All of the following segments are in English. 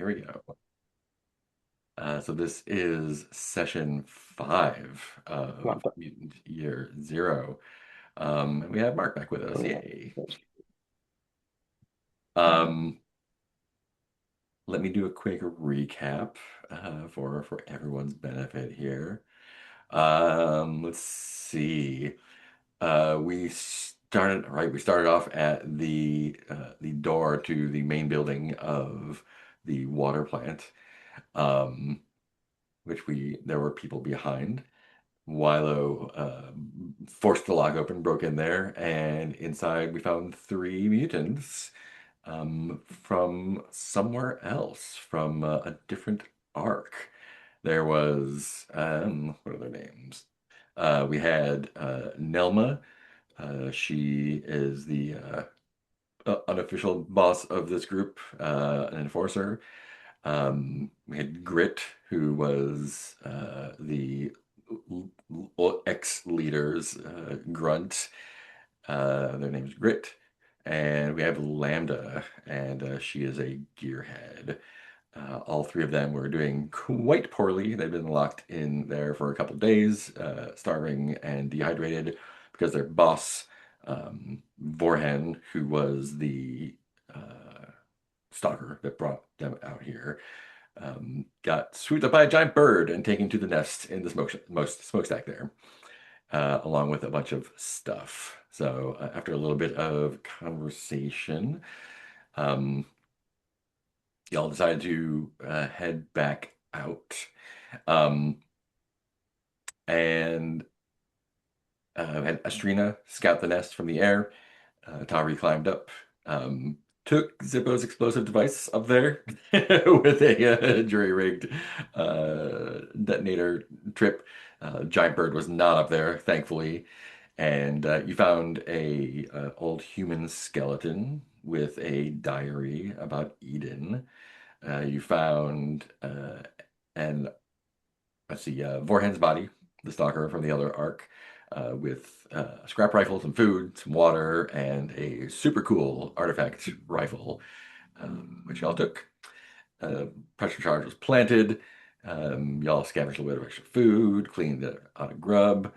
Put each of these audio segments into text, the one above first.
Here we go. So this is session 5 Not of bad. Mutant Year Zero. And we have Mark back with us. Yay. Um, Let me do a quick recap for everyone's benefit here. Let's see. We started off at the door to the main building of the water plant. Um, which there were people behind. Wilo forced the lock open, broke in there, and inside we found three mutants from somewhere else, from a different arc. There was, what are their names? We had Nelma. She is the unofficial boss of this group, an enforcer. We had Grit, who was the ex-leader's grunt. Their name's Grit. And we have Lambda, and she is a gearhead. All three of them were doing quite poorly. They've been locked in there for a couple days, starving and dehydrated because their boss, Vorhen, who was the stalker that brought them out here, got swooped up by a giant bird and taken to the nest in the smokestack there, along with a bunch of stuff. So after a little bit of conversation, um, y'all decided to head back out. Um, and Had Astrina scout the nest from the air. Tari climbed up, took Zippo's explosive device up there with a jury-rigged detonator trip. Giant Bird was not up there, thankfully. And you found a old human skeleton with a diary about Eden. You found an let's see, Vorhen's body, the stalker from the Other Ark, with a scrap rifle, some food, some water, and a super cool artifact rifle, which y'all took. Uh, Pressure charge was planted. Y'all scavenged a little bit of extra food, cleaned it out of grub,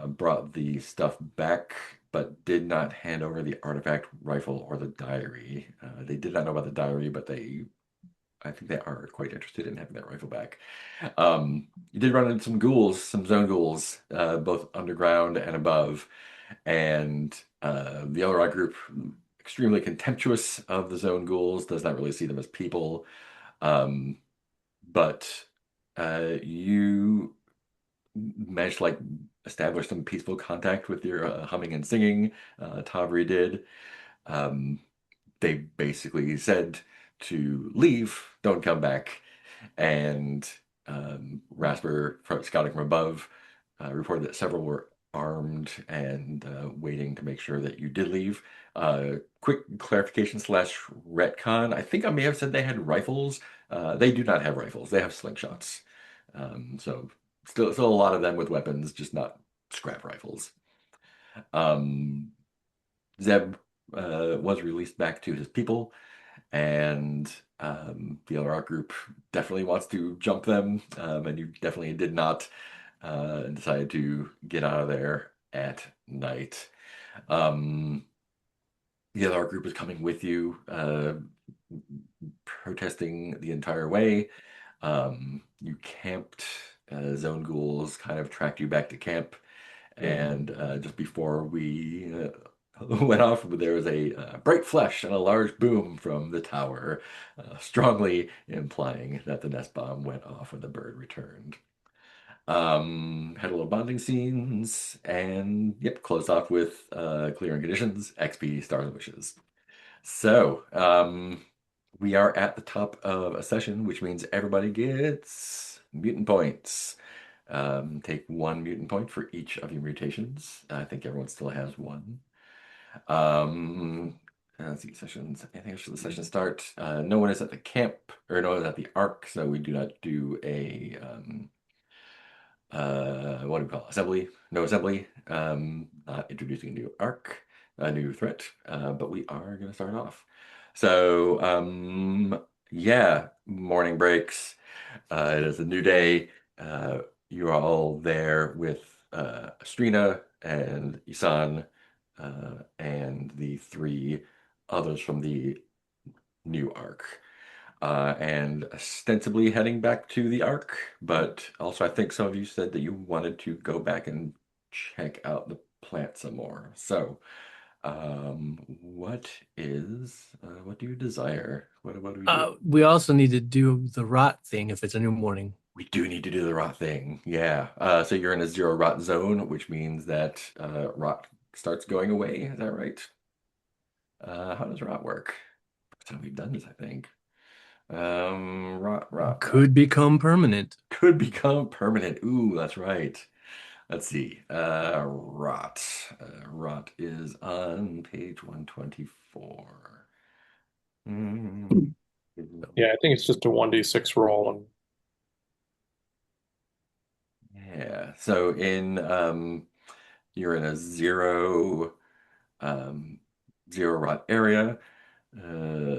brought the stuff back, but did not hand over the artifact rifle or the diary. They did not know about the diary, but I think they are quite interested in having that rifle back. You did run into some ghouls, some zone ghouls, both underground and above. And the Other Ark group, extremely contemptuous of the zone ghouls, does not really see them as people. Um, but you managed to establish some peaceful contact with your humming and singing. Tavri did. Um, they basically said to leave, don't come back. And Rasper, scouting from above, reported that several were armed and waiting to make sure that you did leave. Quick clarification slash retcon. I think I may have said they had rifles. They do not have rifles. They have slingshots. So still a lot of them with weapons, just not scrap rifles. Um, Zeb was released back to his people, and the other art group definitely wants to jump them, and you definitely did not, and decided to get out of there at night. Um, the other art group is coming with you, protesting the entire way. You camped. Zone Ghouls kind of tracked you back to camp, and just before we went off, there was a bright flash and a large boom from the tower, strongly implying that the nest bomb went off when the bird returned. Had a little bonding scenes, and yep, closed off with clearing conditions, XP, stars and wishes. So, we are at the top of a session, which means everybody gets mutant points. Take one mutant point for each of your mutations. I think everyone still has one. Let's see, sessions. I think after the session start, no one is at the camp, or no one is at the arc, so we do not do a what do we call it? Assembly? No assembly. Not introducing a new arc, a new threat, but we are going to start off. So, Yeah, morning breaks. It is a new day. Uh, you are all there with Astrina and Isan and the three others from the new Ark. And ostensibly heading back to the Ark, but also I think some of you said that you wanted to go back and check out the plant some more. So, what do you desire? What do we do? We also need to do the rot thing if it's a new morning. We do need to do the rot thing. Yeah. So you're in a zero rot zone, which means that rot starts going away. Is that right? How does rot work? First time we've done this, I think. Rot Could become permanent. could become permanent. Ooh, that's right. Let's see. Rot. Rot is on page 124. Hmm. Yeah, I think it's just a 1d6 roll. And Yeah. So you're in a um zero rot area.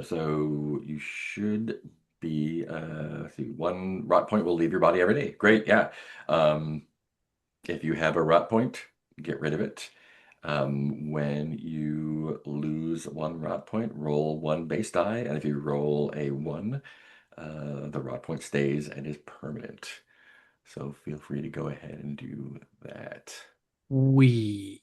So you should be let's see, one rot point will leave your body every day. Great, yeah. Um if you have a rot point, get rid of it. When you lose one rot point, roll one base die, and if you roll a one, the rot point stays and is permanent. So feel free to go ahead and do that. We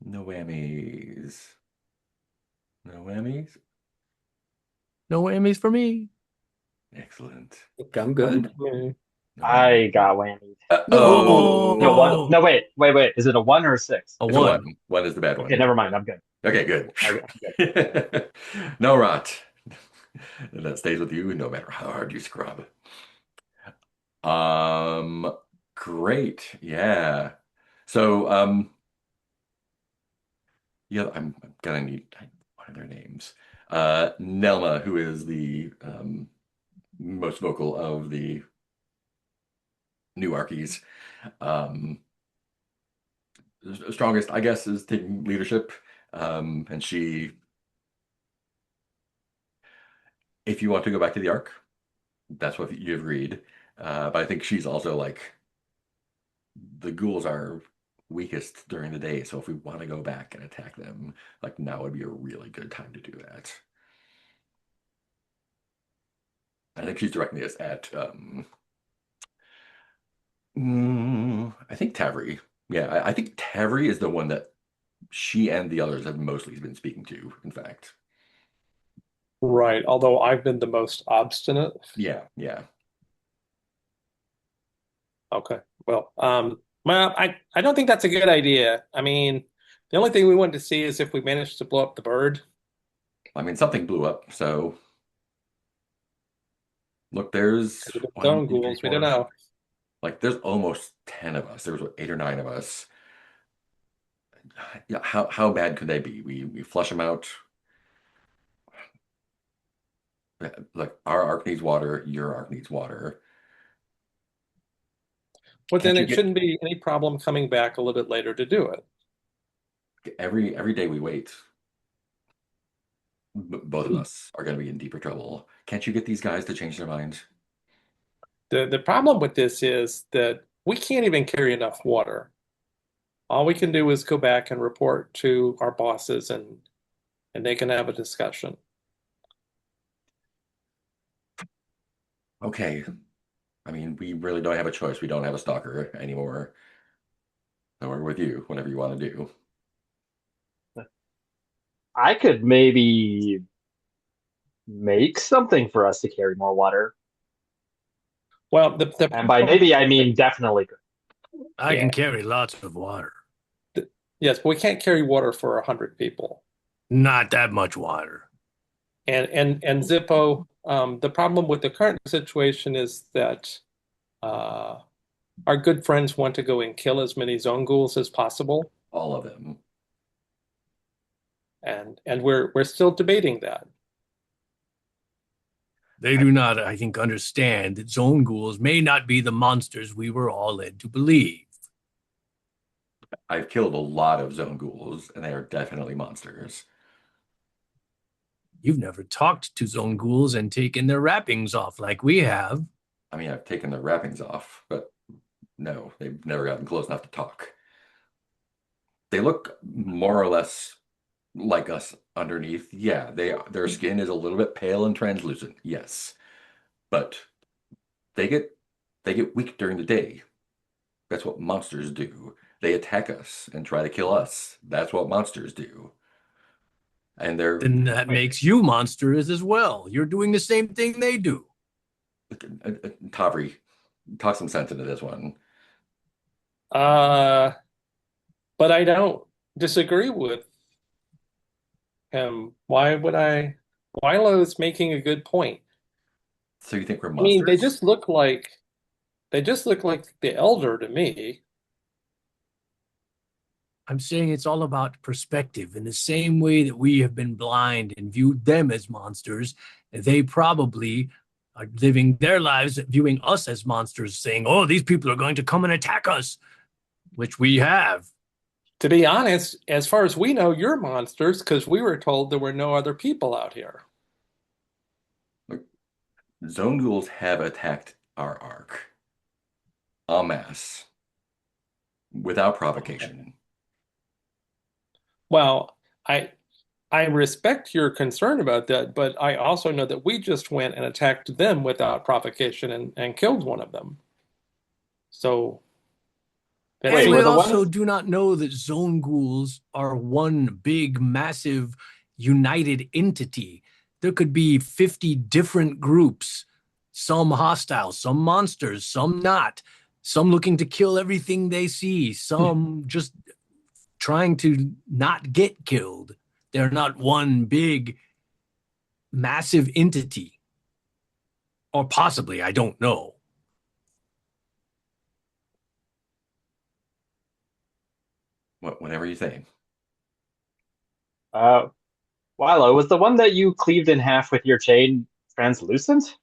No whammies. No whammies? no whammies for me. Excellent. Think I'm good. yeah. No whammies. I got whammied. No, one. Oh, No, No, wait. Is it a one or a six? a it's a one. one. One is the bad Okay, one. never mind. I'm good. Okay, good. I'm good. No rot. That stays with you no matter how hard you scrub. Um, Great. Yeah. So, yeah, I'm gonna need what are their names? Nelma, who is the most vocal of the new Arkies, um, strongest, I guess, is taking leadership. And if you want to go back to the Ark, that's what you agreed. But I think she's also like the ghouls are weakest during the day, so if we want to go back and attack them, like now would be a really good time to do that. I think she's directing this at I think Tavri. Yeah, I think Tavri is the one that she and the others have mostly been speaking to, in fact. Right. Although I've been the most obstinate. Yeah, yeah. Okay. Well, I don't think that's a good idea. I mean, the only thing we wanted to see is if we managed to blow up the bird. I mean, something blew up, so look, there's Could have been one, Zone two, three, Ghouls. We don't four. know. Like there's almost 10 of us. There was what, eight or nine of us. Yeah, how bad could they be? We flush them out. Like our arc needs water, your arc needs water. Well, then Can't you it get shouldn't be any problem coming back a little bit later to do it. every day we wait, both of us are going to be in deeper trouble. Can't you get these guys to change their minds? The problem with this is that we can't even carry enough water. All we can do is go back and report to our bosses and they can have a discussion. Okay, I mean, we really don't have a choice. We don't have a stalker anymore. So we're with you, whatever you want to do. I could maybe make something for us to carry more water. Well, the And by problem, maybe, I mean definitely could. I yeah, can carry lots of water. yes, but we can't carry water for 100 people. Not that much water. And Zippo, the problem with the current situation is that uh, our good friends want to go and kill as many Zone Ghouls as possible, All of them. and we're still debating that. They do not, I think, understand that Zone Ghouls may not be the monsters we were all led to believe. I've killed a lot of Zone Ghouls, and they are definitely monsters. You've never talked to Zone Ghouls and taken their wrappings off like we have. I mean, I've taken their wrappings off, but no, they've never gotten close enough to talk. They look more or less like us underneath. Yeah, their skin is a little bit pale and translucent. Yes, but they get they get weak during the day. That's what monsters do. They attack us and try to kill us. That's what monsters do. And they're Then that makes you monsters as well. You're doing the same thing they do. Tavri, talk some sense into this one. Uh, but I don't disagree with him. Why would I? Wilo's making a good point. So you think we're I mean, monsters? they just look like the Elder to me. I'm saying it's all about perspective. In the same way that we have been blind and viewed them as monsters, they probably are living their lives viewing us as monsters, saying, oh, these people are going to come and attack us, which we have. To be honest, as far as we know, you're monsters because we were told there were no other people out here. Like, Zone ghouls have attacked our ark en masse without provocation. Well, I respect your concern about that, but I also know that we just went and attacked them without provocation and killed one of them. So that And Wait, we were the seems also ones? do not know that zone ghouls are one big, massive, united entity. There could be 50 different groups, some hostile, some monsters, some not, some looking to kill everything they see, some just trying to not get killed. They're not one big, massive entity. Or possibly, I don't know. Whatever you say. Uh, Wilo, was the one that you cleaved in half with your chain translucent?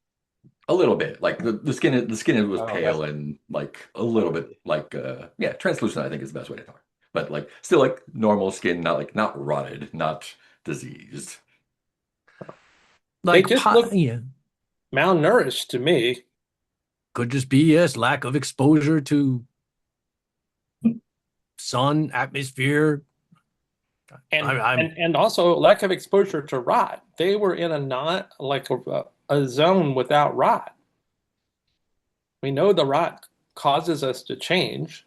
A little bit. Like the skin was Oh, pale that's and like a little oh, bit like yeah, translucent I think is the best way to talk. But like still like normal skin, not rotted, not diseased. they Like, just look yeah, malnourished to me. could just be, yes, lack of exposure to sun, atmosphere. And also lack of exposure to rot. They were in a not like a zone without rot. We know the rot causes us to change.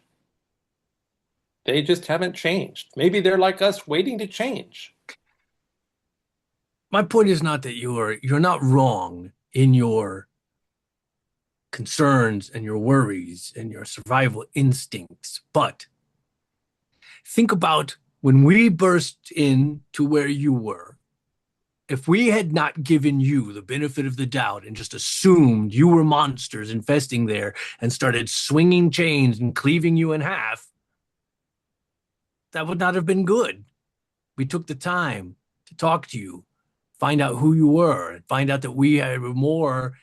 They just haven't changed. Maybe they're like us waiting to change. My point is not that you're not wrong in your concerns and your worries and your survival instincts, but think about when we burst in to where you were. If we had not given you the benefit of the doubt and just assumed you were monsters infesting there and started swinging chains and cleaving you in half, that would not have been good. We took the time to talk to you, find out who you were, and find out that we had more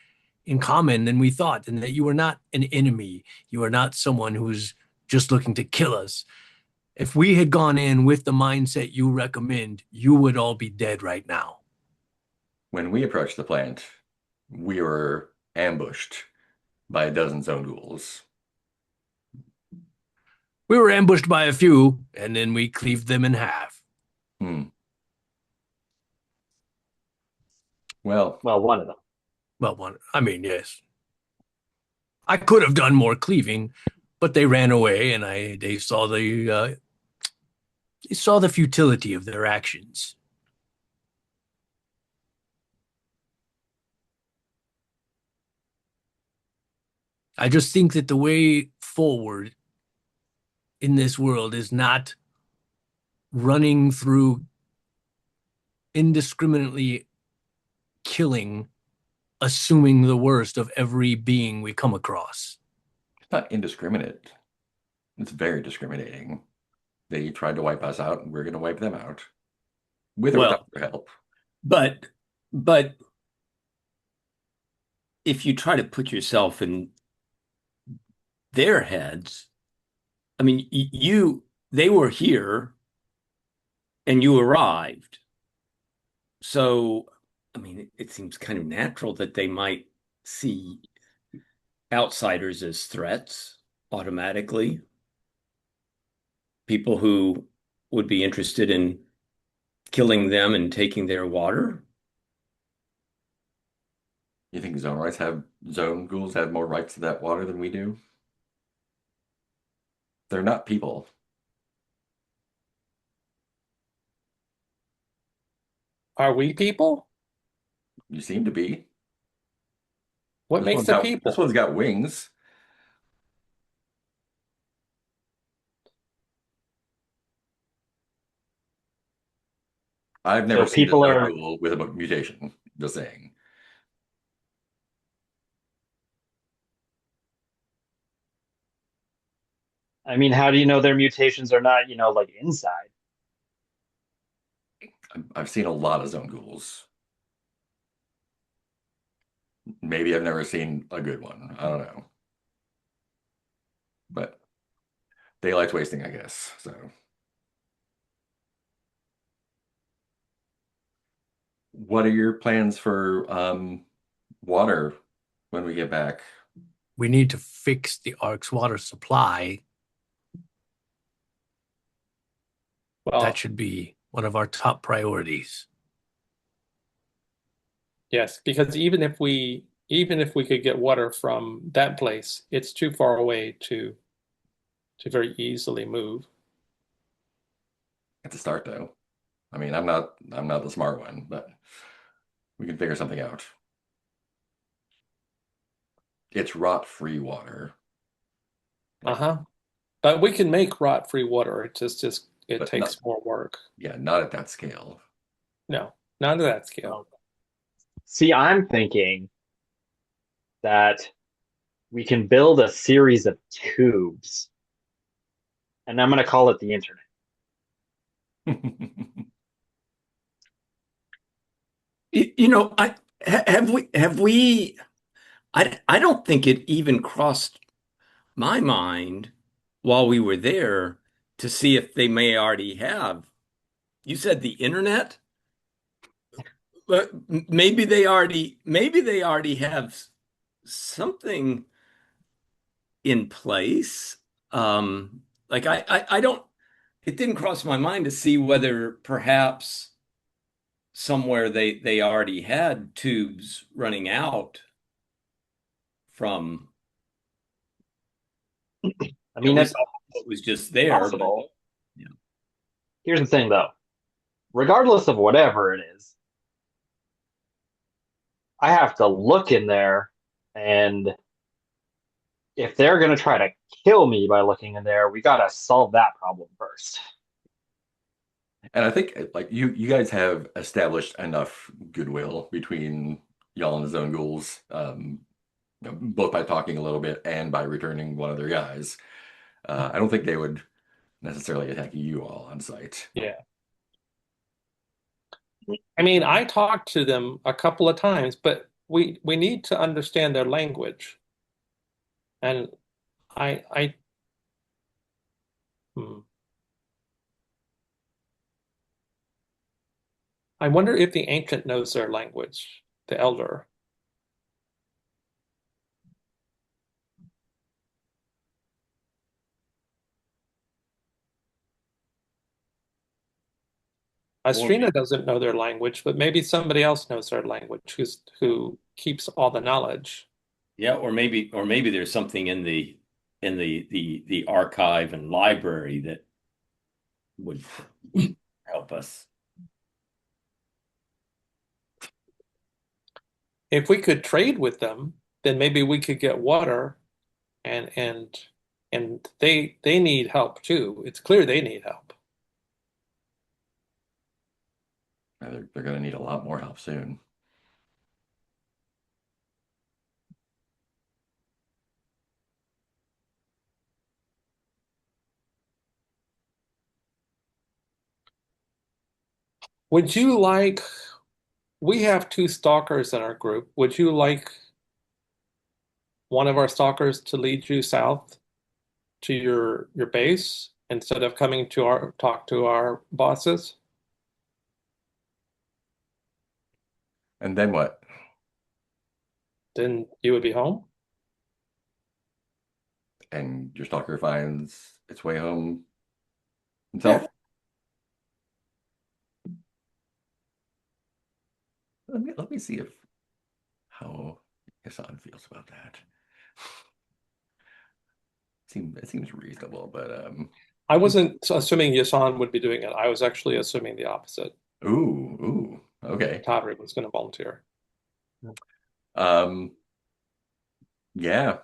in common than we thought, and that you were not an enemy. You are not someone who's just looking to kill us. If we had gone in with the mindset you recommend, you would all be dead right now. When we approached the plant, we were ambushed by a dozen zone ghouls. We were ambushed by a few, and then we cleaved them in half. Hmm. Well, well, one of them. Well, I mean, yes. I could have done more cleaving, but they ran away, and they saw the futility of their actions. I just think that the way forward in this world is not running through indiscriminately killing, assuming the worst of every being we come across. it's not indiscriminate. It's very discriminating. They tried to wipe us out, and we're going to wipe them out, with or without Well, their help. but but if you try to put yourself in their heads, I mean, you they were here and you arrived. So, I mean, it seems kind of natural that they might see outsiders as threats automatically, people who would be interested in killing them and taking their water. You think zone ghouls have more rights to that water than we do? They're not people. Are we people? You seem to be. What makes them This people? one's got wings. I've never So seen a people zone are, ghoul with a mutation. Just saying. I mean, how do you know their mutations are not, like inside? I've seen a lot of zone ghouls. Maybe I've never seen a good one. I don't know. But daylight's wasting, I guess. So, what are your plans for water when we get back? We need to fix the Ark's water supply. That Well, should be one of our top priorities. yes, because even if we could get water from that place, it's too far away to very easily move. At the start, though. I mean, I'm not the smart one, but we can figure something out. It's rot-free water. Like, Uh-huh. But we can make rot-free water. It but not takes more work. yeah, not at that scale. No, not to that scale. Well, see, I'm thinking that we can build a series of tubes, and I'm going to call it the internet. I have we I don't think it even crossed my mind while we were there to see if they may already have. You said the internet, but maybe they already have something in place. Like I don't, it didn't cross my mind to see whether perhaps somewhere they already had tubes running out from I at mean, it's least what was just there. But possible. yeah. Here's the thing, though. Regardless of whatever it is, I have to look in there, and if they're going to try to kill me by looking in there, we got to solve that problem first. And I think like you guys have established enough goodwill between y'all and the Zone Ghouls, both by talking a little bit and by returning one of their guys. I don't think they would necessarily attack you all on sight. Yeah. I mean, I talked to them a couple of times, but we need to understand their language. And I hmm. I wonder if the ancient knows their language, the elder. Or Astrina doesn't know their language, but maybe somebody else knows their language who keeps all the knowledge. yeah, or maybe there's something in the archive and library that would help us. If we could trade with them, then maybe we could get water and they need help too. It's clear they need help. They're going to need a lot more help soon. Would you like, we have two stalkers in our group. Would you like one of our stalkers to lead you south to your base? instead of coming to our talk to our bosses? And then what? Then you would be home. And your stalker finds its way home Yeah. himself? Let me see if how Hassan feels about that. It seems reasonable, but I wasn't assuming Yasan would be doing it. I was actually assuming the opposite. okay. Tavri was going to volunteer. Um, yeah.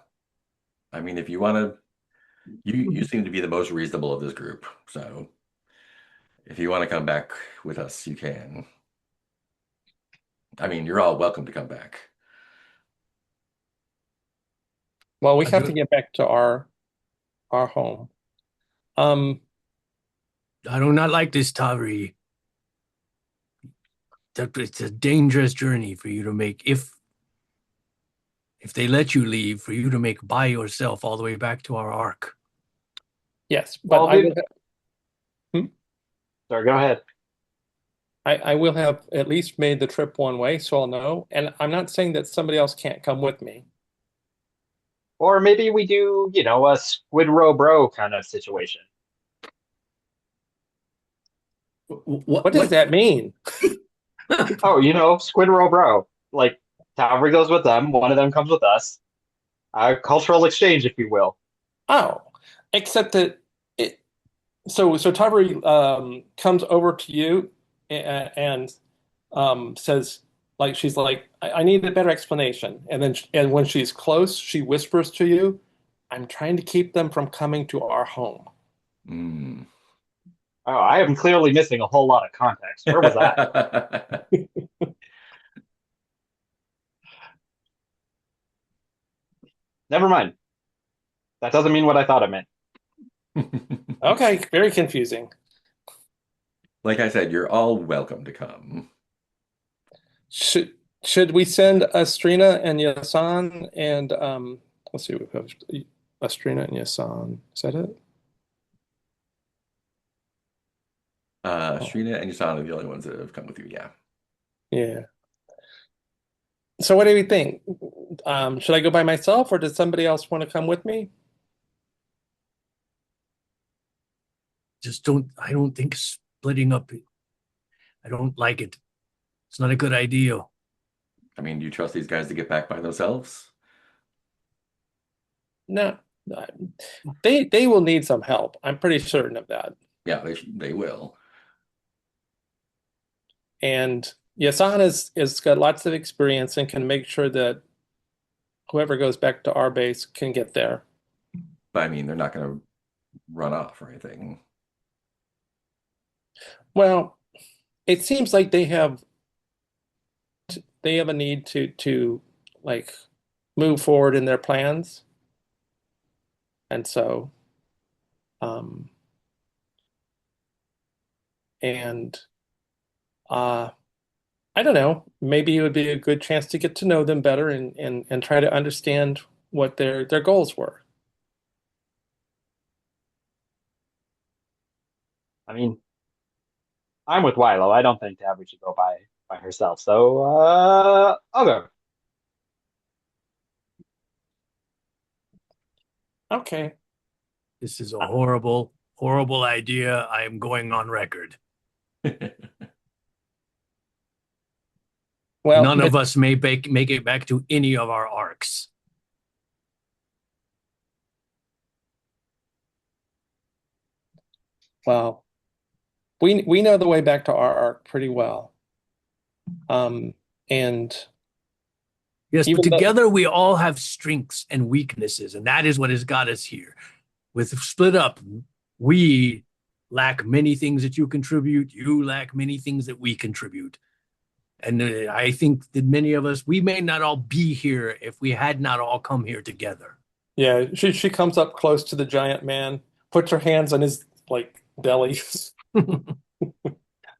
I mean, if you want to, you seem to be the most reasonable of this group. So if you want to come back with us, you can. I mean, you're all welcome to come back. Well, we I have to do, get back to our home. Um, I do not like this, Tari. It's a dangerous journey for you to make. If they let you leave, for you to make by yourself all the way back to our ark. yes, but Well, I will dude, have, hmm? sorry, go ahead. I will have at least made the trip one way, so I'll know. And I'm not saying that somebody else can't come with me. Or maybe we do, a Squid Row Bro kind of situation. What does that mean? Oh, Squid Row Bro. Like, Calvary goes with them, one of them comes with us. Cultural exchange, if you will. Oh, except that it. So Tavri comes over to you and says, like, she's like, I need a better explanation. And when she's close, she whispers to you, I'm trying to keep them from coming to our home. Mm. Oh, I am clearly missing a whole lot of context. Where was that? Never mind. That doesn't mean what I thought it meant. Okay, very confusing. Like I said, you're all welcome to come. Should we send Astrina and Yasan and let's see, we have Astrina and Yasan. Is that it? Oh, Shrina and Yasana are the only ones that have come with you, yeah. yeah. So what do you think? Should I go by myself or does somebody else want to come with me? I don't think splitting up, I don't like it. It's not a good idea. I mean, do you trust these guys to get back by themselves? No, uh, they will need some help. I'm pretty certain of that. Yeah, they will. And Yasan is got lots of experience and can make sure that whoever goes back to our base can get there. But I mean, they're not going to run off or anything. Well, it seems like they have a need to like move forward in their plans, and so um and uh I don't know, maybe it would be a good chance to get to know them better and try to understand what their goals were. I mean, I'm with Wilo. I don't think Tabby should go by herself. So, I'll go. Okay. This is a Uh, horrible, horrible idea. I am going on record. Well, None of us may make it back to any of our arcs. well, we know the way back to our arc pretty well. And Yes, but even though, together we all have strengths and weaknesses, and that is what has got us here. With split up, we lack many things that you contribute. You lack many things that we contribute. And I think that many of us, we may not all be here if we had not all come here together. yeah, she comes up close to the giant man, puts her hands on his like belly,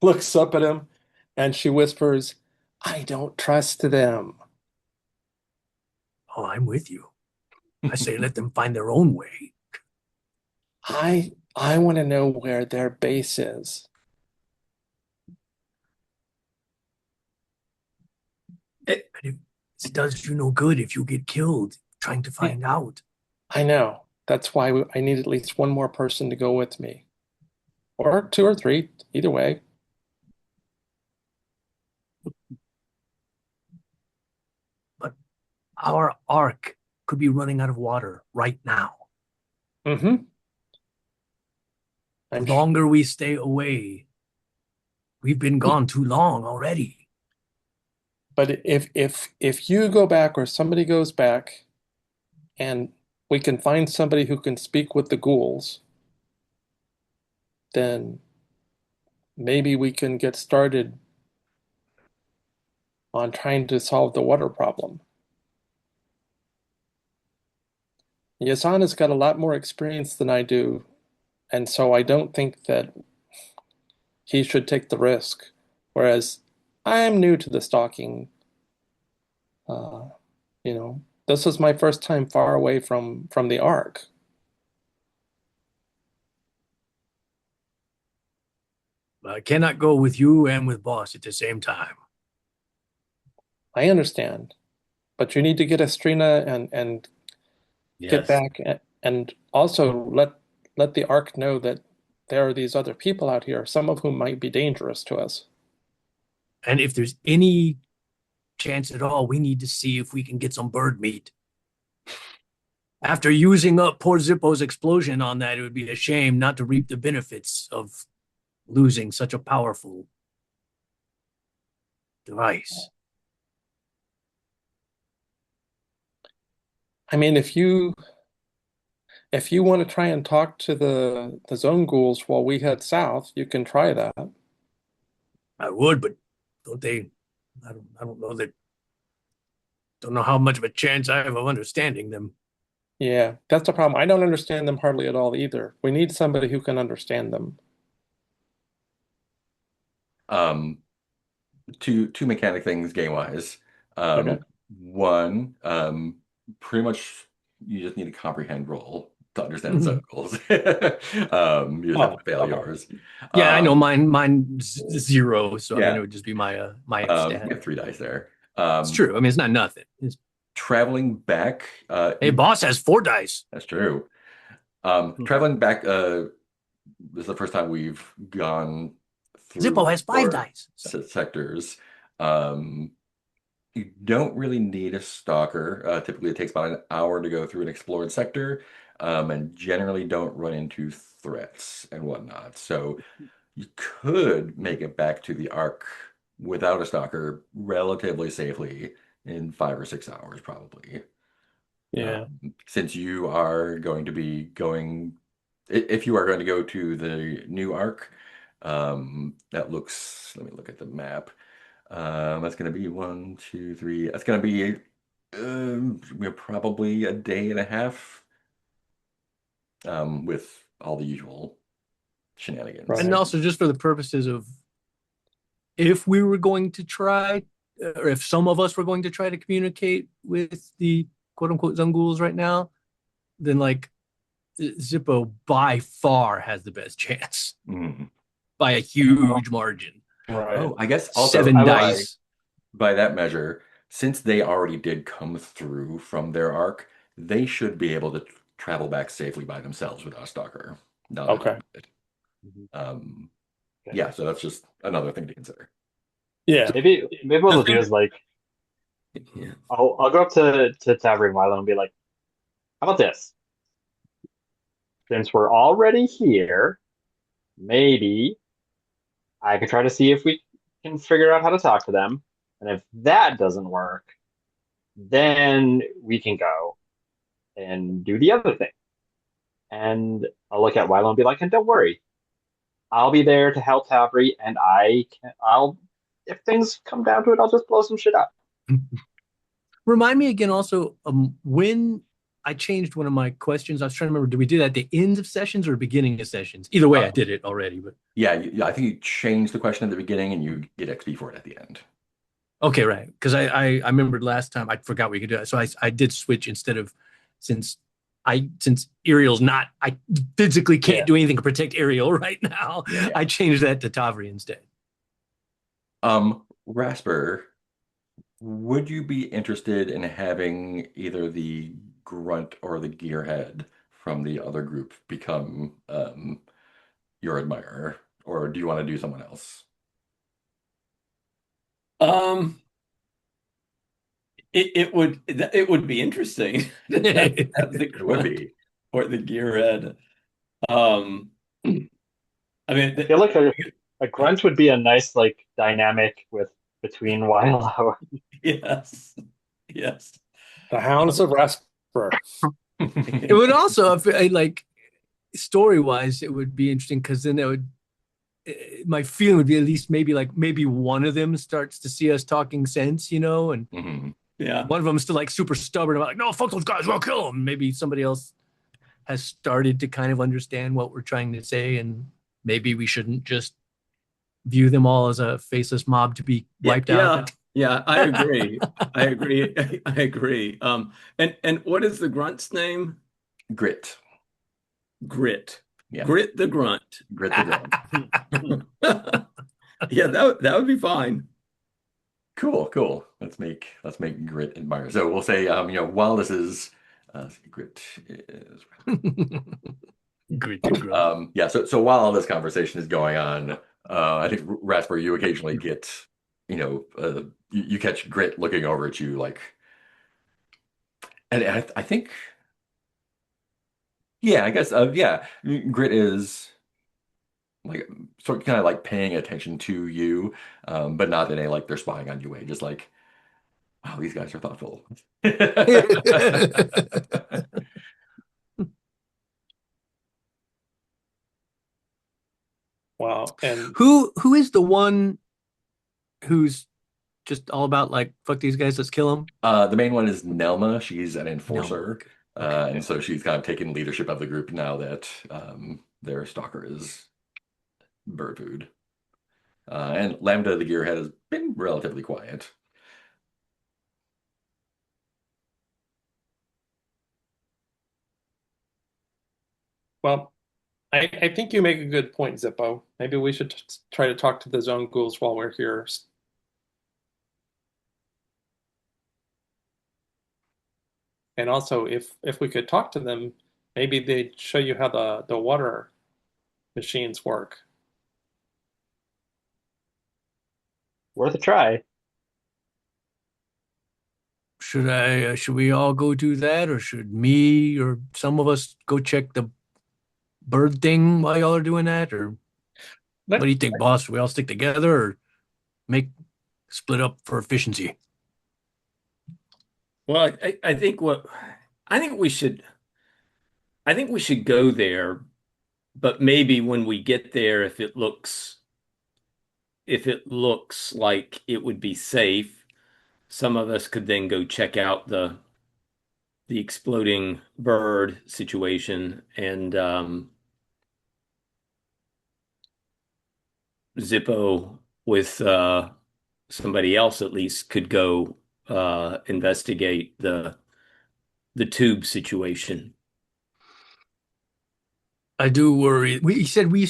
looks up at him, and she whispers, I don't trust them. Oh, I'm with you. I say let them find their own way. I I want to know where their base is. But it does you no good if you get killed trying to Yeah, find out. I know. That's why I need at least one more person to go with me, or two or three, either way. But our ark could be running out of water right now. Mm-hmm. The I'm sh longer we stay away, we've been gone too long already. But if you go back or somebody goes back and we can find somebody who can speak with the ghouls, then maybe we can get started on trying to solve the water problem. Yasana's got a lot more experience than I do, and so I don't think that he should take the risk. Whereas I'm new to the stalking. Uh, this is my first time far away from the Ark. I cannot go with you and with boss at the same time. I understand, but you need to get Estrina and get Yes. back and also let the Ark know that there are these other people out here, some of whom might be dangerous to us. And if there's any chance at all, we need to see if we can get some bird meat. After using up poor Zippo's explosion on that, it would be a shame not to reap the benefits of losing such a powerful device. I mean, if you want to try and talk to the Zone Ghouls while we head south, you can try that. I would, but don't they? I don't know that. Don't know how much of a chance I have of understanding them. Yeah, that's the problem. I don't understand them hardly at all either. We need somebody who can understand them. Um, two mechanic things game wise. Okay. One, pretty much you just need a comprehend roll to understand the Mhm. circles. You just have Oh, to fail okay. yours. Yeah, I know Um, mine's zero, so I mean it yeah, would just be my you stat. have 3 dice there. It's true. I mean it's not nothing. Traveling back, Hey, boss has 4 dice. that's true. Hmm. Traveling back, this is the first time we've gone through Zippo has five explored dice. So. sectors. Um, You don't really need a stalker. Typically, it takes about an hour to go through an explored sector, and generally don't run into threats and whatnot. So you could make it back to the Ark without a stalker relatively safely in 5 or 6 hours, probably. Yeah. Since you are going to be going, if you are going to go to the new Ark, that looks, let me look at the map. That's going to be 1, 2, 3. That's going to be probably a day and a half with all the usual shenanigans. And Right. also just for the purposes of if we were going to try, or if some of us were going to try to communicate with the quote unquote Zone Ghouls right now, then like Zippo by far has the best chance Mm. by a huge margin. Right. Oh, I guess also Seven I will. dice. by that measure, since they already did come through from their arc, they should be able to travel back safely by themselves without a stalker. Now that I Okay. think of it. Mhm. Um, Okay. yeah, so that's just another thing to consider. Yeah. Maybe what The we'll do thing, is like yeah. I'll go up to Tavern Milo and be like, how about this? Since we're already here, maybe I could try to see if we can figure out how to talk to them. And if that doesn't work, then we can go and do the other thing. And I'll look at Wilo and be like, and don't worry, I'll be there to help Tavri, and I'll, if things come down to it, I'll just blow some shit up. Remind me again also when I changed one of my questions. I was trying to remember, did we do that at the end of sessions or beginning of sessions? Either way, I did it already. But Yeah, I think you change the question at the beginning and you get XP for it at the end. okay, right. Because I remembered last time I forgot we could do it. So I did switch instead of since since Ariel's not, I physically can't Yeah. do anything to protect Ariel right now. Yeah. I changed that to Tavri instead. Rasper, would you be interested in having either the grunt or the gearhead from the other group become your admirer, or do you want to do someone else? Um, it would be interesting to have the It would grunt be. or the gearhead. Um, I mean, I feel like a grunt would be a nice like dynamic with between Wildhour. yes, yes. The Hounds of Rasper. It would also, like, story wise, it would be interesting because then it would. My feeling would be at least maybe one of them starts to see us talking sense, and Mhm. Yeah. one of them is still like super stubborn about like, no, fuck those guys, we'll kill them. Maybe somebody else has started to kind of understand what we're trying to say, and maybe we shouldn't just view them all as a faceless mob to be Yeah, wiped yeah, out. yeah, I agree. I agree. I agree. And what is the grunt's name? Grit. Grit. Yeah. Grit the grunt. Grit the grunt. Yeah, that would be fine. Cool, cool. Let's make Grit admire. So we'll say, while this is Grit is Great to grow. yeah, so while all this conversation is going on, I think Rasper, you occasionally get, you catch Grit looking over at you like, and I think, yeah, I guess, yeah, Grit is like sort of kind of like paying attention to you, but not in a like they're spying on you way, just like, wow, these guys are thoughtful. Wow. And who is the one who's just all about like fuck these guys, let's kill them? The main one is Nelma. She's an No. enforcer. Okay. And so she's kind of taken leadership of the group now that their stalker is bird food. And Lambda, the gearhead, has been relatively quiet. well, I think you make a good point, Zippo. Maybe we should try to talk to the Zone Ghouls while we're here. And also, if we could talk to them, maybe they'd show you how the water machines work. Worth a try. Should we all go do that, or should me or some of us go check the bird thing while y'all are doing that? Or what do Let, you think, boss? Should we all stick together or make split up for efficiency? Well, I think we should go there, but maybe when we get there, if it looks like it would be safe, some of us could then go check out the exploding bird situation, and Zippo with somebody else at least could go investigate the tube situation. I do worry. We said we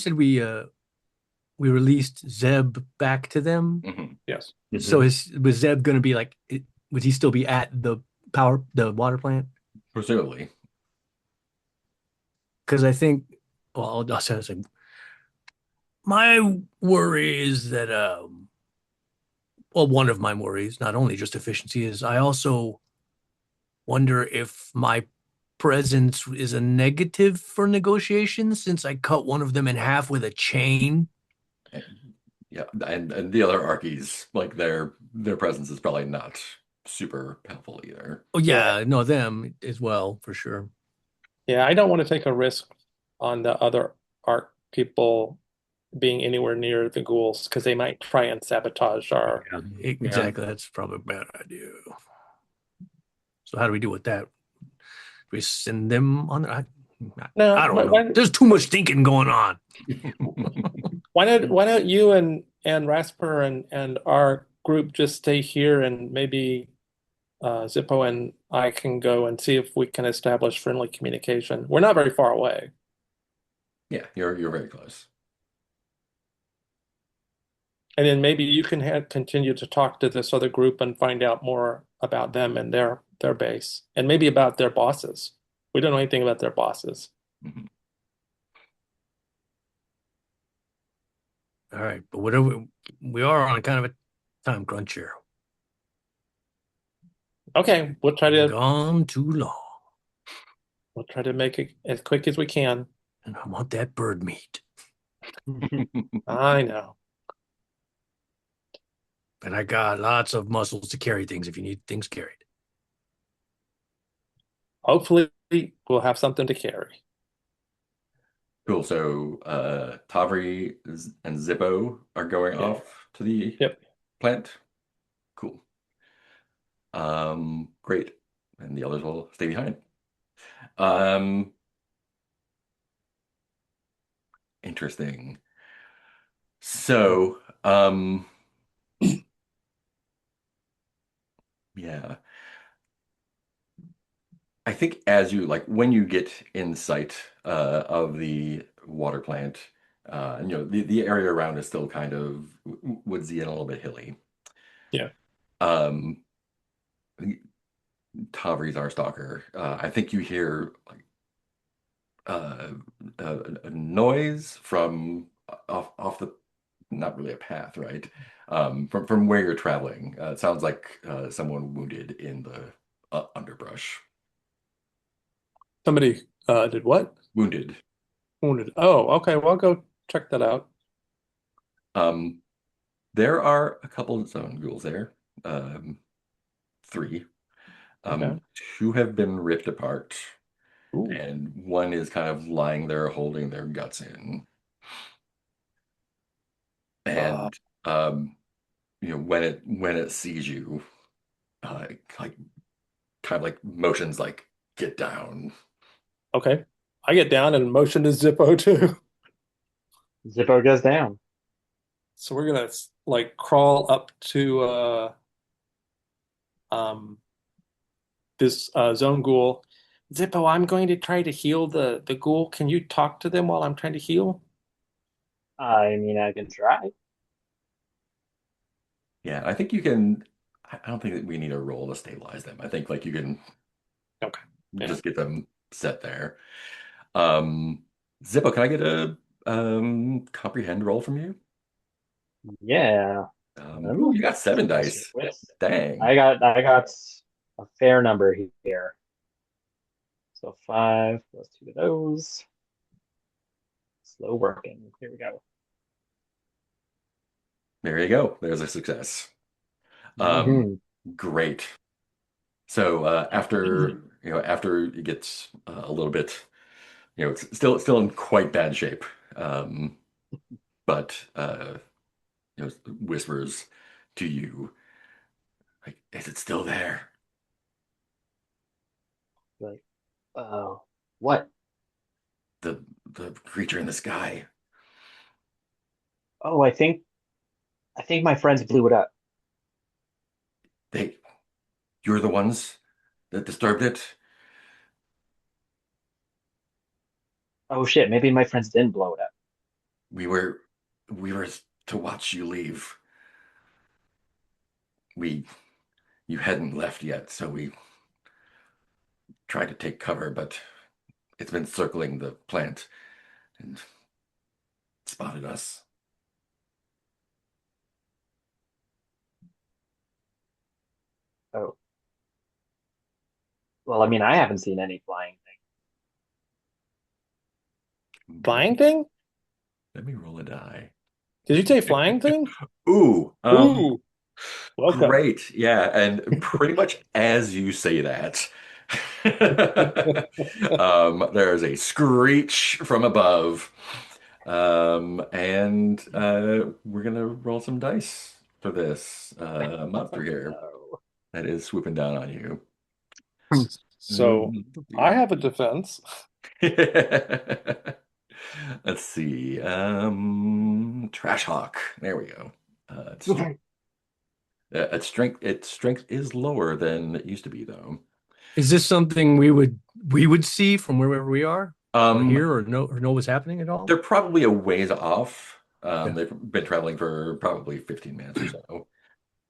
released Zeb back to them. Mhm. yes. So was Zeb going to be like? Would he still be at the water plant? Presumably. Because I think, well, I'll say my worry is that well, one of my worries, not only just efficiency, is I also wonder if my presence is a negative for negotiations since I cut one of them in half with a chain. Yeah, and the other Arkies, like their presence is probably not super helpful either. Oh yeah, no, them as well for sure. Yeah, I don't want to take a risk on the other Ark people being anywhere near the ghouls because they might try and sabotage our. Yeah, exactly. That's probably a bad idea. So how do we deal with that? We send them on. No, I don't know. There's too much thinking going on. why don't you and Rasper and our group just stay here and maybe Zippo and I can go and see if we can establish friendly communication. We're not very far away. Yeah, you're very close. And then maybe you can continue to talk to this other group and find out more about them and their base, and maybe about their bosses. We don't know anything about their bosses. Mhm. All right, but whatever, we are on kind of a time crunch here. Okay, Gone too long, we'll try to make it as quick as we can. and I want that bird meat. I know. And I got lots of muscles to carry things if you need things carried. Hopefully, we'll have something to carry. Cool. So Tavri and Zippo are going Yeah. off to the Yep. plant. Cool. Great. And the others will stay behind. Um, Interesting. So, yeah, I think as you like when you get in sight of the water plant, the area around is still kind of woodsy and a little bit hilly. Yeah. Um, Tavri's our stalker. I think you hear like uh, a noise from off the not really a path, right? From where you're traveling. It sounds like someone wounded in the underbrush. Somebody did what? Wounded. Wounded. Oh, okay. Well, I'll go check that out. Um, there are a couple of zone ghouls there. Um, three. Okay. Two have been ripped apart, Ooh. and one is kind of lying there holding their guts in. Uh, And when it sees you, like kind of like motions like get down. okay. I get down and motion to Zippo too. Zippo goes down. So we're gonna like crawl up to um this zone ghoul. Zippo, I'm going to try to heal the ghoul. Can you talk to them while I'm trying to heal? I mean, I can try. Yeah, I think you can. I don't think that we need a roll to stabilize them. I think like you can Okay. Yeah. just get them set there. Um, Zippo, can I get a comprehend roll from you? Yeah. Ooh, you got seven Plus your dice. wits. Dang. I got a fair number here. So 5 plus 2 of those. Slow working. Here we go. There you go. There's a success. Um, Hmm. Great. So after it gets a little bit, it's still in quite bad shape. Um, but whispers to you like, is it still there? Like, what? The creature in the sky. Oh, I think my friends blew it up. They You're the ones that disturbed it. Oh shit, maybe my friends didn't blow it up. We were we were to watch you leave. We You hadn't left yet, so we tried to take cover, but it's been circling the plant and spotted us. Oh. Well, I mean, I haven't seen any flying thing. Flying thing? Let me roll a die. Did you say flying thing? Ooh, Ooh, welcome. great. Yeah, and pretty much as you say that, there is a screech from above. And we're gonna roll some dice for this monster here No. that is swooping down on you. So I have a defense. Let's see. Trash Hawk. There we go. It's Its strength is lower than it used to be, though. Is this something we would see from wherever we are, or Um, hear, or know what's happening at all? they're probably a ways off. Yeah. They've been traveling for probably 15 minutes or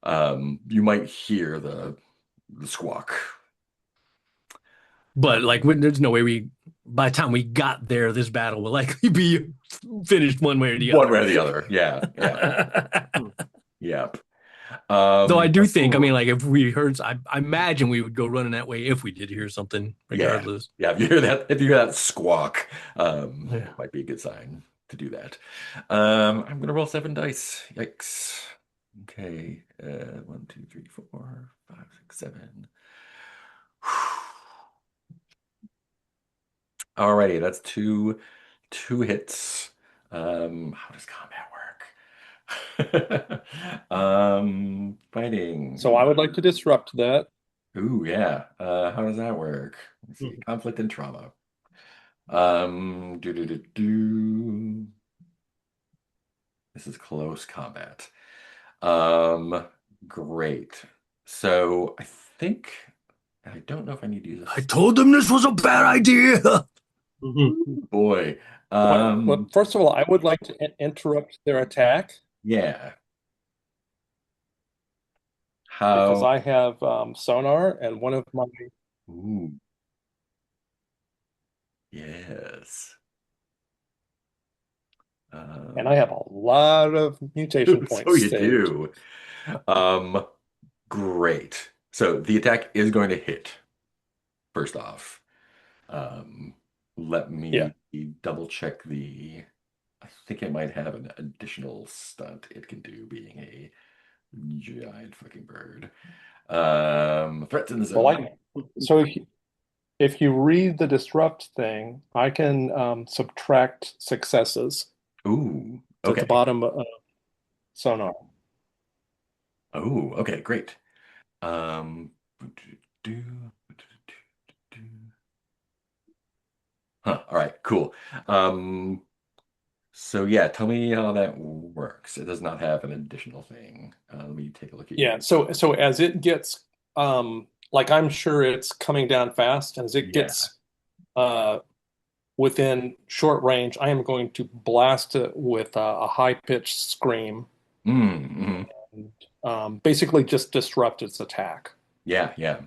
so. You might hear the squawk. But Um, like, there's no way by the time we got there, this battle will likely be finished one way or the one way or other. the other. Yeah, yeah, Hmm. yep. Though I do think, I mean, Ooh, like if we heard, I imagine we would go running that way if we did hear something, yeah, regardless. yeah. If you hear that squawk, Yeah. might be a good sign to do that. I'm gonna roll 7 dice. Yikes. Okay. 1, 2, 3, 4, 5, 6, 7. Alrighty, that's two hits. How does combat work? So I Fighting. would like to disrupt that. Ooh, yeah. How does that work? Let's see. Hmm. Conflict and trauma. Do do do do. This is close combat. Um, great. So I think I don't know if I need to use I this. told them this was a bad idea. Boy. Well, first of all, I would like to interrupt their attack Yeah. because How? I have sonar, and one of my Ooh, yes. and I Um, have a lot of mutation so points you saved. do. Um, great. So the attack is going to hit, first off. Um, let Yeah. me double check I think it might have an additional stunt it can do, being a giant fucking bird. Threats in the Well, zone. so if you read the disrupt thing, I can subtract successes. Ooh, It's at the okay. bottom of sonar. Oh, okay, great. Um, huh, all right, cool. Um, so yeah, tell me how that works. It does not have an additional thing. Let me take a look at your. Yeah. So as it gets like I'm sure it's coming down fast, and as it Yeah. gets uh within short range, I am going to blast it with a high-pitched scream, Mm-hmm. and basically just disrupt its attack. Yeah, yeah.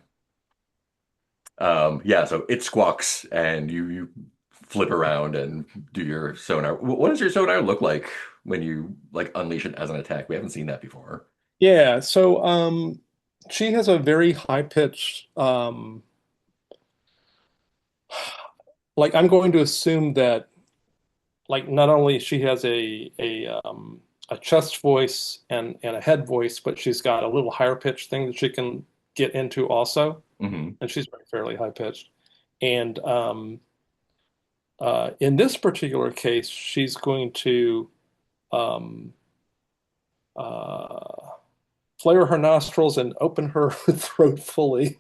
Yeah, so it squawks and you flip around and do your sonar. What does your sonar look like when you like unleash it as an attack? We haven't seen that before. Yeah, so she has a very high pitch like I'm going to assume that like not only she has a chest voice and a head voice, but she's got a little higher pitch thing that she can get into also, Hmm. and she's fairly high pitched. And in this particular case, she's going to um, uh, flare her nostrils and open her throat fully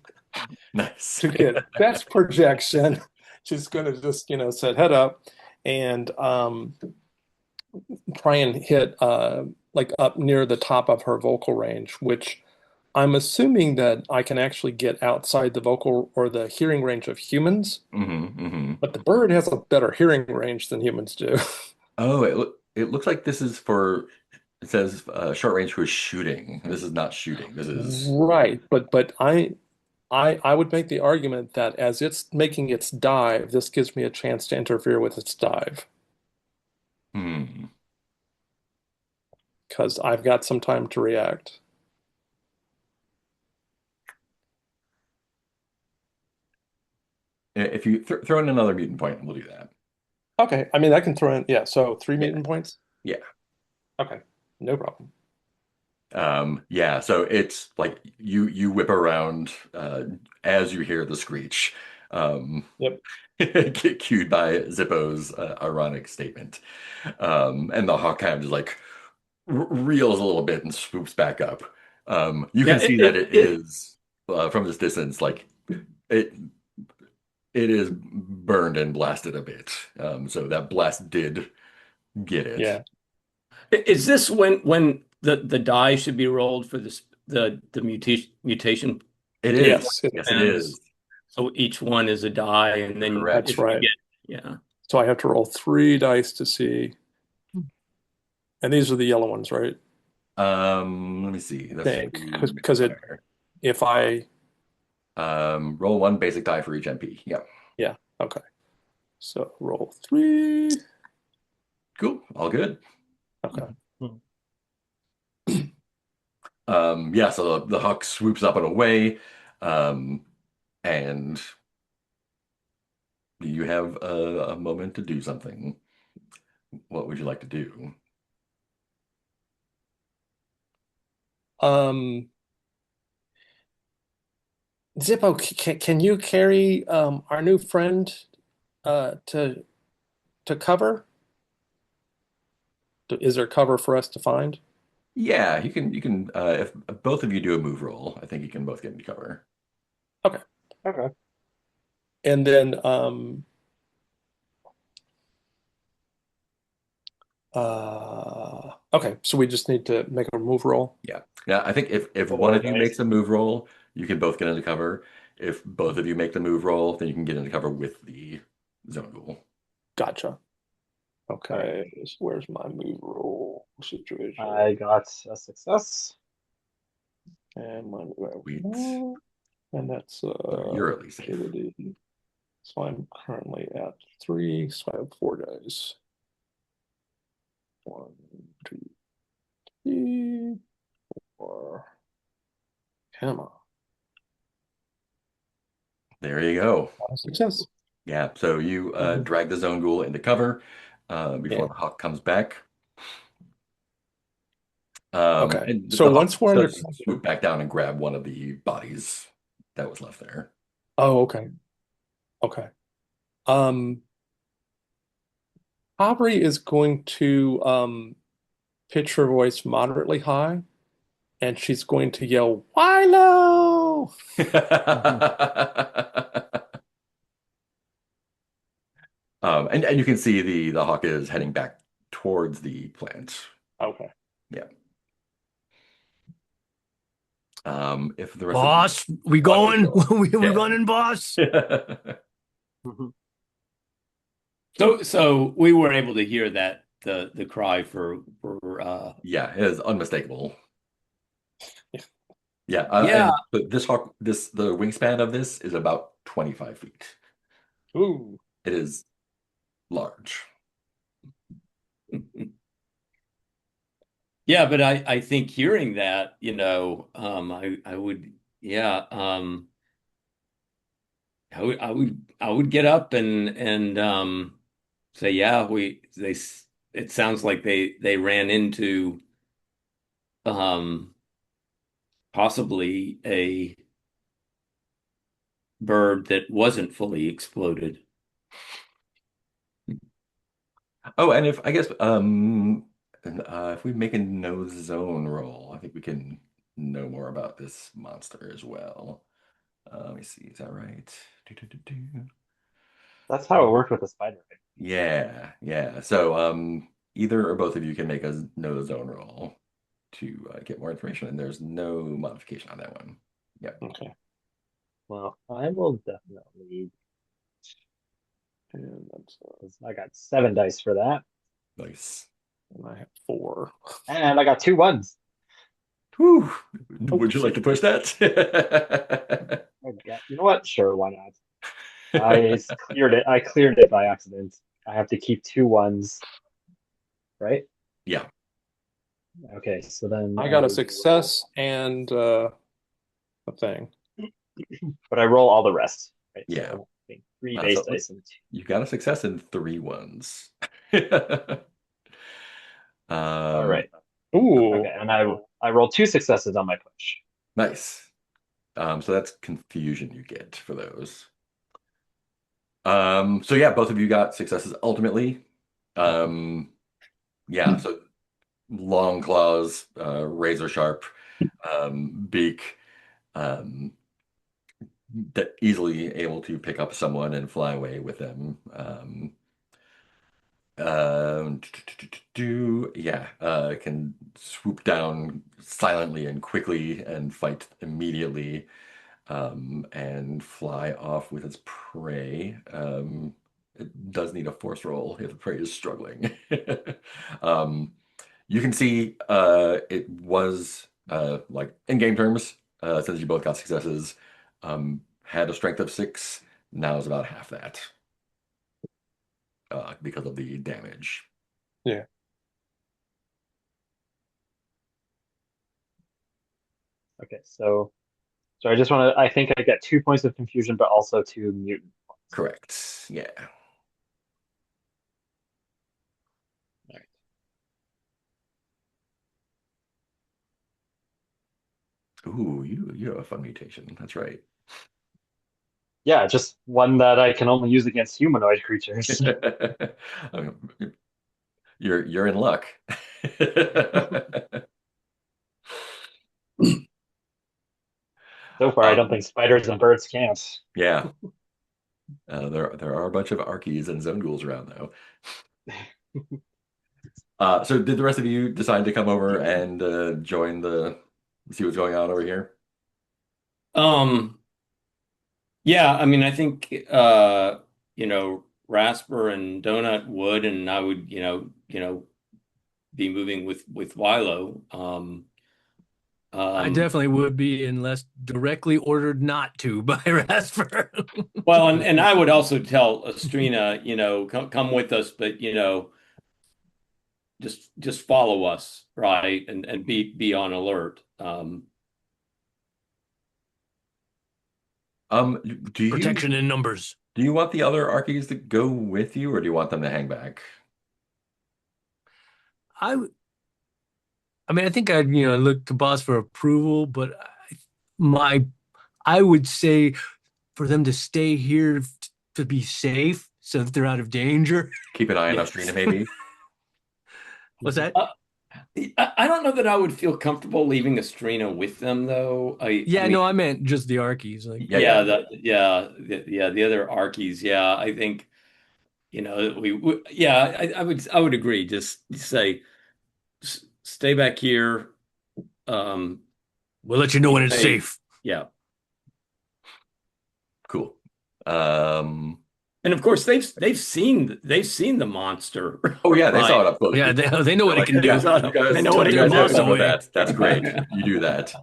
Nice. to get best projection. She's going to just, set head up and try and hit like up near the top of her vocal range, which I'm assuming that I can actually get outside the vocal or the hearing range of humans, Hmm. but the bird has a better hearing range than humans do. Oh, it looks like this is for it says short range for shooting. This is not shooting. This is Right, but I would make the argument that as it's making its dive, this gives me a chance to interfere with its dive hmm. because I've got some time to react. If you throw in another mutant point, we'll do that. Okay, I mean I can throw in, yeah, so three Yeah, mutant points. yeah. Okay, no problem. Yeah, so it's like you whip around as you hear the screech. Um, Yep. get cued by Zippo's ironic statement. And the hawk kind of just like reels a little bit and swoops back up. You Yeah, can see that it is from this distance, like it it is burned and blasted a bit. So that blast did get it. Yeah. is this when the die should be rolled for this the mutation It is. Yes, it Yes, it is. is. so each one is a die, and then That's Correct. if you right. get yeah. So I have to roll 3 dice to see. And these are the yellow ones, right? Let me see. I That's think three because it there. if I Roll one basic die for each MP. Yep. yeah, okay. So roll 3. Cool. All good. Okay. Yeah, so the hawk swoops up and away, um, and you have a moment to do something. What would you like to do? Um Zippo, can you carry our new friend to cover? Is there cover for us to find? Yeah, you can if both of you do a move roll, I think you can both get into cover. Okay. Okay. And then okay, so we just need to make a move roll. Yeah. Yeah, I think if one Four of you makes dice. a move roll, you can both get into cover. If both of you make the move roll, then you can get into cover with the zone ghoul. Gotcha. All right. Okay, so where's my move roll situation? I got a success. And my Sweet. and that's So you're at least safe. agility. So I'm currently at 3, so I have 4 dice. 1, 2, 3, 4. Come on. There you go. Success. Yeah, so you Mhm. drag the zone ghoul into cover Yeah. before the hawk comes back. Okay. And So the hawk once we're under does swoop cover. back down and grab one of the bodies that was left there. Oh, okay. Okay. Um, Aubrey is going to pitch her voice moderately high, and she's going to yell, "Wilo!" And you can see the hawk is heading back towards the plant. Okay. Yeah. If the rest of you Boss, we want to going? go, We running, boss? yeah. Mhm. So we were able to hear that the cry for Yeah, it is unmistakable. Yeah, yeah. and this hawk, the wingspan of this is about 25 feet. Ooh. It is large. Yeah, but I think hearing that, I would yeah, I would get up and say, yeah, it sounds like they ran into um possibly a bird that wasn't fully exploded. Oh, and if I guess if we make a no zone roll, I think we can know more about this monster as well. Let me see, is that right? Do. That's how it worked with the spider. Right? Yeah, yeah. So either or both of you can make a no zone roll to get more information, and there's no modification on that one. Yep, Okay. Well, I will definitely. And that's 'Cause I got 7 dice for that, nice. and I have 4. and I got 2 1s. Whew. Oh, Would you like to push that? Okay. You know what? Sure, why not? Cleared it. I cleared it by accident. I have to keep 2 1s, right? Yeah, Okay, so then I I got a will roll, success and a thing. but I roll all the rest, right? So yeah. I think three So base it looks dice and two. you got a success in 3 ones. All Um, right. Okay, Ooh. and I roll 2 successes on my push. nice. So that's confusion you get for those. So yeah, both of you got successes ultimately. Um, yeah, so long claws, razor sharp, beak, um, that easily able to pick up someone and fly away with them. Yeah, can swoop down silently and quickly and fight immediately, and fly off with its prey. It does need a force roll if the prey is struggling. Um, you can see it was like in game terms, since you both got successes, had a strength of 6. Now is about half that because of the damage. Yeah. Okay, so I just want to. I think I get 2 points of confusion, but also 2 mutant points. Correct. Yeah. All right. Ooh, you have a fun mutation. That's right. Yeah, just one that I can only use against humanoid creatures. I mean, you're in luck. So far, I don't Um, think spiders and birds can't. yeah. There are a bunch of Arkies and Zone Ghouls around though. So did the rest of you decide to come over and join the see what's going on over here? Um, yeah, I mean, I think Rasper and Donut would, and I would, be moving with Wilo. I Um, definitely would be unless directly ordered not to by Rasper. well, and I would also tell Estrina, come with us, but just follow us, right? And be on alert. Um, do you Protection in numbers. do you want the other Arkies to go with you, or do you want them to hang back? I, I mean, I think I'd, look to boss for approval, but my, I would say for them to stay here to be safe so that they're out of danger. Keep an eye on Yes. Ostrina, maybe. What's that? Uh, I don't know that I would feel comfortable leaving Estrina with them, though. I Yeah, mean, no, I meant just the Arkies. Like, Yeah, yeah. the other Arkies. Yeah, I think yeah, I would agree. Just say stay back here. Um, we'll let you know be when it's safe. safe. Yeah, Cool. Um, and of course they've seen the monster, oh yeah, they saw right? it up close. Yeah, they know They're what it like, can yeah, do. So you they guys, know what Took it you their guys can have boss fun with away. that. That's great. You do that.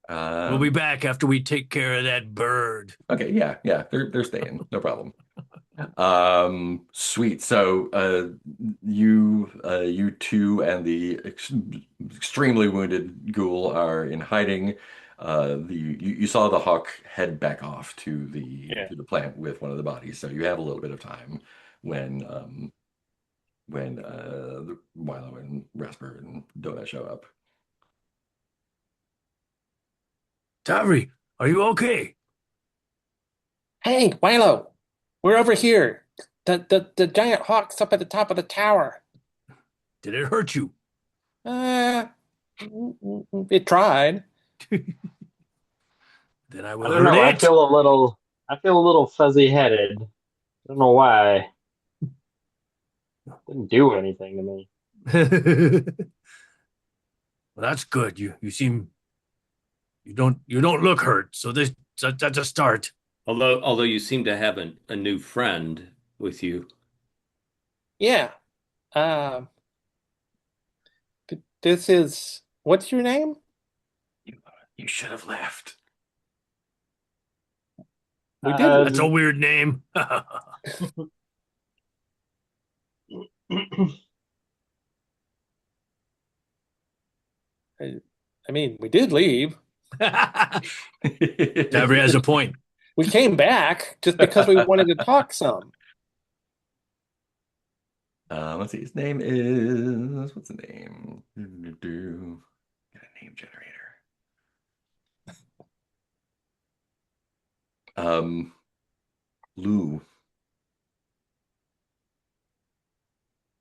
We'll be Um, back after we take care of that bird. okay, yeah, yeah, they're staying, no problem. Sweet. So, you two and the extremely wounded ghoul are in hiding. You saw the hawk head back off to Yeah. the plant with one of the bodies, so you have a little bit of time when the Milo and Rasper and Donut show up. Tavri, are you okay? Hey, Milo, we're over here. The giant hawk's up at the top of the tower. Did it hurt you? Uh, it tried. Then I I will don't hurt know. it. I feel a little fuzzy-headed. I don't know why. Didn't do anything to me. Well, that's good. You don't look hurt, so that's a start. Although you seem to have a new friend with you. Yeah. Um, this is what's your name? You, you should have left. We did. That's a weird name. I mean, we did leave. Tavri has a point. We came back just because we wanted to talk some. Let's see. His name is what's the name? Got a name generator. Um, Lou.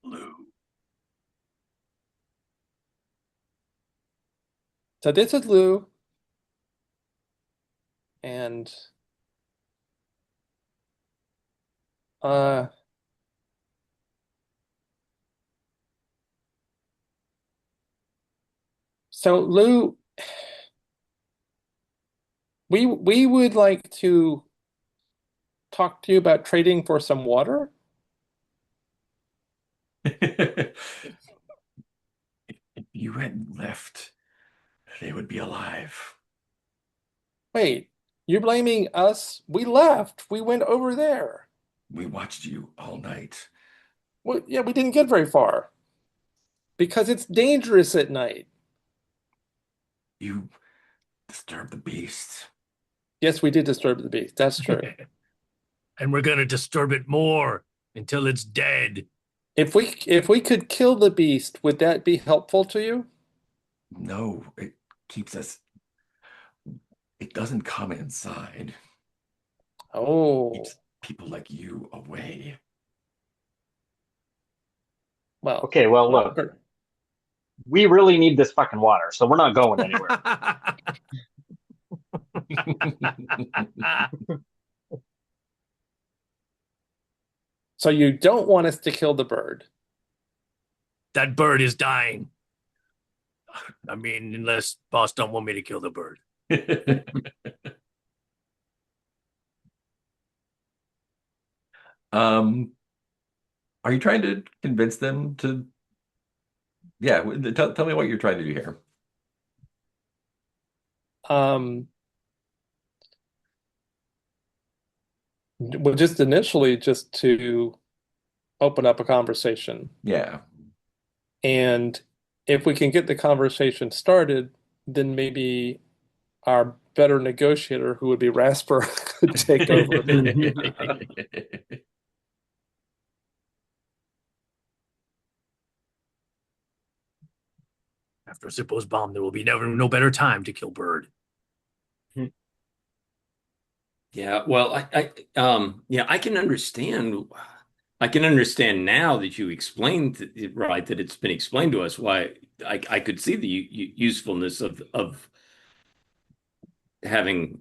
Lou. So this is Lou, and uh, So Lou, we would like to talk to you about trading for some water. If you hadn't left, they would be alive. Wait, you're blaming us? We left. We went over there. We watched you all night. Well, yeah, we didn't get very far because it's dangerous at night. You disturbed the beast. Yes, we did disturb the beast. That's true. And we're gonna disturb it more until it's dead. If we could kill the beast, would that be helpful to you? No, it keeps us. It doesn't come inside. It Oh, keeps people like you away. well, Okay, well, look, we really need this fucking water, so we're not going anywhere. so you don't want us to kill the bird. That bird is dying. I mean, unless boss don't want me to kill the bird. um, are you trying to convince them to? Yeah, tell me what you're trying to do here. Um, well, just initially, just to open up a conversation. Yeah. And if we can get the conversation started, then maybe our better negotiator, who would be Rasper, could take over. After Zippo's bomb, there will be never no better time to kill bird. Yeah, well, yeah, I can understand. I can understand now that you explained it right, that it's been explained to us why I could see the usefulness of having,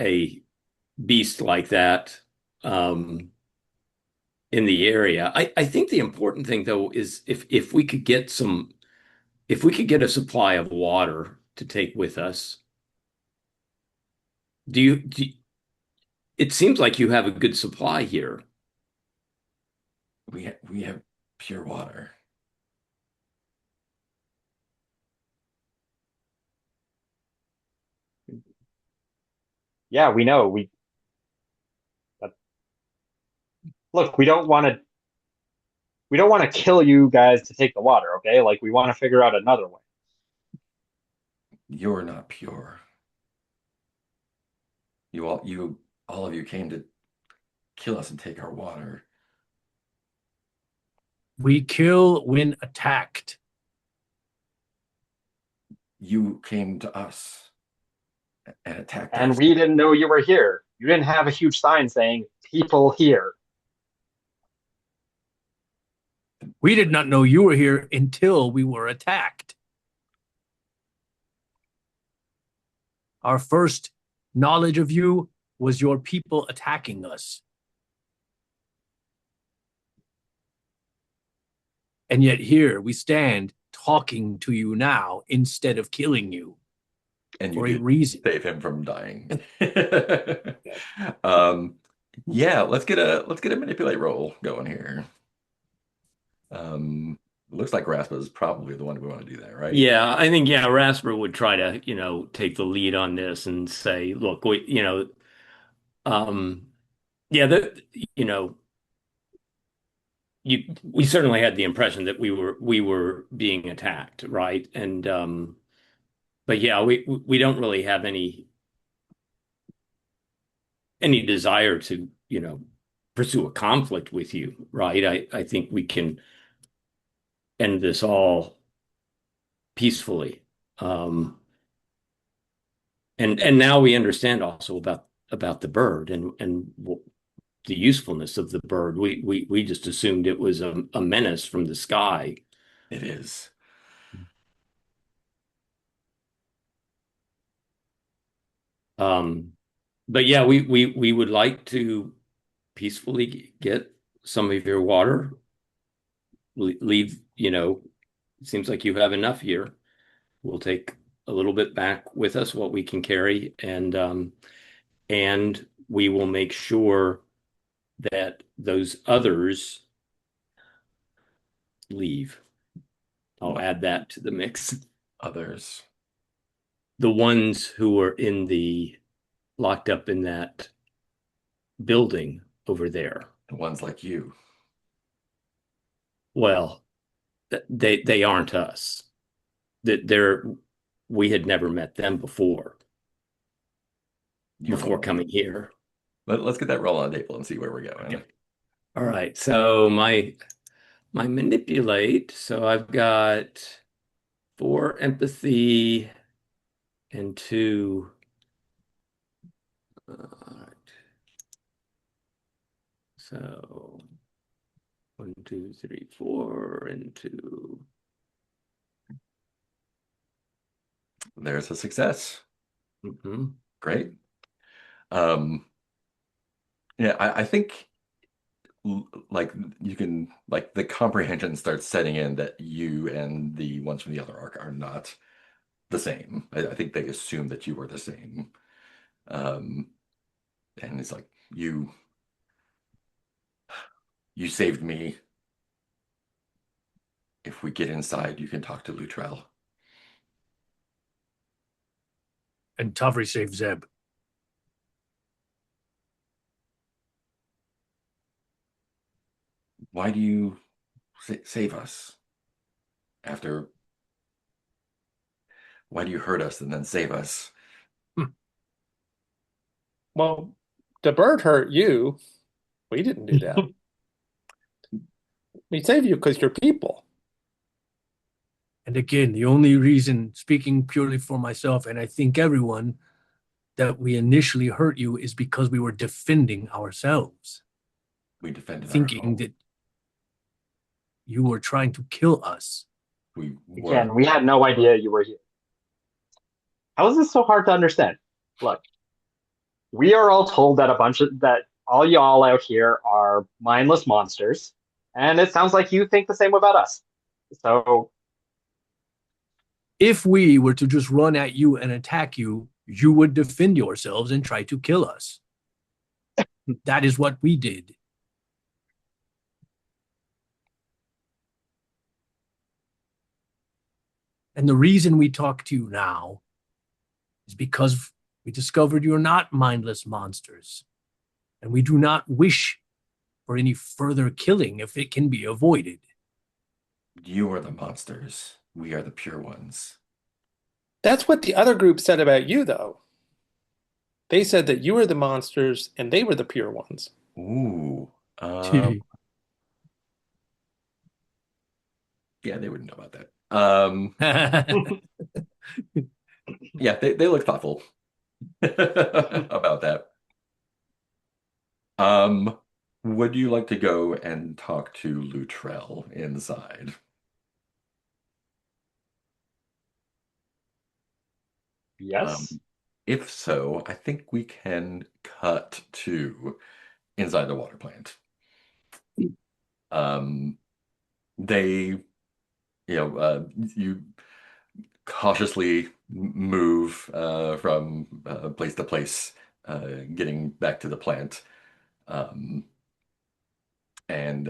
a beast like that in the area. I think the important thing though is if we could get a supply of water to take with us. Do you, it seems like you have a good supply here. We have pure water. Yeah, we know. Uh, Look, we don't want to kill you guys to take the water, okay? Like we want to figure out another way. You're not pure. All of you came to kill us and take our water. We kill when attacked. You came to us and attacked And us. we didn't know you were here. You didn't have a huge sign saying people here. We did not know you were here until we were attacked. Our first knowledge of you was your people attacking us. And yet here we stand talking to you now instead of killing you And you for a did reason. save him from dying. um, yeah, let's get a manipulate roll going here. Looks like Raspa is probably the one we want to do that, right? Yeah, I think Rasper would try to, take the lead on this and say, look, um, yeah, that you know, we certainly had the impression that we were being attacked, right? And but yeah, we don't really have any desire to, pursue a conflict with you, right? I think we can end this all peacefully. Um, and now we understand also about the bird and the usefulness of the bird. We just assumed it was a menace from the sky. It is. Um, but yeah, we would like to peacefully get some of your water, leave, it seems like you have enough here. We'll take a little bit back with us, what we can carry, and we will make sure that those others leave. I'll What add that to the mix. others? The ones who are in the locked up in that building over there. The ones like you. Well, they aren't us. That they're we had never met them You before roll. coming here. Let's get that roll on the table and see where we're going. Okay. All right. So my manipulate. So I've got 4 empathy and 2. All right. So 1, 2, 3, 4, and 2. There's a success. Mhm. Great. Um, yeah, I think like you can like the comprehension starts setting in that you and the ones from the other arc are not the same. I think they assume that you were the same. Um, and it's like you saved me. If we get inside, you can talk to Luttrell. And Tavri saved Zeb. Why do you save us after? Why do you hurt us and then save us? Well, the bird hurt you. We didn't do that. We saved you because you're people. And again, the only reason, speaking purely for myself, and I think everyone, that we initially hurt you is because we were defending ourselves, We defended our thinking home. that you were trying to kill us. We weren't. Again, we had no idea you were here. How is this so hard to understand? Look, we are all told that all y'all out here are mindless monsters, and it sounds like you think the same about us. So If we were to just run at you and attack you, you would defend yourselves and try to kill us. That is what we did. And the reason we talk to you now is because we discovered you're not mindless monsters. And we do not wish for any further killing if it can be avoided. You are the monsters. We are the pure ones. That's what the other group said about you, though. They said that you were the monsters and they were the pure ones. Ooh. Yeah, they wouldn't know about that. Yeah, they look thoughtful about that. Um, would you like to go and talk to Luttrell inside? yes, Um, if so, I think we can cut to inside the water plant. Um, they, you cautiously move from place to place, getting back to the plant. Um, and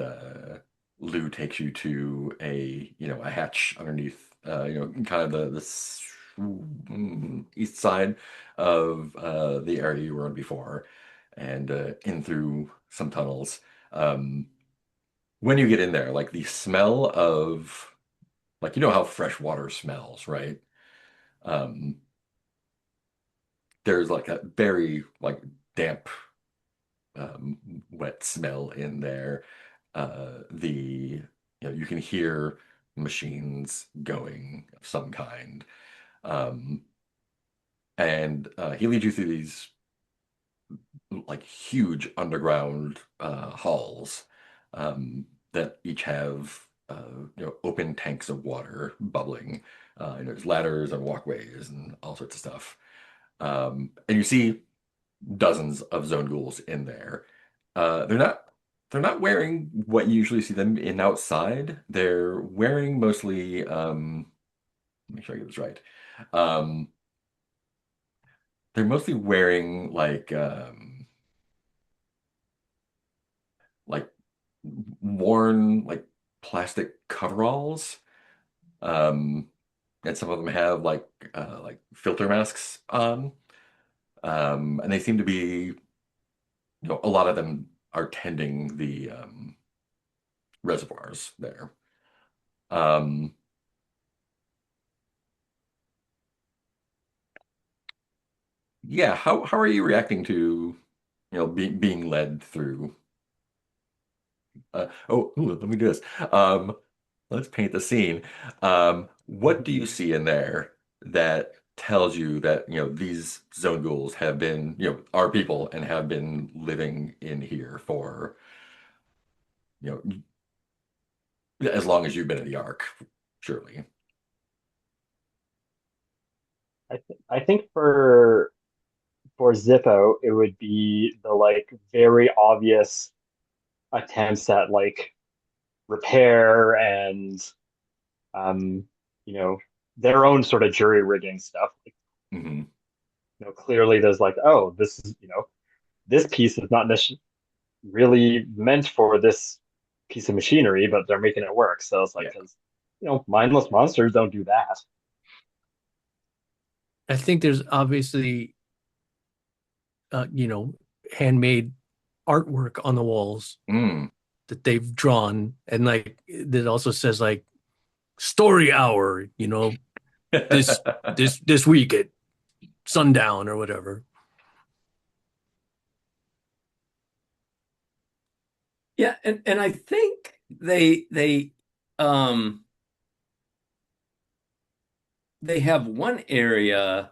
Lou takes you to a hatch underneath kind of the east side of the area you were in before, and in through some tunnels. Um, when you get in there, like the smell of like how fresh water smells, right? Um, there's like a very like damp um, wet smell in there. You can hear machines going of some kind. Um, and he leads you through these like huge underground halls that each have open tanks of water bubbling. There's ladders and walkways and all sorts of stuff. And you see dozens of zone ghouls in there. They're not they're not wearing what you usually see them in outside. They're wearing mostly, make sure I get this right. Um, they're mostly wearing like worn like plastic coveralls. Um, and some of them have like filter masks on. And they seem to be, a lot of them are tending the reservoirs there. Um, yeah, how are you reacting to, being led through let me do this. Let's paint the scene. What do you see in there that tells you that, these zone ghouls have been, are people and have been living in here for, as long as you've been in the Ark, surely. I think for Zippo, it would be the like very obvious attempts at like repair and um, you know, their own sort of jury rigging stuff. Like, Hmm. clearly there's like, oh, this is, this piece is not really meant for this piece of machinery, but they're making it work. So it's like, Yeah. because, mindless monsters don't do that. I think there's obviously, handmade artwork on the walls Mm. that they've drawn, and like that also says like story hour, this this week at sundown or whatever. Yeah, and I think um they have one area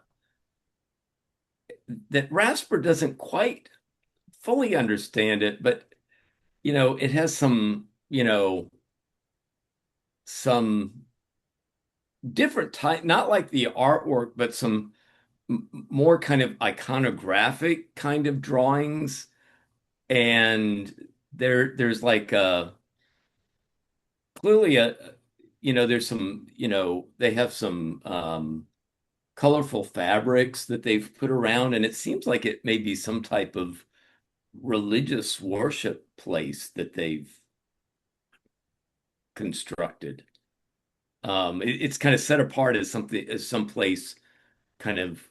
that Rasper doesn't quite fully understand it, but it has some different type, not like the artwork, but some more kind of iconographic kind of drawings. And there's like clearly there's some, they have some colorful fabrics that they've put around, and it seems like it may be some type of religious worship place that they've constructed. It's kind of set apart as something, as some place kind of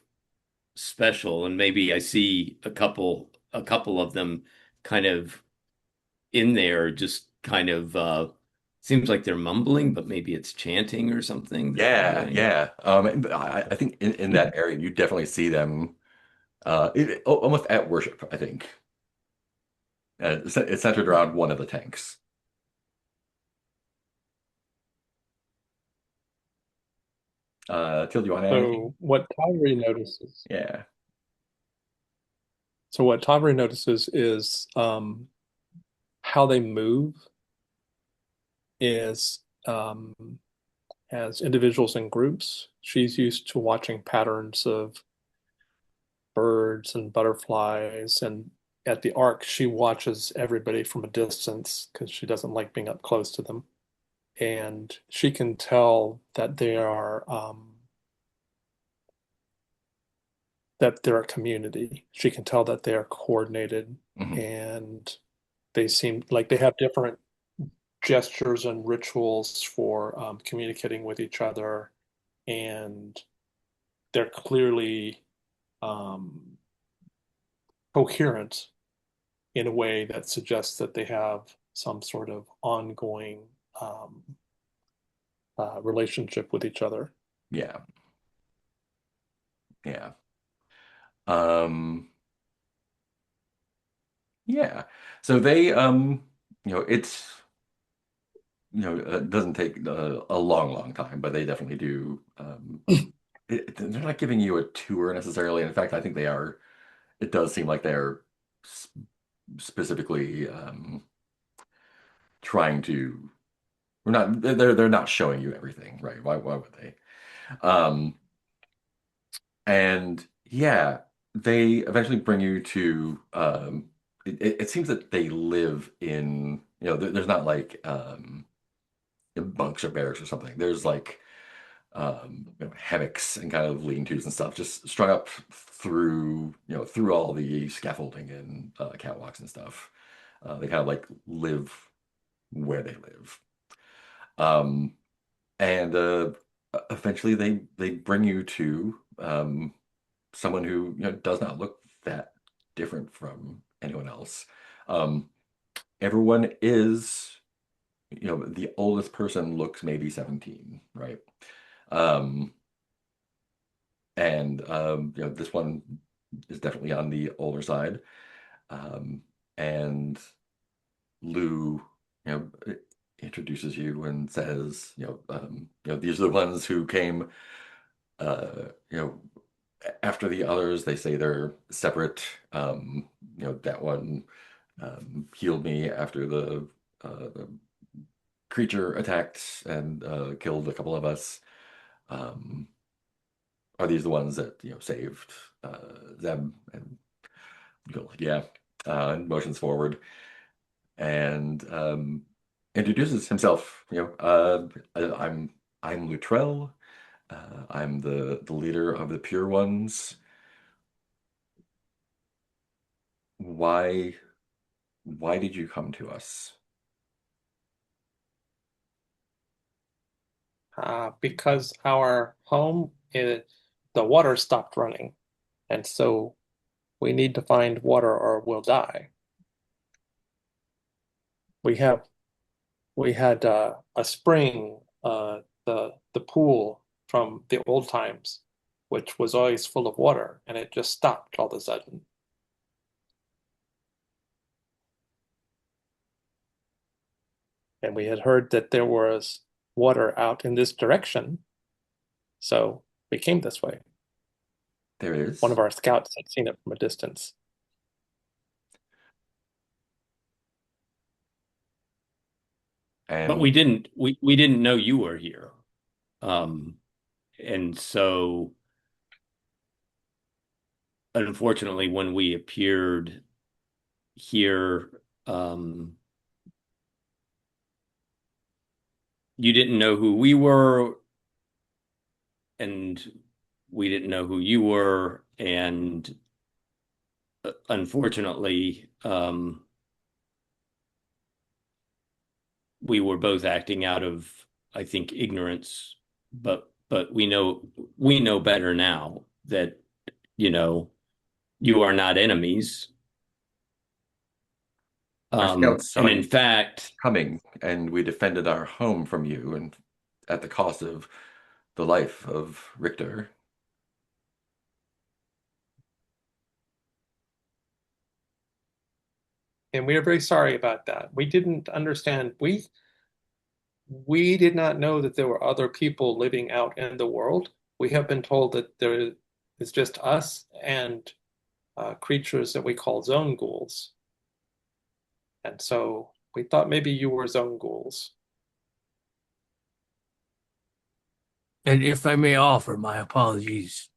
special, and maybe I see a couple of them kind of in there, just kind of seems like they're mumbling, but maybe it's chanting or something that they're Yeah, doing. yeah. But I think in that area you definitely see them almost at worship, I think. It's centered around one of the tanks. Till, do you want to add anything? So what Tyree notices, Yeah. so what Tyree notices is how they move is as individuals and groups. She's used to watching patterns of birds and butterflies, and at the Ark, she watches everybody from a distance because she doesn't like being up close to them. And she can tell that they're a community. She can tell that they are coordinated, Hmm. and they seem like they have different gestures and rituals for communicating with each other, and they're clearly um, coherent in a way that suggests that they have some sort of ongoing um, relationship with each other. Yeah. Yeah. Um, yeah. So they, it's, it doesn't take a long, long time, but they definitely do. They're not giving you a tour necessarily. In fact, I think they are. It does seem like they're s- specifically trying to. We're not. They're not showing you everything, right? Why would they? Um, and yeah, they eventually bring you to it seems that they live in, there's not like bunks or barracks or something. There's like hammocks and kind of lean-tos and stuff just strung up through all the scaffolding and catwalks and stuff. They kind of like live where they live. Um, and eventually they bring you to someone who does not look that different from anyone else. Um, Everyone is, the oldest person looks maybe 17, right? Um, and this one is definitely on the older side. Um, and Lou, you know, introduces you and says, these are the ones who came, uh, you know, after the others. They say they're separate. That one healed me after the creature attacked and killed a couple of us. Um, are these the ones that saved Zeb? And you go, yeah. And motions forward and introduces himself. I'm Luttrell. I'm the leader of the Pure Ones. Why why did you come to us? Because our home is the water stopped running, and so we need to find water or we'll die. We have we had a spring, the pool from the old times, which was always full of water, and it just stopped all of a sudden. And we had heard that there was water out in this direction, so we came this way. There One is. of our scouts had seen it from a distance. But And we didn't know you were here. Um, and so unfortunately when we appeared here, you didn't know who we were, and we didn't know who you were, and unfortunately, we were both acting out of, I think, ignorance. But we know better now that you know you are not enemies. our scouts saw And in you fact, coming, and we defended our home from you, and at the cost of the life of Richter. And we are very sorry about that. We didn't understand. We did not know that there were other people living out in the world. We have been told that there is just us and creatures that we call Zone Ghouls. And so we thought maybe you were Zone Ghouls. And if I may offer my apologies,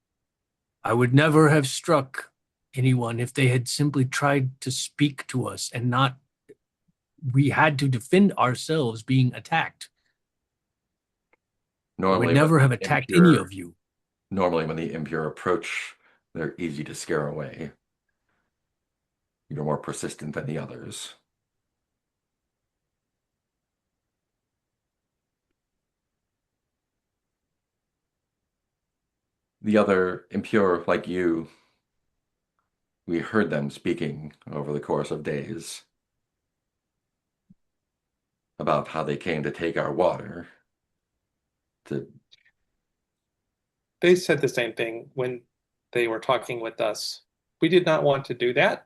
I would never have struck anyone if they had simply tried to speak to us and not, we had to defend ourselves being attacked. I would Normally, when never have the attacked any impure of you. normally when the impure approach, they're easy to scare away. You're more persistent than the others. The other impure, like you, we heard them speaking over the course of days about how they came to take our water. To They said the same thing when they were talking with us. We did not want to do that,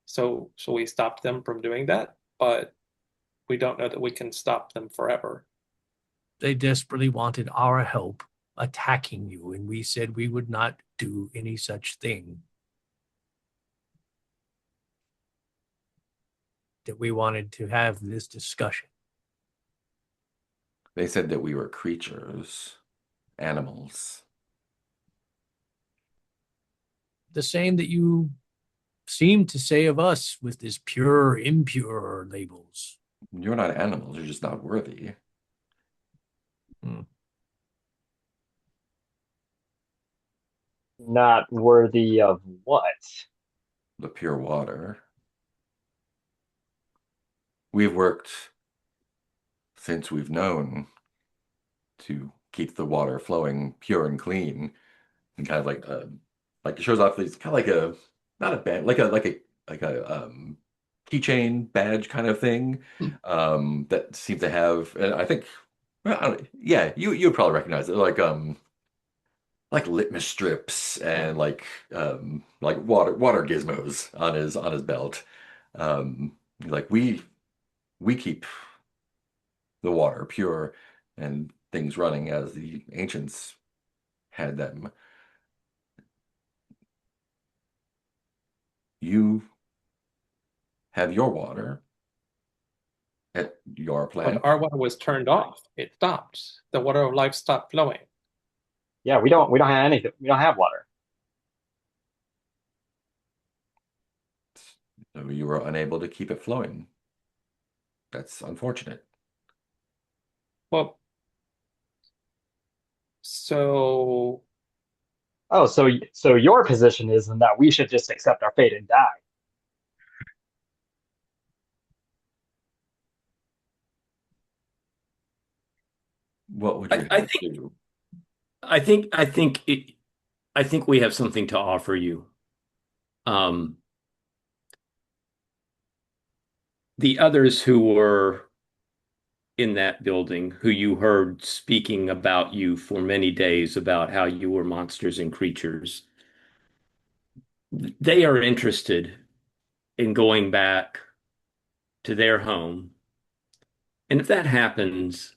so we stopped them from doing that, but we don't know that we can stop them forever. They desperately wanted our help attacking you, and we said we would not do any such thing. That we wanted to have this discussion. they said that we were creatures, animals. The same that you seem to say of us with this pure, impure labels. You're not animals, you're just not worthy. Hmm. Not worthy of what? The pure water. We've worked since we've known to keep the water flowing pure and clean, and kind of like it shows off these kind of like a not a band like a keychain badge kind of thing that seems to have, and I think well, yeah, you would probably recognize it like litmus strips and like water gizmos on his belt. Um, like we keep the water pure and things running as the ancients had them. You have your water at your But plant. our water was turned off. It stopped. The water of life stopped flowing. Yeah, we don't have anything. We don't have water. So you were unable to keep it flowing. That's unfortunate. Well, so Oh, so your position is in that we should just accept our fate and die. What would I, you have I us think do? I think we have something to offer you. Um, the others who were in that building, who you heard speaking about you for many days, about how you were monsters and creatures, they are interested in going back to their home. And if that happens,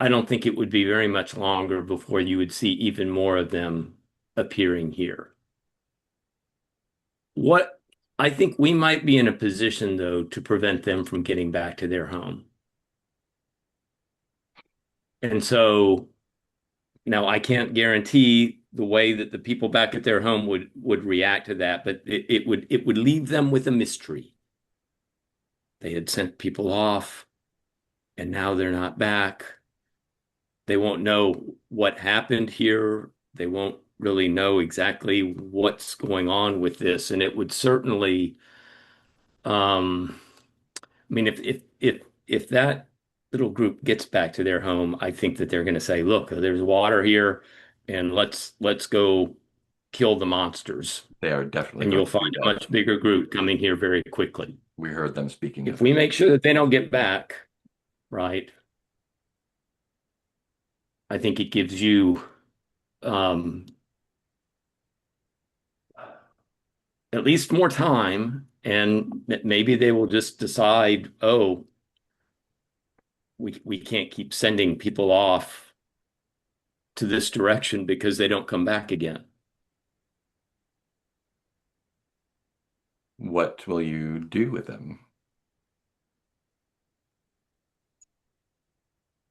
I don't think it would be very much longer before you would see even more of them appearing here. What I think we might be in a position, though, to prevent them from getting back to their home. And so now I can't guarantee the way that the people back at their home would react to that, but it would leave them with a mystery. They had sent people off, and now they're not back. They won't know what happened here. They won't really know exactly what's going on with this, and it would certainly, I mean, if that little group gets back to their home, I think that they're going to say, "Look, there's water here, and let's go kill the monsters." They are definitely And going you'll to do find a that. much bigger group coming here very quickly. We heard them speaking If of we it. make sure that they don't get back, right, I think it gives you um, at least more time, and maybe they will just decide, oh, we can't keep sending people off to this direction because they don't come back again. What will you do with them?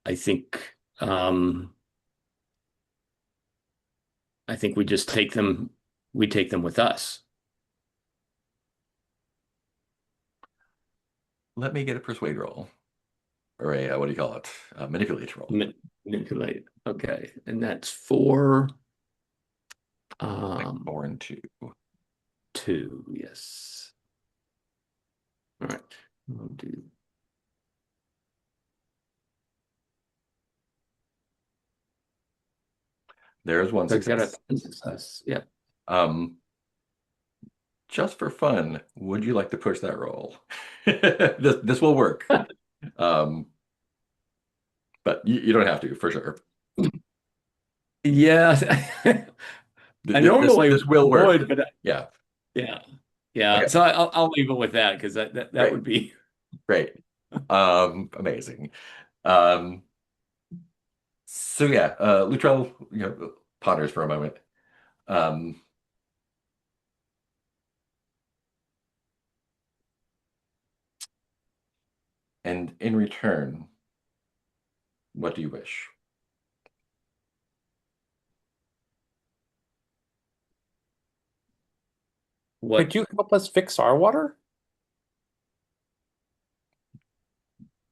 I think I think we take them with us. Let me get a persuade roll, or a what do you call it? A manipulate roll. Manipulate. Okay. And that's four Like um 4 and 2. two, yes. All right. We'll do There's one so I got success. a success. Yeah. Um, just for fun, would you like to push that roll? This will work. Um, but you don't have to for sure. Yeah. I normally This will work. would, but Yeah. yeah. Yeah. Okay. So I'll leave it with that because that Great. would be Great. Amazing. Um, so yeah, Luttrell, ponders for a moment. Um, and in return, what do you wish? Could what you help us fix our water?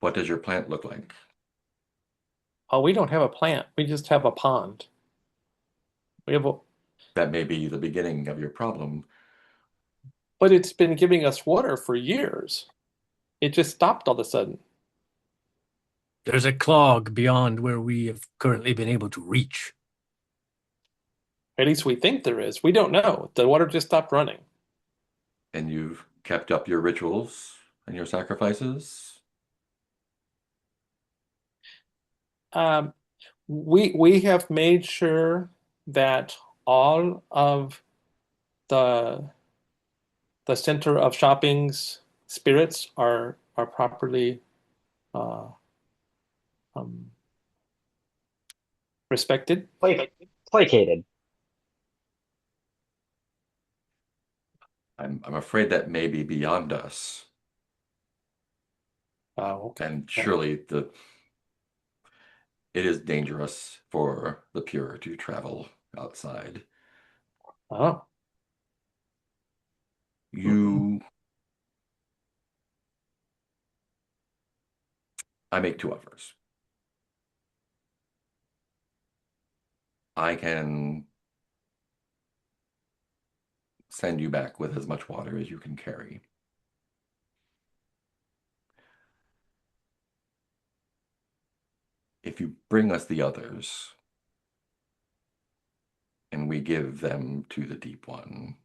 What does your plant look like? Oh, we don't have a plant. We just have a pond. We have a, That may be the beginning of your problem. but it's been giving us water for years. It just stopped all of a sudden. There's a clog beyond where we have currently been able to reach. At least we think there is. We don't know. The water just stopped running. And you've kept up your rituals and your sacrifices? Um, we have made sure that all of the the center of shopping's spirits are properly uh, um, respected. Placated. I'm afraid that may be beyond us. Okay. And surely it is dangerous for the pure to travel outside. Oh, You, I make two offers. I can send you back with as much water as you can carry. If you bring us the others and we give them to the deep one,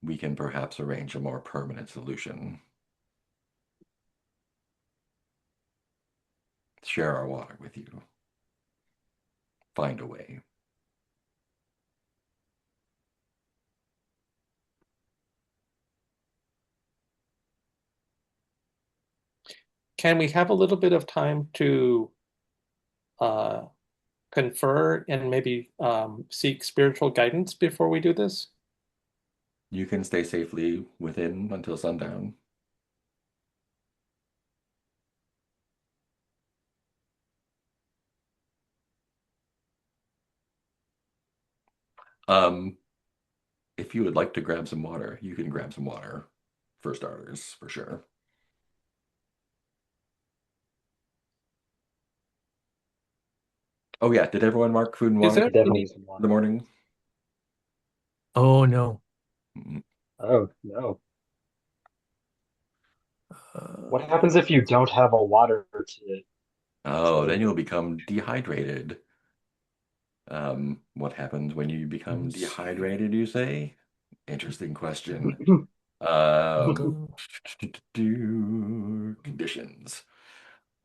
we can perhaps arrange a more permanent solution. Share our water with you. Find a way. can we have a little bit of time to uh, confer and maybe seek spiritual guidance before we do this? You can stay safely within until sundown. Um, if you would like to grab some water, you can grab some water for starters, for sure. Oh yeah, did everyone mark food and Is water there I definitely any? need some in the water. morning? Oh no. Mm. Oh no. What Uh, happens if you don't have a water Oh, then to you'll become dehydrated. What happens when you become let's see. dehydrated, you say? Interesting question. I'll Um, go. conditions.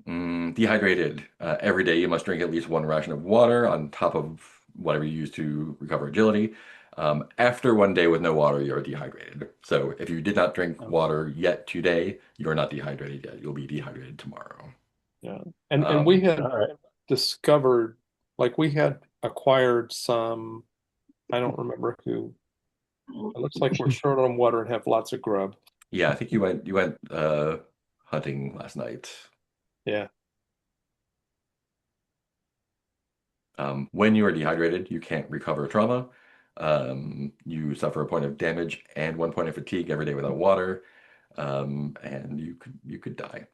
Dehydrated. Every day you must drink at least one ration of water on top of whatever you use to recover agility. After one day with no water, you're dehydrated. So if you did not drink Okay. water yet today, you're not dehydrated yet. You'll be dehydrated tomorrow. Yeah, and we Um, had All right. discovered, like we had acquired some. I don't remember who. It looks like we're short on water and have lots of grub. yeah, I think you went hunting last night. Yeah. When you are dehydrated, you can't recover trauma. You suffer a point of damage and 1 point of fatigue every day without water, and you could die.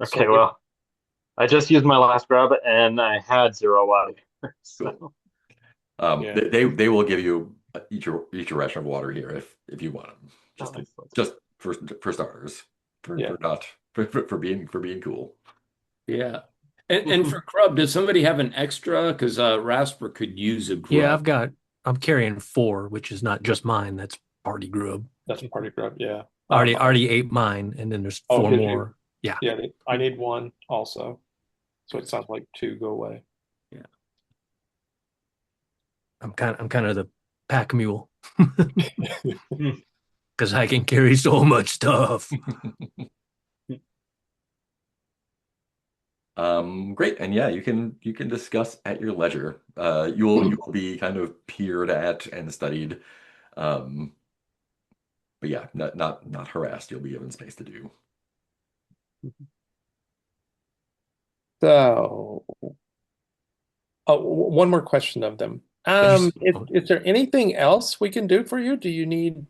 So Okay, we, well, I just used my last grub and I had zero water. Cool. So yeah, They will give you each a ration of water here if you want them. oh, Just excellent. just for starters, for yeah. for not for being cool. yeah. And for grub, does somebody have an extra? Because Rasper could use a Yeah, grub. I'm carrying four, which is not just mine. That's party grub. That's party grub. Yeah. Already ate mine, and then there's Oh, four did you? more. Yeah, Yeah, I need one also. So it sounds like two go away. Yeah. I'm kind of the pack mule Hmm. because I can carry so much stuff. Great, and yeah, you can discuss at your leisure. You will be kind of peered at and studied, um, but yeah, not harassed. You'll be given space to do. So, oh, one more question of them. Is there anything else we can do for you? Do you need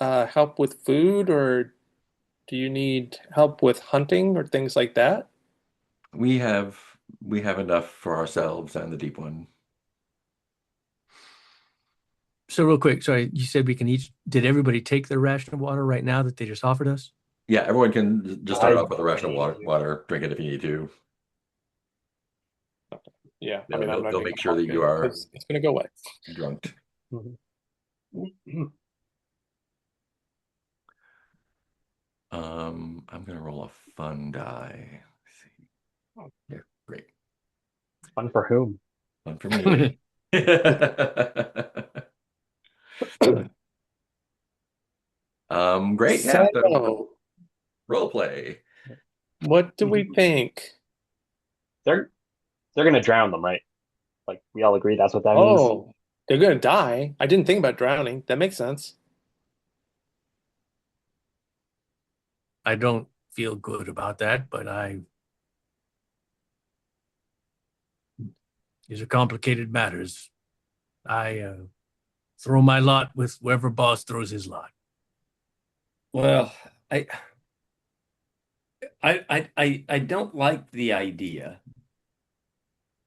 help with food, or do you need help with hunting or things like that? We have we have enough for ourselves and the deep one. So real quick, sorry, you said we can each, did everybody take their ration of water right now that they just offered us? Yeah, everyone can just start I off with a ration of water, did. water, drink it if you need to. Yeah, I They'll, mean, I'm they'll, not they'll going to make get sure that you coffee are because it's going to go away. drunked. Mhm. I'm gonna roll a fun die. Let's see. Yeah, great. Fun for whom? Fun for me. Great. Yeah. So So, role play. what do we think? They're they're gonna drown them, right? Like we all agree that's what that means. Oh, they're going to die. I didn't think about drowning. That makes sense. I don't feel good about that, but these are complicated matters. I throw my lot with whoever boss throws his lot. Well, I don't like the idea.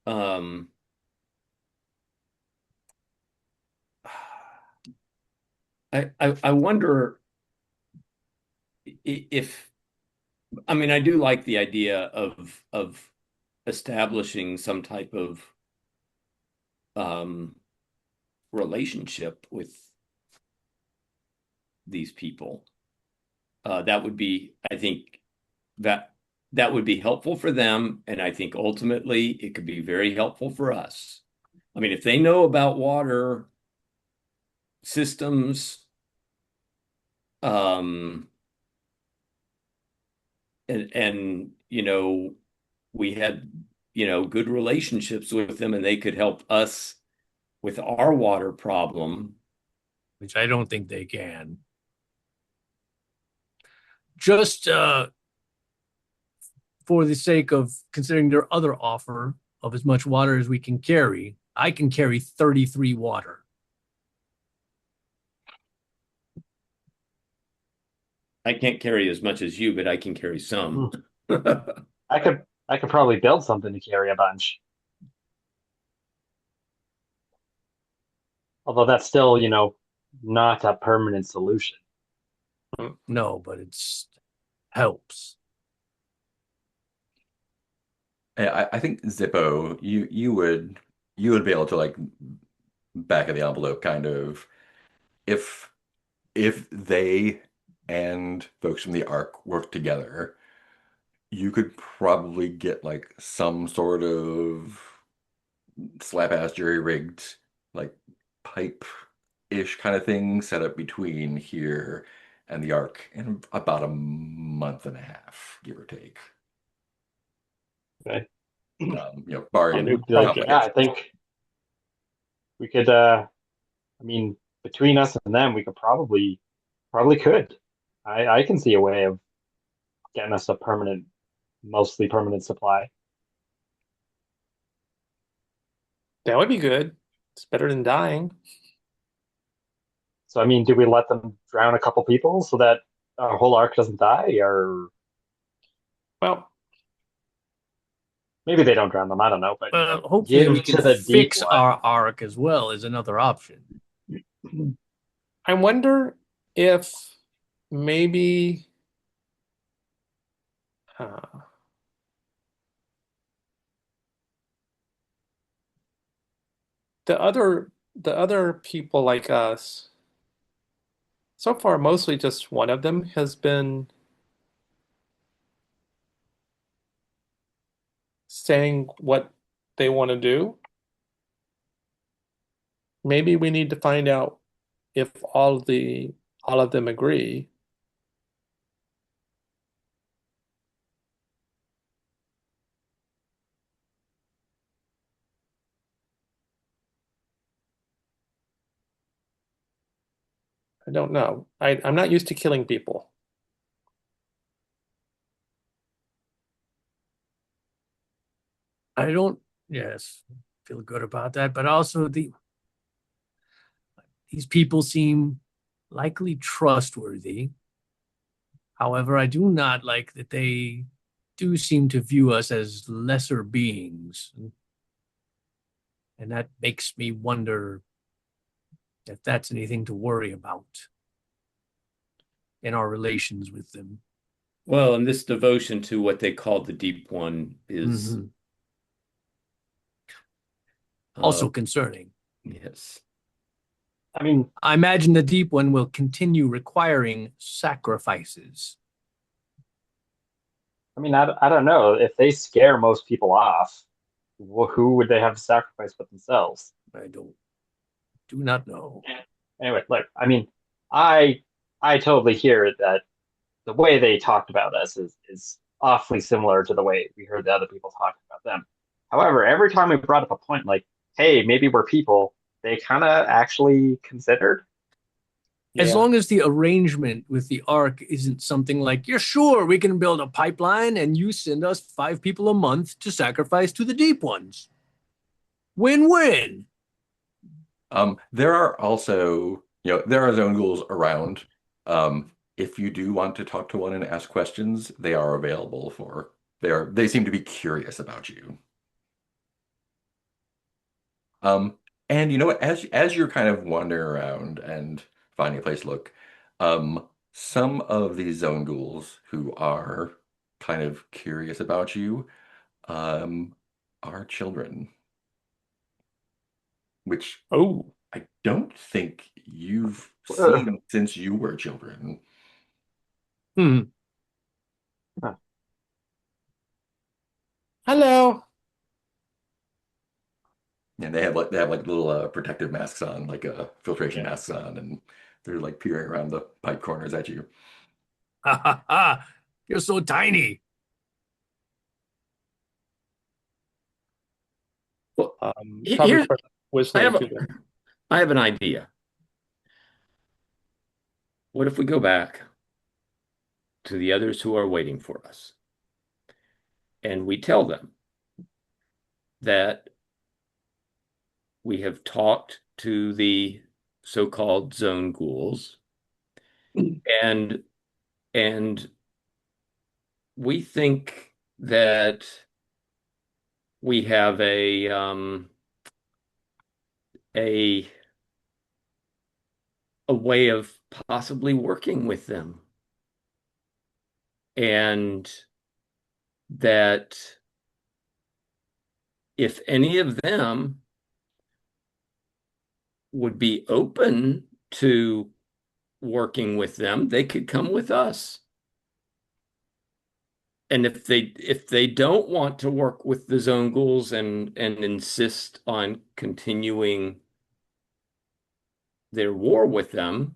Um, I wonder if I mean I do like the idea of establishing some type of um relationship with these people. That would be, I think, that that would be helpful for them, and I think ultimately it could be very helpful for us. I mean, if they know about water systems, um, and we had good relationships with them, and they could help us with our water problem. Which I don't think they can. Just for the sake of considering their other offer of as much water as we can carry, I can carry 33 water. I can't carry as much as you, but I can carry some. Hmm. I could probably build something to carry a bunch. Although that's still, not a permanent solution. No, but it's helps. I think Zippo, you would be able to like back of the envelope kind of if they and folks from the Ark work together, you could probably get like some sort of slap ass jury rigged like pipe-ish kind of thing set up between here and the Ark in about a month and a half, give or take. Okay. On Barring new Like, yeah, I projects. complications. think we could. I mean, between us and them, we could probably could. I can see a way of getting us a permanent, mostly permanent supply. That would be good. It's better than dying. So, I mean, do we let them drown a couple people so that our whole arc doesn't die, or Well, maybe they don't drown them? I don't know, but Hopefully we give can to the deep fix one. our arc as well is another option. I wonder if maybe uh, the other people like us, so far mostly just one of them has been saying what they want to do. Maybe we need to find out if all of them agree. I don't know. I'm not used to killing people. I don't, yes, feel good about that, but also These people seem likely trustworthy. However, I do not like that they do seem to view us as lesser beings. And that makes me wonder if that's anything to worry about in our relations with them. Well, and this devotion to what they call the Deep One is Mhm. uh Also concerning. yes. I mean, I imagine the Deep One will continue requiring sacrifices. I don't know if they scare most people off. Who would they have to sacrifice but themselves? I do not know. Anyway, look, I I totally hear that the way they talked about us is awfully similar to the way we heard the other people talking about them. However, every time we brought up a point like, hey, maybe we're people, they kind of actually considered. As Yeah. long as the arrangement with the Ark isn't something like, you're sure we can build a pipeline and you send us 5 people a month to sacrifice to the Deep Ones. Win-win. There are also, there are zone ghouls around. If you do want to talk to one and ask questions, they are available for, they seem to be curious about you. Um, and you know what, as you're kind of wandering around and finding a place to look, some of these zone ghouls who are kind of curious about you, um, are children, which Oh. I don't think you've Ugh. seen since you were children. Hmm. Hello. And they have like little protective masks on, like filtration Yeah. masks on, and they're like peering around the pipe corners at you. Ha ha ha. You're so tiny. Well, Probably here start I whistling have to them. I have an idea. What if we go back to the others who are waiting for us and we tell them that we have talked to the so-called zone ghouls and and we think that we have a a way of possibly working with them and that if any of them would be open to working with them, they could come with us. And if they don't want to work with the zone ghouls and insist on continuing their war with them,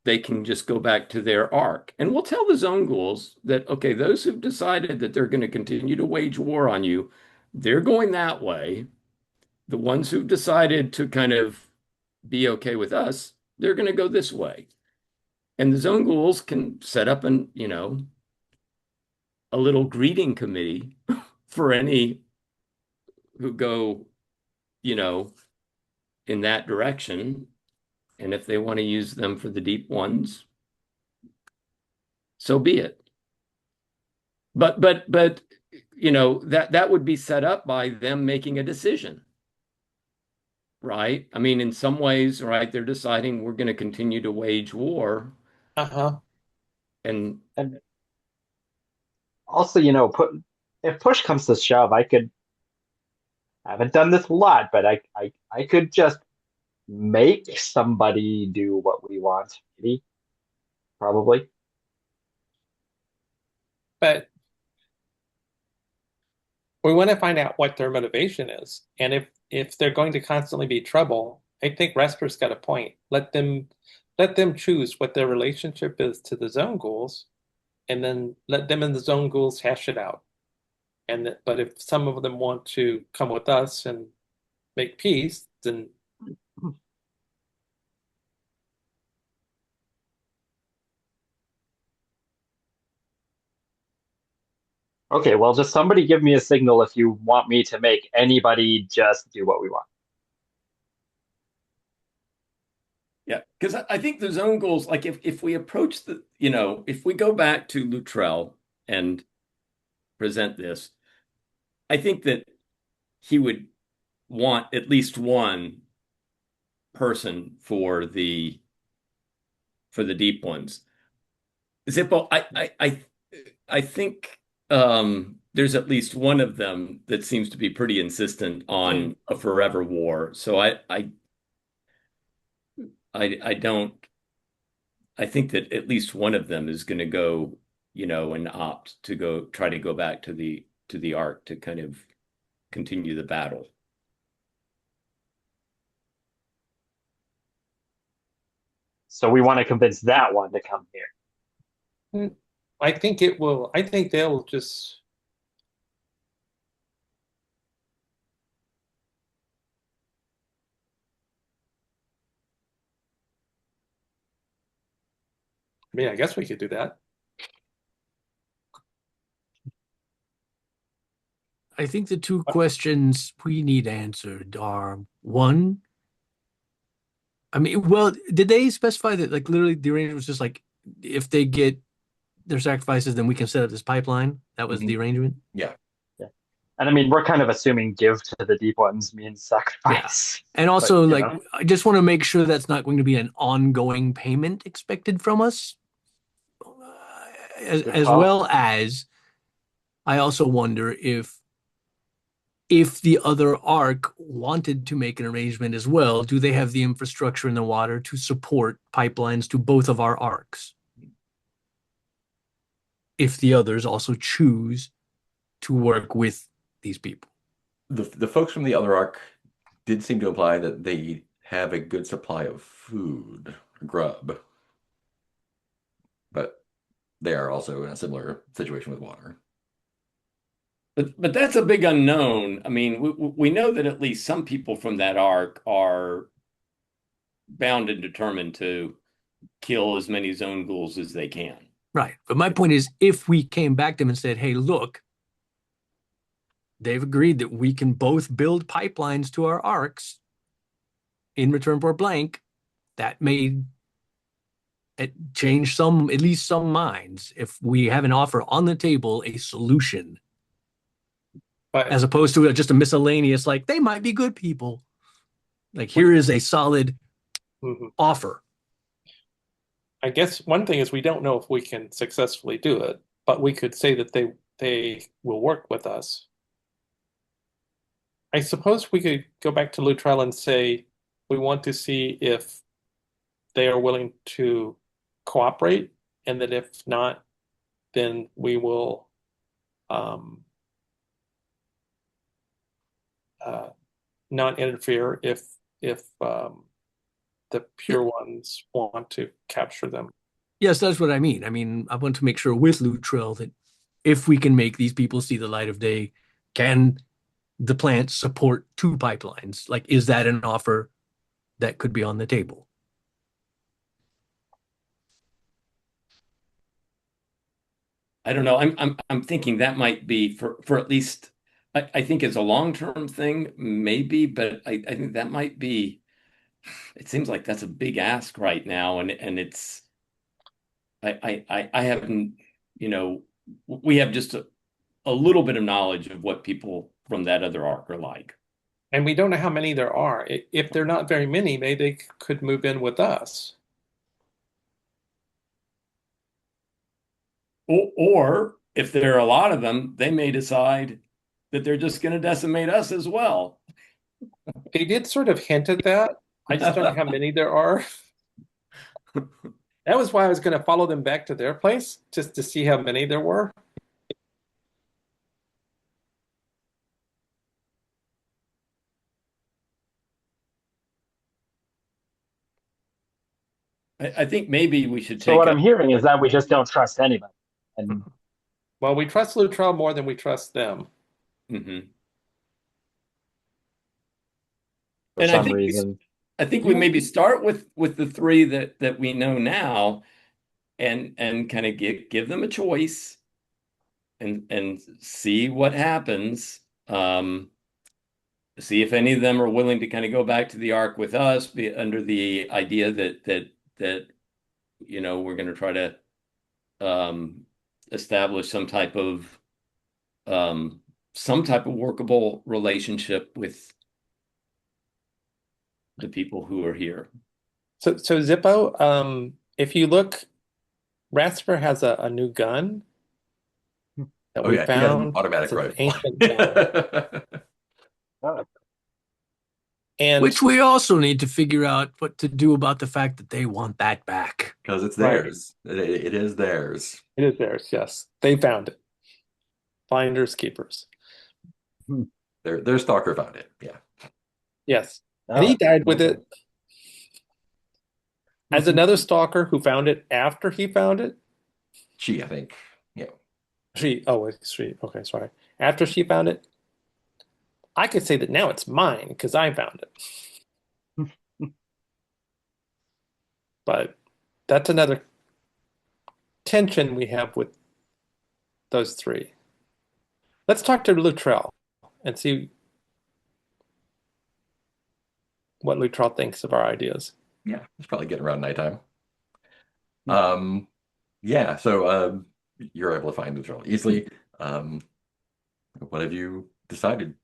they can just go back to their arc. And we'll tell the zone ghouls that, okay, those who've decided that they're going to continue to wage war on you, they're going that way. The ones who've decided to kind of be okay with us, they're going to go this way. And the zone ghouls can set up a little greeting committee for any who go, you know, in that direction. And if they want to use them for the deep ones, so be it. But that would be set up by them making a decision, right? I mean, in some ways, right, they're deciding we're going to continue to wage war Uh-huh. and And also, if push comes to shove, I haven't done this a lot, but I could just make somebody do what we want, maybe, probably. But we want to find out what their motivation is. And if they're going to constantly be trouble, I think Resper's got a point. Let them choose what their relationship is to the zone ghouls, and then let them and the zone ghouls hash it out. But if some of them want to come with us and make peace, then Okay, well, just somebody give me a signal if you want me to make anybody just do what we want. Yeah, because I think the zone goals, like if we approach if we go back to Luttrell and present this, I think that he would want at least one person for the deep ones. Zippo, I think there's at least one of them that seems to be pretty insistent on a forever war. So I don't I think that at least one of them is going to go, and opt to go try to go back to the Ark to kind of continue the battle. So we want to convince that one to come here. I think it will. I think they'll just. I mean, I guess we could do that. I think the two questions we need answered are one, I mean, well, did they specify that like literally the arrangement was just like if they get their sacrifices, then we can set up this pipeline? That was the arrangement? Yeah. Yeah. And I mean, we're kind of assuming give to the deep ones means sacrifice. And also, But, like, I just want to make sure that's not going to be an ongoing payment expected from us. As well as I also wonder if the other Ark wanted to make an arrangement as well, do they have the infrastructure in the water to support pipelines to both of our Arks? If the others also choose to work with these people. The folks from the Other Ark did seem to imply that they have a good supply of food, grub, but they are also in a similar situation with water. But that's a big unknown. I mean, we know that at least some people from that Ark are bound and determined to kill as many zone ghouls as they can. Right. But my point is, if we came back to them and said, hey, look, they've agreed that we can both build pipelines to our arcs in return for blank, that may change at least some minds. If we have an offer on the table, a solution, as opposed to just a miscellaneous, like they might be good people. Like here is a solid offer. I guess one thing is we don't know if we can successfully do it, but we could say that they will work with us. I suppose we could go back to Luttrell and say we want to see if they are willing to cooperate, and that if not, then we will not interfere if the pure ones want to capture them. Yes, that's what I mean. I mean, I want to make sure with Luttrell that if we can make these people see the light of day, can the plant support two pipelines? Like, is that an offer that could be on the table? I don't know. I'm thinking that might be for at least I think as a long-term thing, maybe, but I think that might be it seems like that's a big ask right now, and it's I haven't, we have just a little bit of knowledge of what people from that other Ark are like. And we don't know how many there are. If they're not very many, maybe they could move in with us. Or if there are a lot of them, they may decide that they're just going to decimate us as well. They did sort of hint at that. I just don't know how many there are. That was why I was going to follow them back to their place, just to see how many there were. I think maybe we should So take what I'm hearing is that we just don't trust anybody. And Well, we trust Luttrell more than we trust them. Mhm. for And some reason, I think we maybe start with the three that we know now, and kind of give them a choice, and see what happens. see if any of them are willing to kind of go back to the Ark with us, be under the idea that we're going to try to um, establish um, some type of workable relationship with the people who are here. So Zippo, if you look, Rasper has a new gun that Oh we yeah, he has an found. It's automatic an rifle. ancient gun. Oh, And Which we also need to figure out what to do about the fact that they want that back. Because it's right, theirs. It is theirs. it is theirs, yes. They found it. Finders keepers. hmm. Their stalker found it. Yeah. Yes. And he Oh, died with okay. it as another stalker who found it after he found it. She, I think. Yeah. She, okay, sorry. After she found it, I could say that now it's mine because I found it. But that's another tension we have with those three. Let's talk to Luttrell and see what Luttrell thinks of our ideas. Yeah. It's probably getting around nighttime. Um, yeah, so you're able to find the troll easily. Um, what have you decided?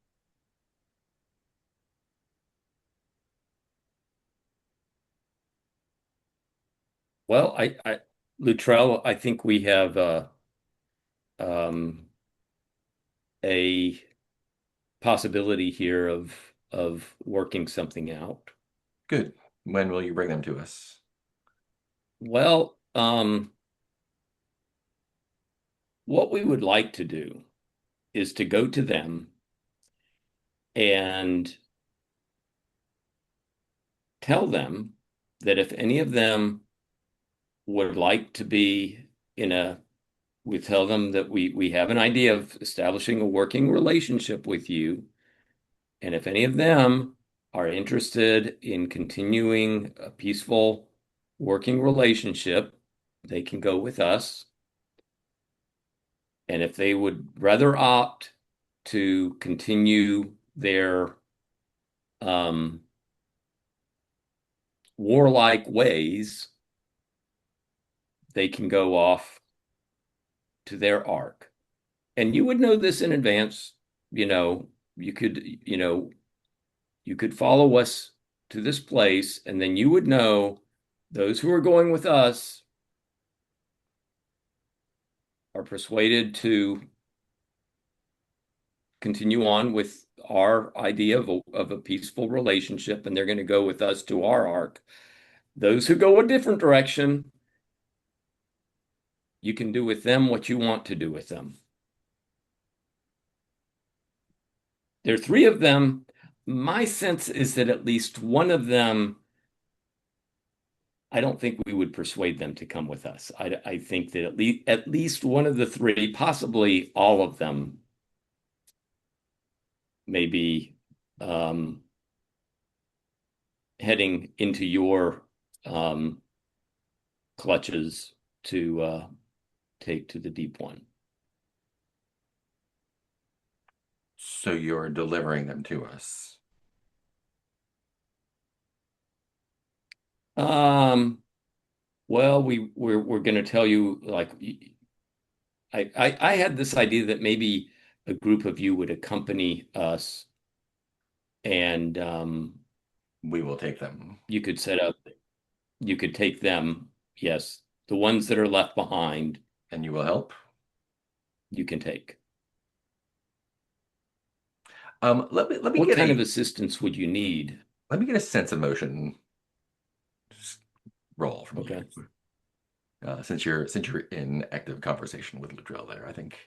Well, Luttrell, I think we have um, a possibility here of working something out. Good. When will you bring them to us? Well, what we would like to do is to go to them and tell them that if any of them would like to be in a we tell them that we have an idea of establishing a working relationship with you, and if any of them are interested in continuing a peaceful working relationship, they can go with us. And if they would rather opt to continue their um, warlike ways, they can go off to their ark. And you would know this in advance. You know, you could, you know, you could follow us to this place, and then you would know those who are going with us are persuaded to continue on with our idea of a peaceful relationship, and they're going to go with us to our ark. Those who go a different direction, you can do with them what you want to do with them. There are three of them. My sense is that at least one of them, I don't think we would persuade them to come with us. I think that at least one of the three, possibly all of them, may be um, heading into your um, clutches to take to the deep one. So you're delivering them to us. Um, well, we're going to tell you like I had this idea that maybe a group of you would accompany us, and We will take them. you could set up, you could take them. Yes, the ones that are left behind, And you will help. you can take. Let me What get kind a of assistance would you need? let me get a sense of motion roll from Okay. you. Since you're in active conversation with Luttrell there, I think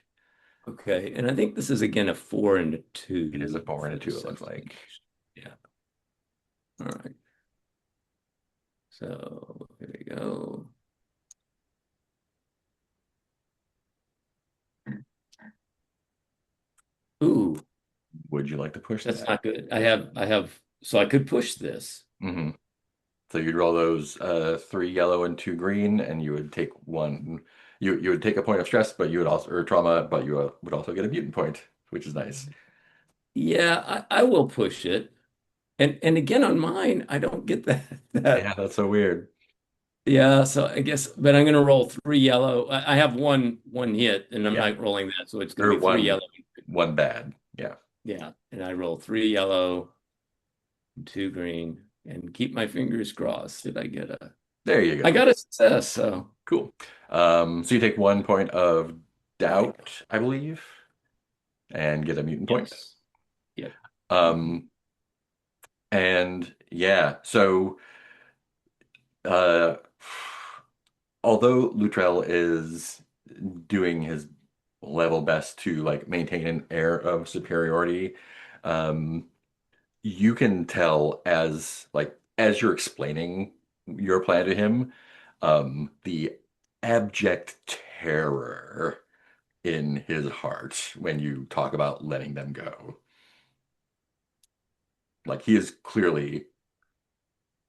Okay, and I think this is again a 4 and a 2 it is a 4 and a for 2, it looks like. Yeah. All right. So here we go. Ooh, Would you like to push that's that? not good. I have so I could push this. Hmm. So you'd roll those 3 yellow and 2 green, and you would take one. You would take a point of stress, but you would also or trauma, but you would also get a mutant point, which is nice. Yeah, I will push it. And again on mine, I don't get that Yeah, that that's so weird. yeah, so I guess but I'm gonna roll three yellow. I have one hit and I'm Yeah, not rolling that, so it's gonna or be three one yellow. one bad. Yeah, Yeah, and I roll three yellow, two green, and keep my fingers crossed that there you I go. got a success, so Cool. So you take 1 point of doubt, I believe, and get a mutant point. yes. Yep. Um, and yeah, so uh, although Luttrell is doing his level best to like maintain an air of superiority, um, you can tell as you're explaining your plan to him, the abject terror in his heart when you talk about letting them go. Like he is clearly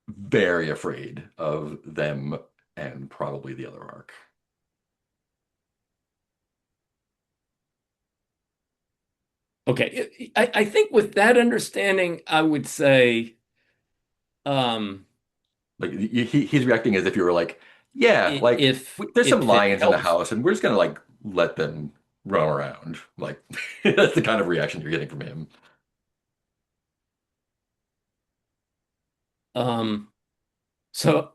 very afraid of them and probably the other arc. Okay. I think with that understanding, I would say um Like he's reacting as if you were like, yeah, like there's some if it lions in the helps house and we're just gonna like let them roam around. Like that's the kind of reaction you're getting from him. um so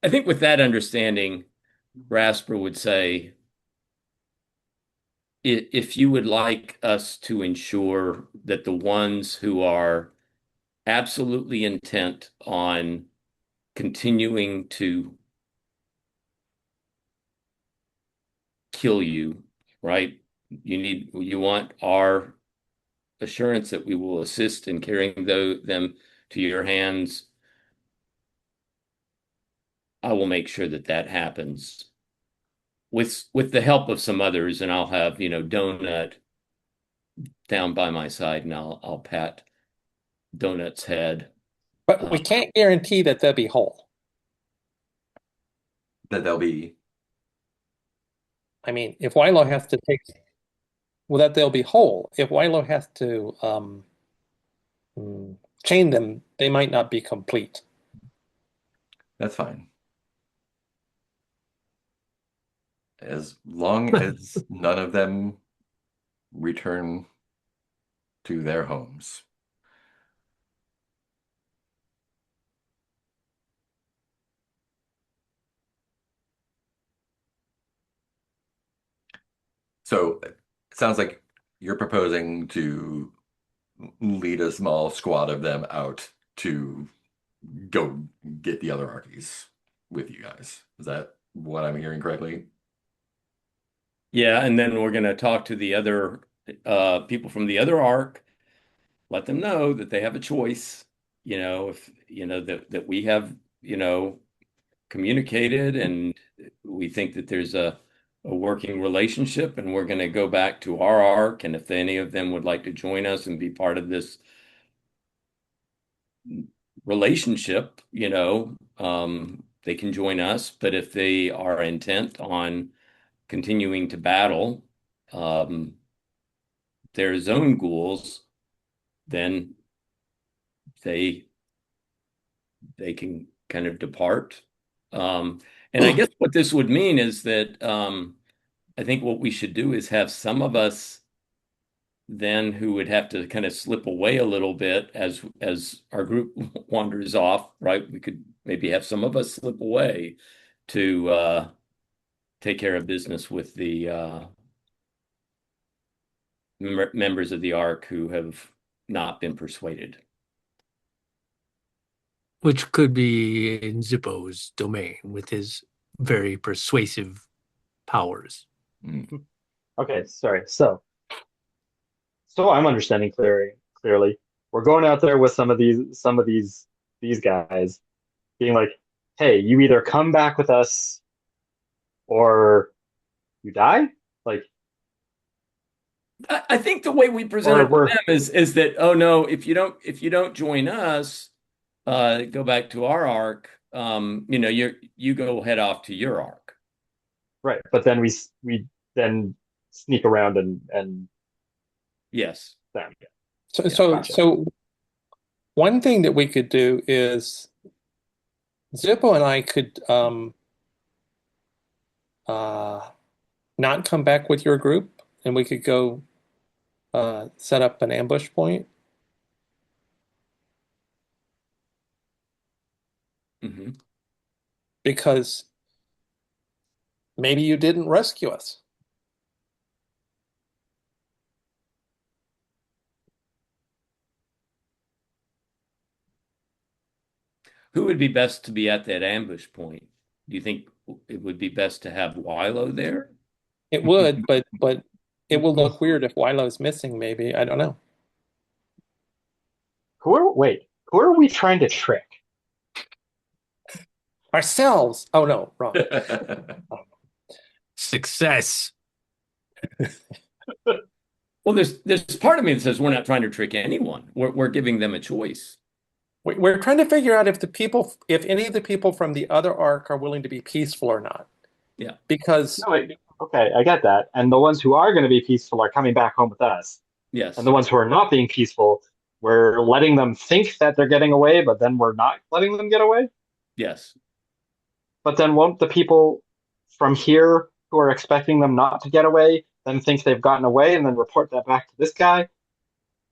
I think with that understanding, Rasper would say if you would like us to ensure that the ones who are absolutely intent on continuing to kill you, right? You want our assurance that we will assist in carrying them to your hands. I will make sure that that happens with the help of some others, and I'll have, Donut down by my side, and I'll pat Donut's head. But Uh, we can't guarantee that they'll be whole. That they'll be I mean, if Wilo has to take, well, that they'll be whole. If Wilo has to mm, chain them, they might not be complete. that's fine. As long as none of them return to their homes. So it sounds like you're proposing to lead a small squad of them out to go get the other Arkies with you guys. Is that what I'm hearing correctly? yeah, and then we're gonna talk to the other people from the other arc, let them know that they have a choice, if that we have, communicated and we think that there's a working relationship and we're going to go back to our arc. And if any of them would like to join us and be part of this relationship, they can join us. But if they are intent on continuing to battle um, their zone ghouls, then they they can kind of depart. And I guess what this would mean is that I think what we should do is have some of us then who would have to kind of slip away a little bit as our group wanders off, right? We could maybe have some of us slip away to take care of business with the members of the Ark who have not been persuaded. Which could be in Zippo's domain with his very persuasive powers. Mm. Okay, sorry. So I'm understanding clearly. We're going out there with some of these guys, being like, "Hey, you either come back with us or you die." Like, I think the way we present or it to we're them is that, oh no, if you don't join us, go back to our arc, you go head off to your arc. right, but then we then sneak around and Yes. them. So, Yeah, so, gotcha. so one thing that we could do is Zippo and I could uh, not come back with your group, and we could go set up an ambush point. Hmm. Because maybe you didn't rescue us. Who would be best to be at that ambush point? Do you think it would be best to have Wilo there? It would, but it will look weird if Wilo's missing, maybe. I don't know. Who are we trying to trick? Ourselves. Oh no, wrong. Success. Well, there's part of me that says we're not trying to trick anyone. We're giving them a choice. We're trying to figure out if any of the people from the other arc are willing to be peaceful or not. Yeah. Because No, wait, okay, I get that. And the ones who are going to be peaceful are coming back home with us. And Yes. the ones who are not being peaceful, we're letting them think that they're getting away, but then we're not letting them get away. Yes. But then won't the people from here who are expecting them not to get away then think they've gotten away and then report that back to this guy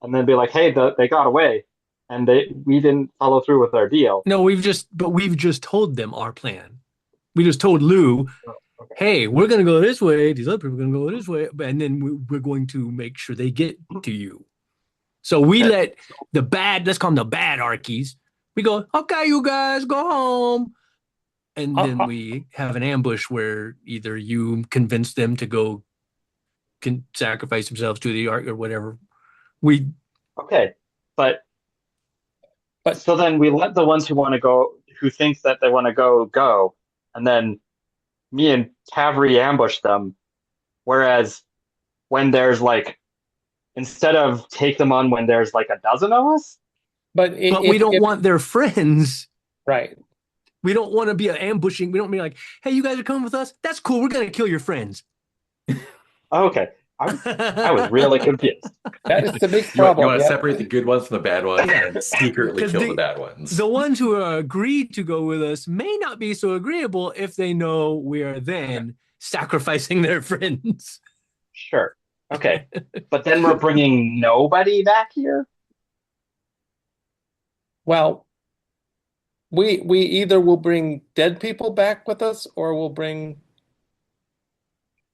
and then be like, hey, they got away and we didn't follow through with our deal. No, we've just told them our plan. We just told Lou, Oh, okay. hey, we're gonna go this way. These other people are gonna go this way, and then we're going to make sure they get to you. So we Okay. let the bad, let's call them the bad Arkies. We go, okay, you guys go home. And then we have an ambush where either you convince them to go sacrifice themselves to the Ark or whatever. We Okay. But But so then we let the ones who want to go, who think that they want to go, and then me and Tavri ambush them. Whereas when there's like, instead of take them on when there's like a dozen of us, but but we don't if want their friends. right. We don't want to be ambushing. We don't be like, hey, you guys are coming with us? That's cool. We're gonna kill your friends. okay, I was really confused. That is the big You want problem. to Yeah. separate the good ones from the bad ones Yeah. and secretly 'Cause kill the bad ones. The ones who are agreed to go with us may not be so agreeable if they know we are then sacrificing their friends. Sure. Okay. But then we're bringing nobody back here? Well, we either will bring dead people back with us or we'll bring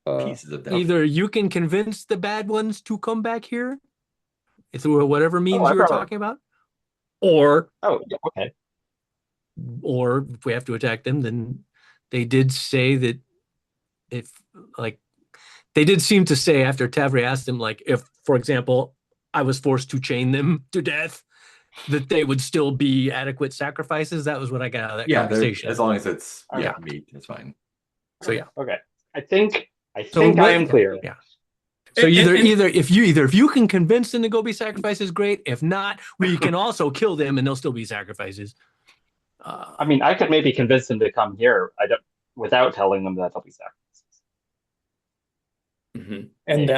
Pieces of that. Either you can convince the bad ones to come back here through whatever means you were talking about, or Oh, yeah, okay. if we have to attack them, then they did say that if like they did seem to say after Tavri asked them, like, if, for example, I was forced to chain them to death, that they would still be adequate sacrifices. That was what I got out of that Yeah, conversation. as long as it's Okay. meat, it's fine. So yeah. Okay. I think I am clear. Yeah. So either if you can convince them to go be sacrifices, great. If not, we can also kill them and they'll still be sacrifices. I mean, I could maybe convince them to come here. I don't without telling them that they'll be sacrifices. Mhm. and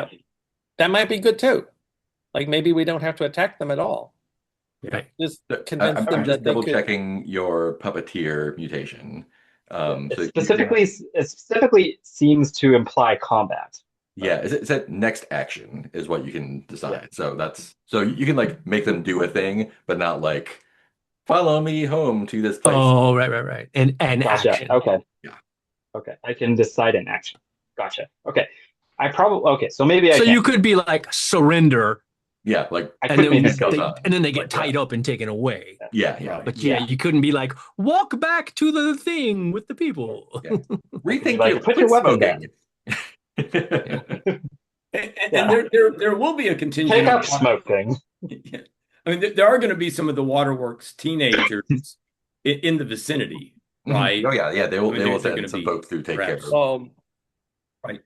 that might be good too. Like maybe we don't have to attack them at all. Right. Just convince I'm them just that they double could. checking your puppeteer mutation. So It specifically seems to imply combat. yeah, is that next action is what you can decide. So you can like make them do a thing, but not like follow me home to this place. Oh, right. And Gotcha. action. Okay. Yeah. Okay. I can decide an action. Gotcha. Okay. So maybe I So can. you could be like surrender, Yeah, like I and could then maybe and then they get Like tied up and taken away. yeah. But yeah, you couldn't be like, walk back to the thing with the people. Yeah. Rethink Like, put your weapon down. And there will be a contingent Take up of smoke thing. Yeah. I mean, there are going to be some of the waterworks teenagers in the vicinity, right? Oh yeah. They will I mean, they're send gonna some be folks to take care perhaps- of. Right.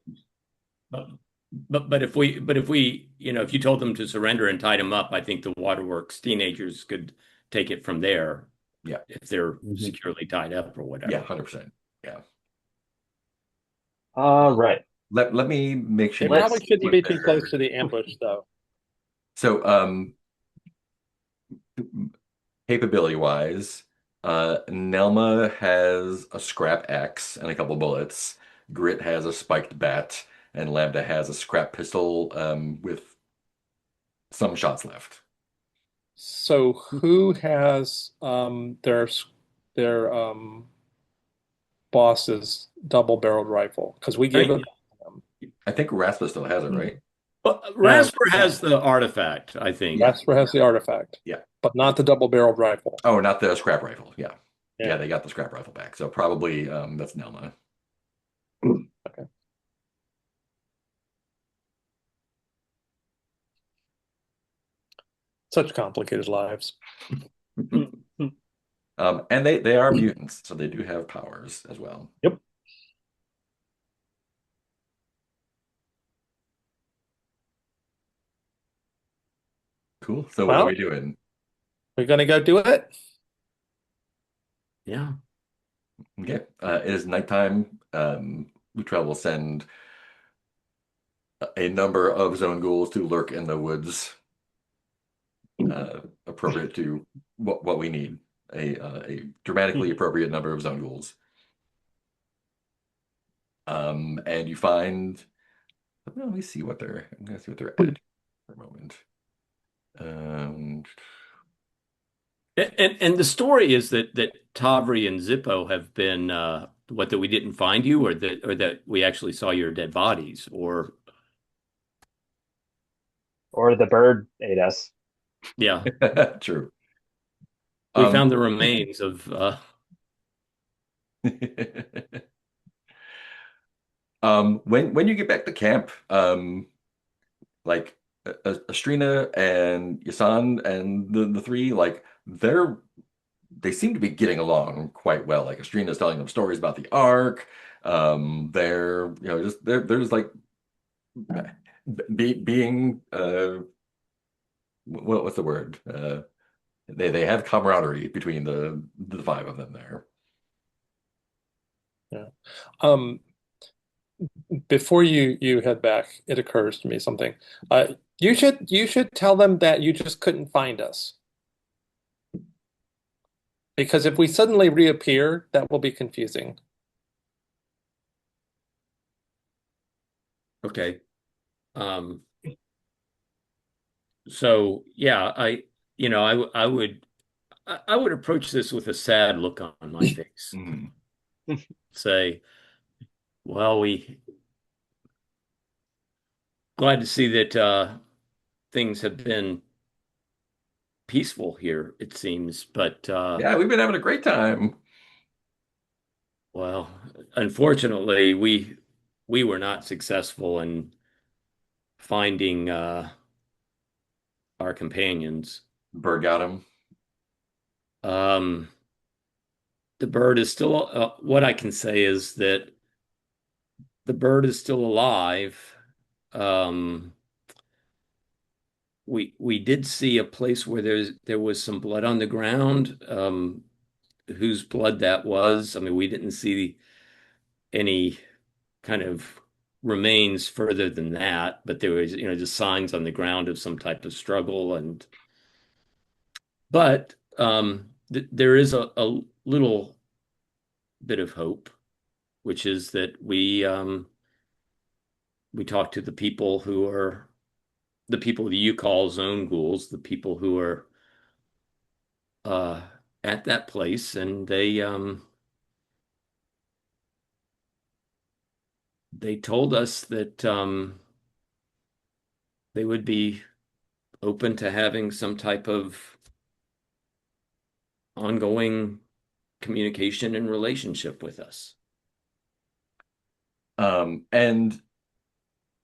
But if we if you told them to surrender and tied them up, I think the waterworks teenagers could take it from there. Yeah. If they're securely tied up or whatever. Yeah, 100%. Yeah. Right. Let me make sure. They probably shouldn't be too close to the ambush, though. So Capability wise, Nelma has a scrap axe and a couple bullets. Grit has a spiked bat, and Lambda has a scrap pistol with some shots left. So who has their boss's double-barreled rifle? Because we gave it I, to them. I think Raspa still has it, right? well, No, Rasper has the artifact, I think. Yeah, Jasper has the artifact, yeah. but not the double-barreled rifle. Oh, not the scrap rifle. Yeah, yeah. Yeah. They got the scrap rifle back, so probably that's Nelma. Okay. Such complicated lives. And they are mutants, so they do have powers as well. Yep. Cool. So what are Well, we doing? we're gonna go do it. Yeah. Okay. It is nighttime. Lutrell will send a number of zone ghouls to lurk in the woods, appropriate to what we need. A dramatically appropriate number of zone ghouls. And you find, well, let me see what I'm gonna see what they're at for a moment. Um, And the story is that Tavri and Zippo have been what, that we didn't find you, or that we actually saw your dead bodies, or Or the bird ate us. yeah, true. we Um, found the remains of when you get back to camp, like Astrina and Yasan and the three, like they seem to be getting along quite well. Like Astrina's telling them stories about the Ark. They're just they're just like being what's the word? They have camaraderie between the five of them there. Yeah. Um, Before you head back, it occurs to me something. You should tell them that you just couldn't find us. Because if we suddenly reappear, that will be confusing. okay. Um, so yeah, I would approach this with a sad look on my face. Mhm. Say, well, we glad to see that things have been peaceful here, it seems, but Yeah, we've been having a great time. well, unfortunately, we were not successful in finding our companions. Bird got him. Um, the bird is still, what I can say is that the bird is still alive. Um, we did see a place where there was some blood on the ground. Whose blood that was? I mean, we didn't see any kind of remains further than that, but there was, just signs on the ground of some type of struggle. And but there is a little bit of hope, which is that we talked to the people that you call zone ghouls, the people who are uh, at that place, and they told us that they would be open to having some type of ongoing communication and relationship with us. And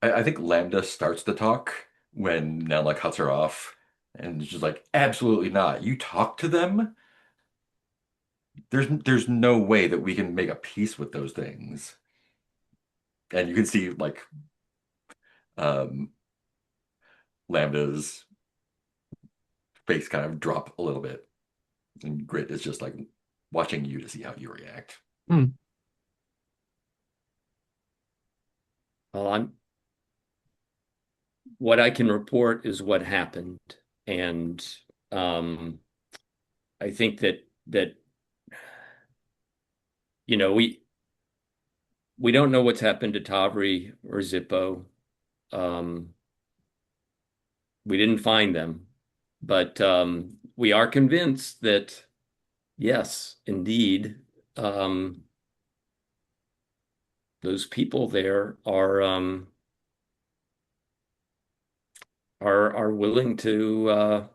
I think Lambda starts to talk when Nella cuts her off, and she's like, "Absolutely not! You talk to them? There's no way that we can make a peace with those things." And you can see like um, Lambda's face kind of drop a little bit, and Grit is just like watching you to see how you react. Hmm. Well, what I can report is what happened, and um, I think that you know we don't know what's happened to Tavri or Zippo. Um, we didn't find them, but we are convinced that yes, indeed, um, those people there are willing to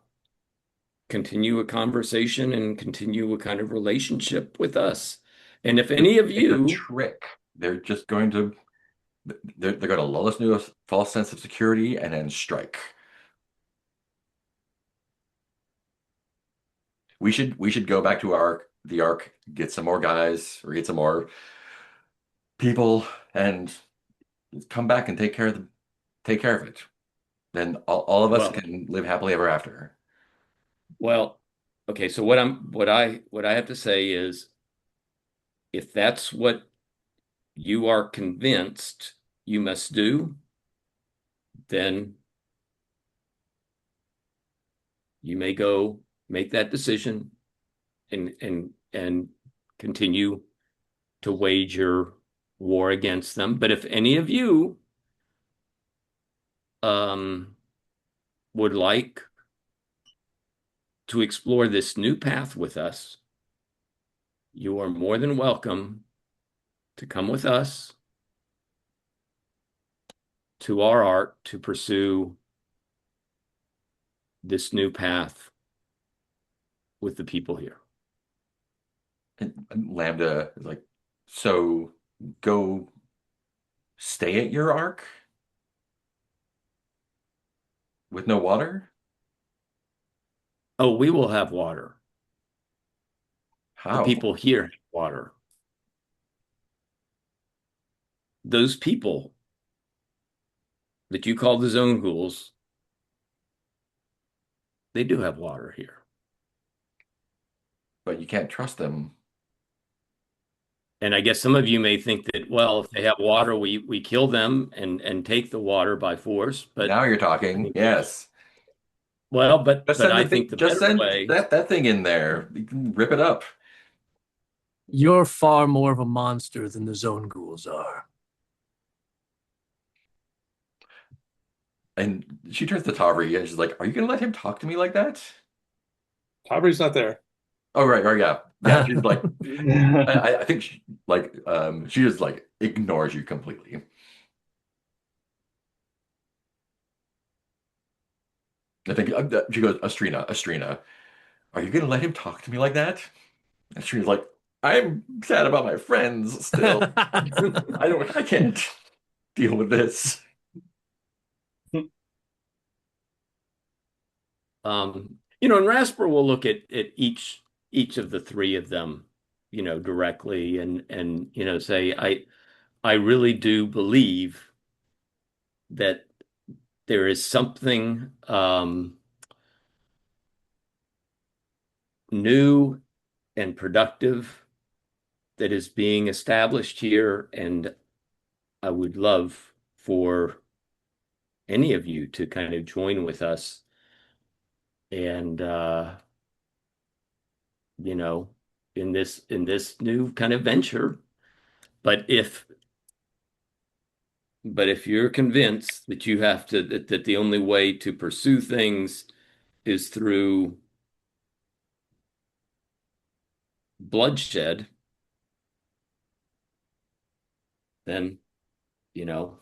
continue a conversation and continue a kind of relationship with us. And if any of It's a you, trick. They're just going to they're going to lull us into a false sense of security and then strike. We should go back to the Ark, get some more guys or get some more people, and come back and take care of it. Then all of us well, can live happily ever after. well, okay, so what I have to say is if that's what you are convinced you must do, then you may go make that decision and continue to wage your war against them. But if any of you um, would like to explore this new path with us, you are more than welcome to come with us to our Ark to pursue this new path with the people here. And Lambda is like, so go stay at your Ark with no water? Oh, we will have water. The How? people here have water. Those people that you call the Zone Ghouls, they do have water here. But you can't trust them. And I guess some of you may think that, well, if they have water, we kill them and take the water by force. But Now you're I talking. think, Yes. well, Just but send I the thing, think the just better send way, that thing in there. You can rip it up. You're far more of a monster than the Zone Ghouls are. And she turns to Tavri and she's like, "Are you gonna let him talk to me like that?" Aubrey's not there. Oh, right, right, yeah. Yeah, she's like, I think she just like ignores you completely. I think she goes, Astrina, are you gonna let him talk to me like that? And she's like, I'm sad about my friends still. I can't deal with this. and Rasper will look at each of the three of them, directly and say, I really do believe that there is something new and productive that is being established here, and I would love for any of you to kind of join with us and you know in this new kind of venture. But if you're convinced that you have to that the only way to pursue things is through bloodshed, then you know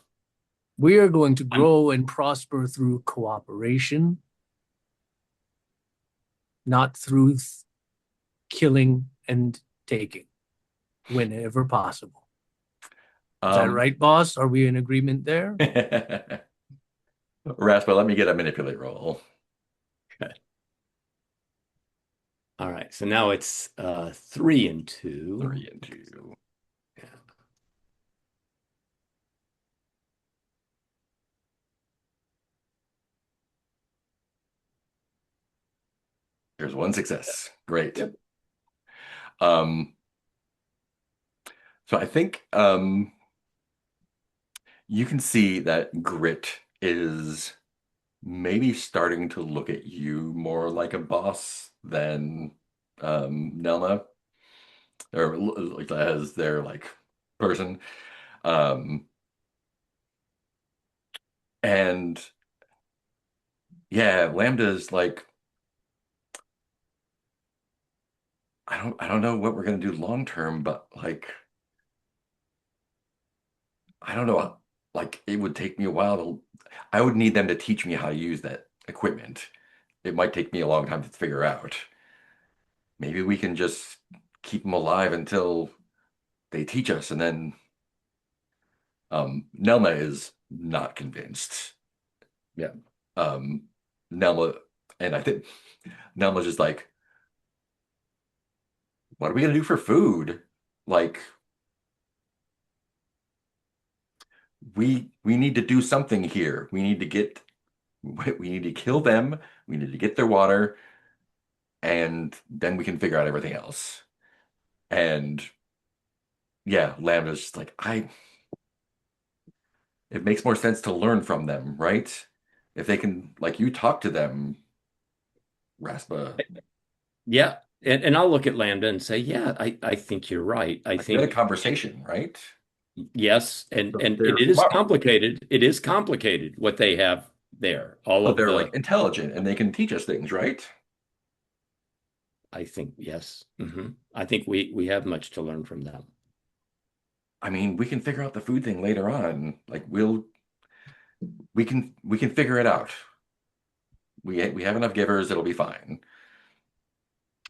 We are going to I'm grow and prosper through cooperation, not through killing and taking whenever possible. Is that Um, right, boss? Are we in agreement there? Raspa, let me get a manipulate roll. all right. So now it's 3 and 2. 3 and 2. There's one success. Great. Yep. Um, so I think you can see that Grit is maybe starting to look at you more like a boss than Nelma, or like as their like person. Um, and yeah, Lambda's like, I don't know what we're gonna do long term, but like I don't know, like it would take me a while to I would need them to teach me how to use that equipment. It might take me a long time to figure out. Maybe we can just keep them alive until they teach us, and then Nelma is not convinced. Yeah. Um, Nelma, and I think Nelma's just like, what are we gonna do for food? Like, we need to do something here. We need to kill them. We need to get their water, and then we can figure out everything else. And yeah, Lambda's just like, it makes more sense to learn from them, right? If they can, like, you talk to them, Raspa, Yeah. And I'll look at Lambda and say, yeah, I think you're right. I like you had a think conversation, right? yes, So and they're it is smart. complicated. It is complicated what they have there. All But of they're like the, intelligent and they can teach us things, right? I think, yes. I think we have much to learn from them. I mean, we can figure out the food thing later on. Like we can figure it out. We have enough givers, it'll be fine.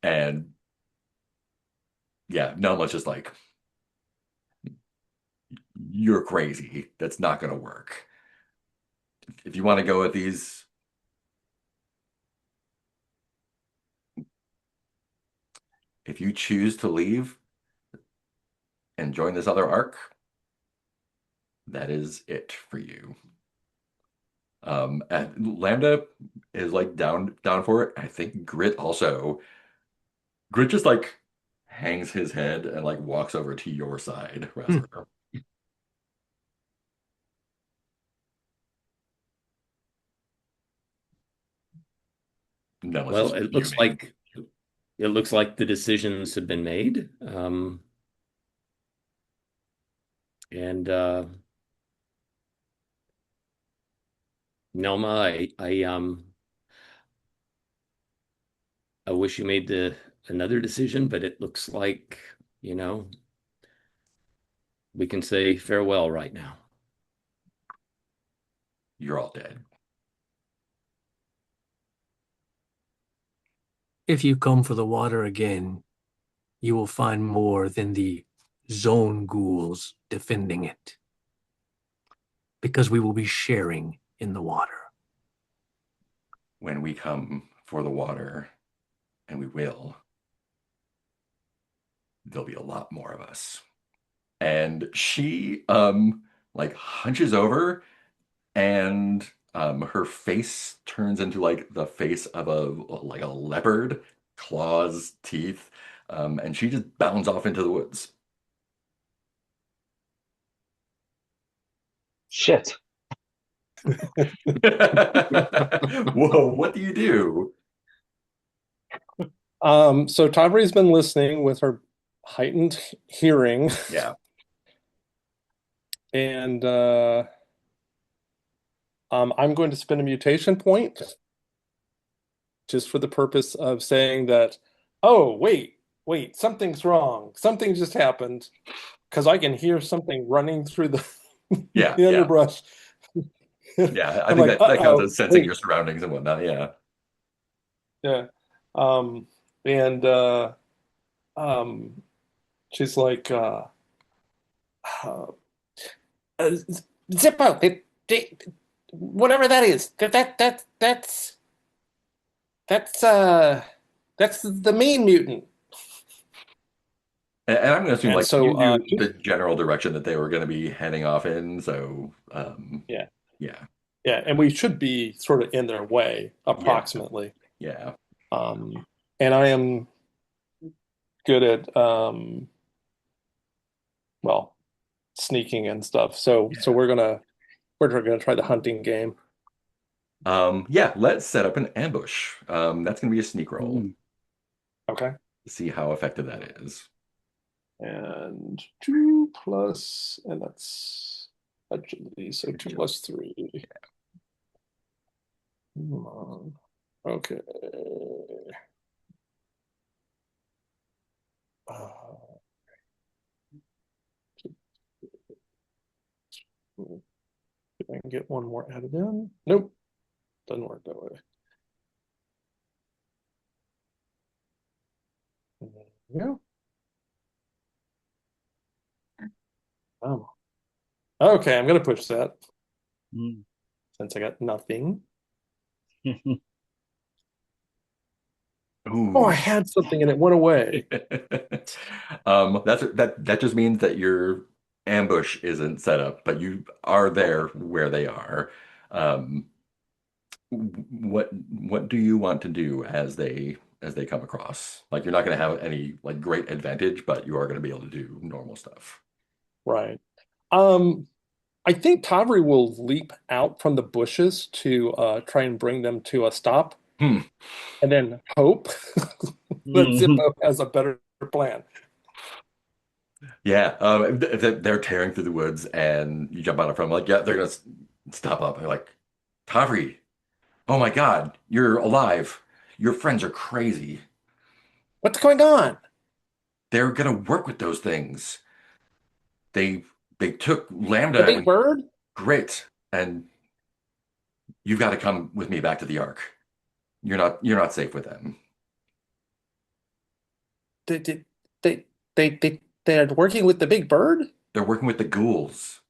And yeah, Nelma's just like, you're crazy. That's not gonna work. If you want to go with these, if you choose to leave and join this other arc, that is it for you. And Lambda is like down for it. I think Grit also. Grit just like hangs his head and like walks over to your side, Hmm. Rasper. No, it's Well, just fuming. it looks like the decisions have been made. And Nelma, I wish you made the another decision, but it looks like, you know, we can say farewell right now. You're all dead. If you come for the water again, you will find more than the Zone Ghouls defending it, because we will be sharing in the water. When we come for the water, and we will, there'll be a lot more of us. And she like hunches over and her face turns into like the face of a leopard, claws, teeth, and she just bounds off into the woods. Shit. Whoa, what do you do? So Tavri's been listening with her heightened hearing, Yeah, and I'm going to spend a mutation point just for the purpose of saying that, oh, wait, something's wrong. Something just happened because I can hear something running through the yeah, the yeah, underbrush. yeah. I I'm think like, that counts uh-oh, as sensing wait, your surroundings and whatnot. Yeah, yeah. And um, she's like, uh, uh, Zippo, whatever that is, that's that's the main mutant. and I'm going to assume And like you so, knew the general direction that they were going to be heading off in. So, yeah, yeah, yeah, and we should be sort of in their way, yeah, approximately. yeah. And I am good at well, sneaking and stuff. So we're gonna try the hunting game. Yeah, let's set up an ambush. That's going to be a sneak roll. Mm. Okay. See how effective that is. And 2 plus, and that's agility, so 2 plus 3. Come on. Okay. Uh, if I can get one more added in. Nope, doesn't work that way. Yeah. Oh. Okay, I'm gonna push that Mm. since I got nothing. Oh, I Ooh. had something and it went away. That just means that your ambush isn't set up, but you are there where they are. Um, what do you want to do as they come across? Like you're not going to have any like great advantage, but you are going to be able to do normal stuff. Right. Um, I think Tavri will leap out from the bushes to try and bring them to a stop, Hmm. and then hope that Mhm. Zippo has a better plan. Yeah, they're tearing through the woods, and you jump on it from like, yeah, they're gonna stop up. They're like, Tavri, oh my God, you're alive. Your friends are crazy. What's going on? They're gonna work with those things. They they took The Lambda big and bird? Grit, and you've got to come with me back to the Ark. You're not safe with them. They they they they're working with the big bird? They're working with the ghouls.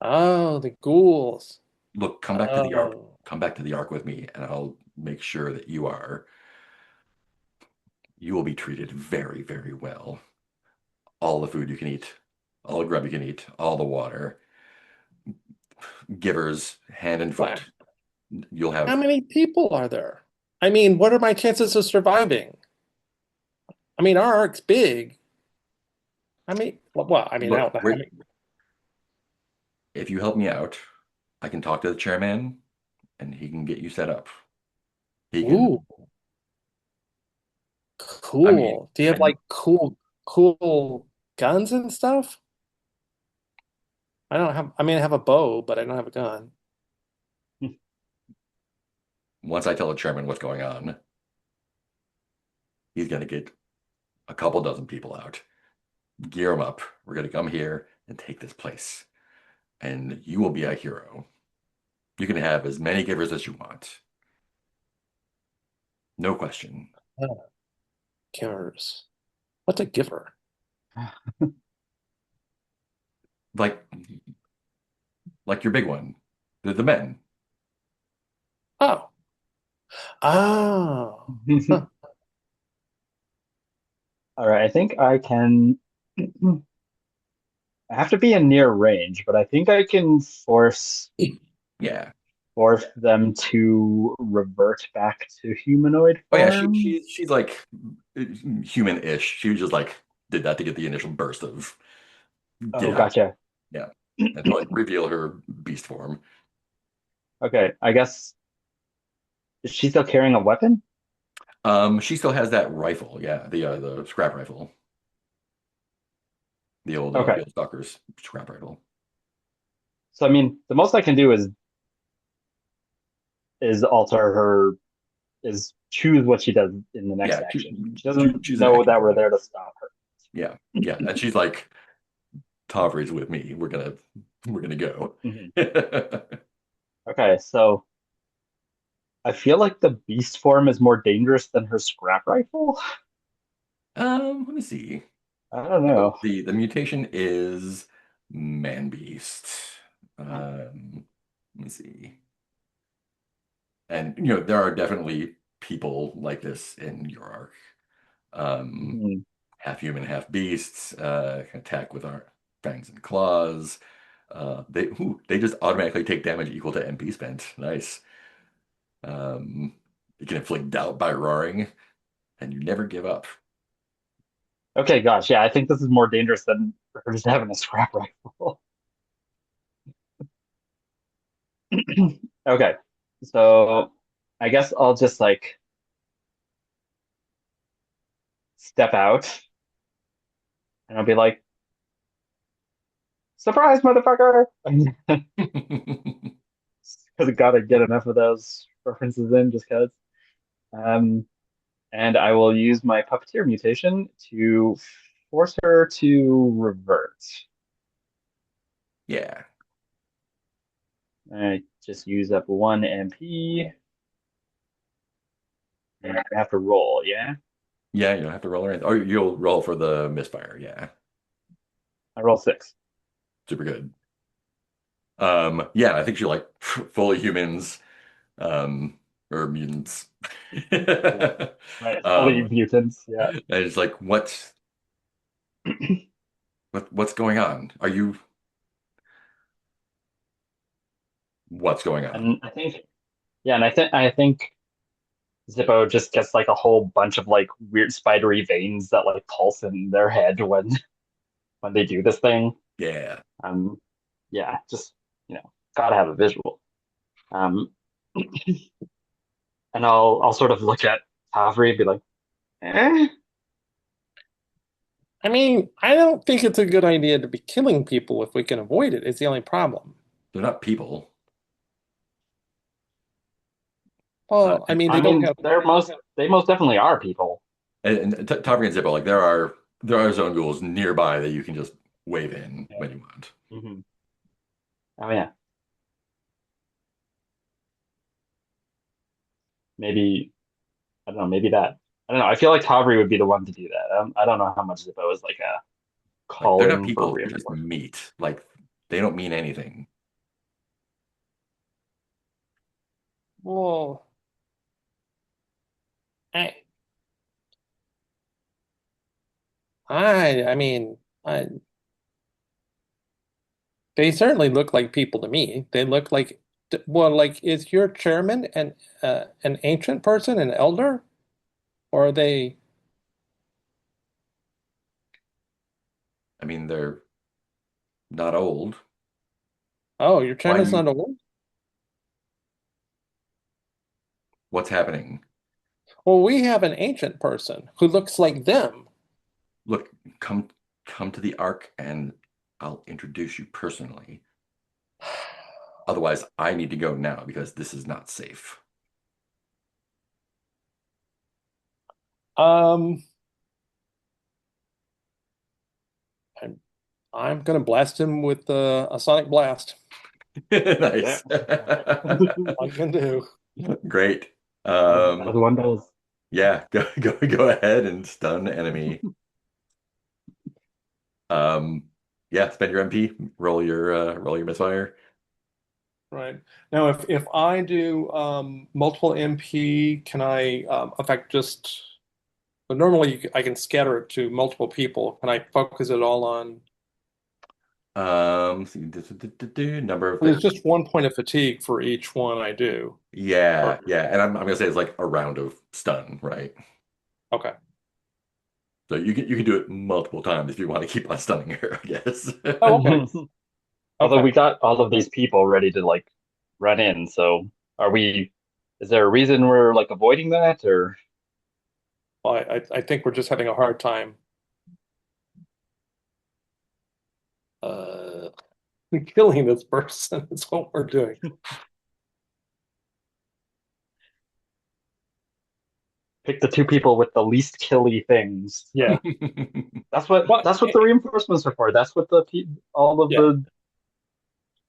Oh, the ghouls. Look, come back to the Ark. Oh, Come back to the Ark with me, and I'll make sure that you will be treated very, very well. All the food you can eat, all the grub you can eat, all the water, givers, hand and wow. foot. You'll How have, many people are there? I mean, what are my chances of surviving? I mean, our ark's big. I mean, I look, don't know how many. if you help me out, I can talk to the chairman and he can get you set up. He can, Ooh, I mean, cool. Do you have and like cool guns and stuff? I don't have, I mean, I have a bow, but I don't have a gun. once I tell the chairman what's going on, he's going to get a couple dozen people out, gear them up. We're going to come here and take this place, and you will be a hero. You can have as many givers as you want. No question. Oh, givers. What's a giver? Like, like your big one, the men. Oh, oh. Huh. All right, I think I can. I have to be in near range, but I think I can Yeah. force them to revert back to humanoid Oh yeah, form. she's like human-ish. She was just like did that to get the initial burst of Oh, get out. gotcha. Yeah. And to like reveal her beast form. Okay, I guess is she still carrying a weapon? She still has that rifle, yeah, the scrap rifle. Okay, The old stalker's scrap rifle. so I mean, the most I can do is alter her, is choose what she does in the next Yeah, action. She doesn't choose an know action that we're point. there to stop her. Yeah. Yeah. And she's like, Tavri's with me. We're gonna go. Mhm. Okay, so I feel like the beast form is more dangerous than her scrap rifle. Let me see. I don't So know. the mutation is man beast. Let me see. And there are definitely people like this in your arc. Um, Hmm. Half human, half beasts, can attack with our fangs and claws. They just automatically take damage equal to MP spent. Nice. Um, you can inflict doubt by roaring, and you never give up. Okay, gosh, yeah, I think this is more dangerous than her just having a scrap rifle. Okay, so I guess I'll just like step out and I'll be like, surprise, motherfucker! Because I gotta get enough of those references in just because. Um, and I will use my puppeteer mutation to force her to revert. Yeah. I just use up one MP, and I have to roll, yeah? Yeah, you don't have to roll or anything. Or you'll roll for the misfire. Yeah. I roll 6. Super good. Yeah, I think she like fully humans, or mutants. Yeah. Right, fully Um, mutants, yeah. and it's like, what's going on? What's going on? And I think, yeah, and I think Zippo just gets like a whole bunch of like weird spidery veins that like pulse in their head when they do this thing. Yeah. Um, yeah, just gotta have a visual. Um, and I'll sort of look at Tavri and be like, eh. I mean, I don't think it's a good idea to be killing people if we can avoid it. It's the only problem. They're not people. Well, I mean, I they don't mean, have. they most definitely are people. And Tavri and Zippo, like there are zone ghouls nearby that you can just wave in Yeah. when you want. Hmm. Oh yeah, maybe I don't know. Maybe that. I don't know. I feel like Tavri would be the one to do that. I don't know how much Zippo is like a Like they're not calling for people, they're just reinforcement. meat. Like they don't mean anything. Well, I, I mean, they certainly look like people to me. They look like, well, like, is your chairman an ancient person, an elder, or are they? I mean, they're not old. Oh, your Why chairman's not old? what's happening? Well, we have an ancient person who looks like them. Look, come come to the Ark and I'll introduce you personally. Otherwise, I need to go now because this is not safe. Um, I'm I'm gonna blast him with a sonic blast. Yeah, Nice. I can do. Great. as one does. Yeah, go ahead and stun enemy. Um, yeah, spend your MP, roll your misfire. Right. Now, if I do multiple MP, can I affect just but normally I can scatter it to multiple people. Can I focus it all on? See, number of Well, things. there's just 1 point of fatigue for each one I do. Or Yeah, and I'm gonna say it's like a round of stun, right? okay. So you can do it multiple times if you want to keep on stunning her, I guess. Oh, okay. Although Okay. we got all of these people ready to like run in, so are we? Is there a reason we're like avoiding that, or Well, I think we're just having a hard time uh, killing this person. Is what we're doing. pick the two people with the least killy things? Yeah. Well, That's what the reinforcements are for. That's what all of yeah. the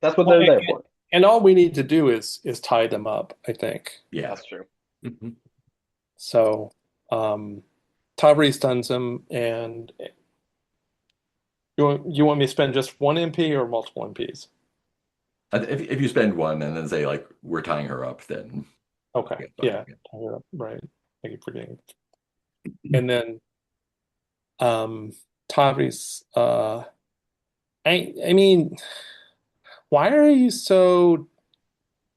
that's what Well, they're there for. and all we need to do is tie them up, I think. Yeah. That's true. Mhm. So, Tavri stuns him, and you want me to spend just one MP or multiple MPs? If you spend one and then say like we're tying her up, then Okay, yeah, fine. yeah, tie her up, right. I keep forgetting. And then Tavri's I mean, why are you so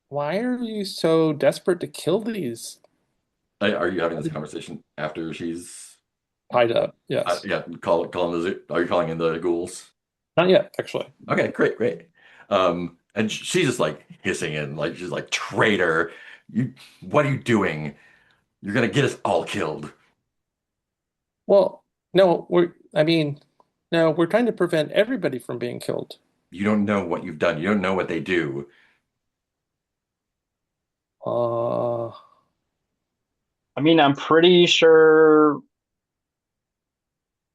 why are you so desperate to kill these Are you having this conversation after she's tied up? Yes. yeah, call in are you calling in the ghouls? Not yet, actually. Okay, great. And she's just like hissing and like she's like traitor. What are you doing? You're gonna get us all killed. Well, No, I mean, no, we're trying to prevent everybody from being killed. You don't know what you've done. You don't know what they do. Uh, I mean, I'm pretty sure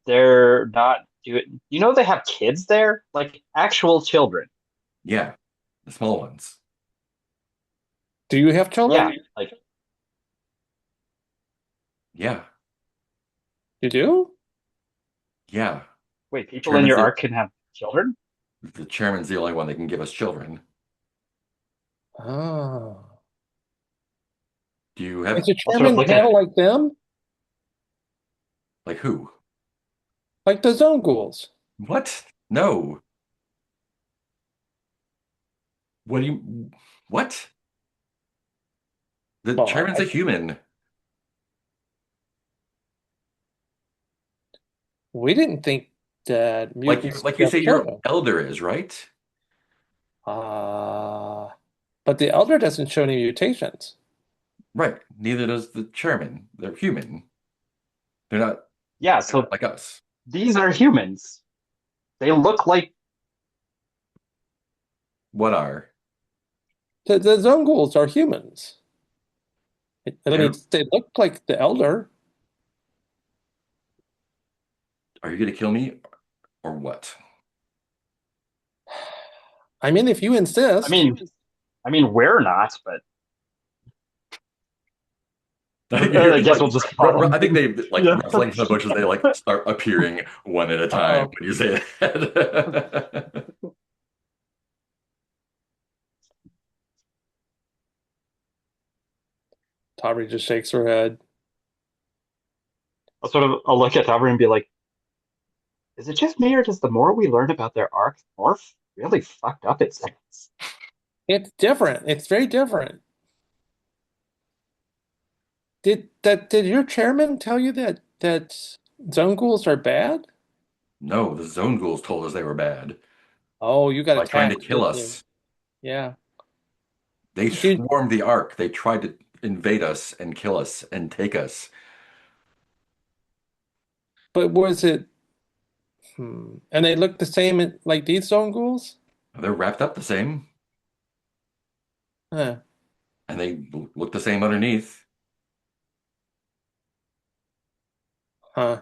they're not doing. You know, they have kids there, like actual children. Yeah, the small ones. do you have Yeah, children? like Yeah, You do? yeah. wait, people in Chairman's your the arc can have children? the chairman's the only one that can give us children. Oh. Do you Is have the I'll sort of chairman look kind at. of like them? like who? Like the Zone Ghouls? What? No. What do you? What? The Well, chairman's a human. we didn't think that mutants Like could you have say your children. elder is, right? Uh, but the Elder doesn't show any mutations. Right. Neither does the chairman. They're human. They're not Yeah, so like us. these are humans. They look like What are? The Zone Ghouls are humans. I mean, They're they look like the Elder. are you gonna kill me or what? I mean, if you I insist. mean, I mean, we're not, but You hear I guess like we'll just follow I think them. they like Yeah. rustling from the bushes. They like start appearing one at a time Uh-oh. when you say that. Tabri just shakes her head. I'll look at Tavern and be like, is it just me or does the more we learn about their arc, the more really fucked up it sounds? It's different. It's very different. Did your chairman tell you that Zone Ghouls are bad? No, the Zone Ghouls told us they were bad Oh, you got by trying to attacked, kill didn't you? us. Yeah. They Did swarmed the Ark. They tried to invade us and kill us and take us. but was it and they look the same like these Zone Ghouls? They're wrapped up the same, Huh. and they look the same underneath. Huh.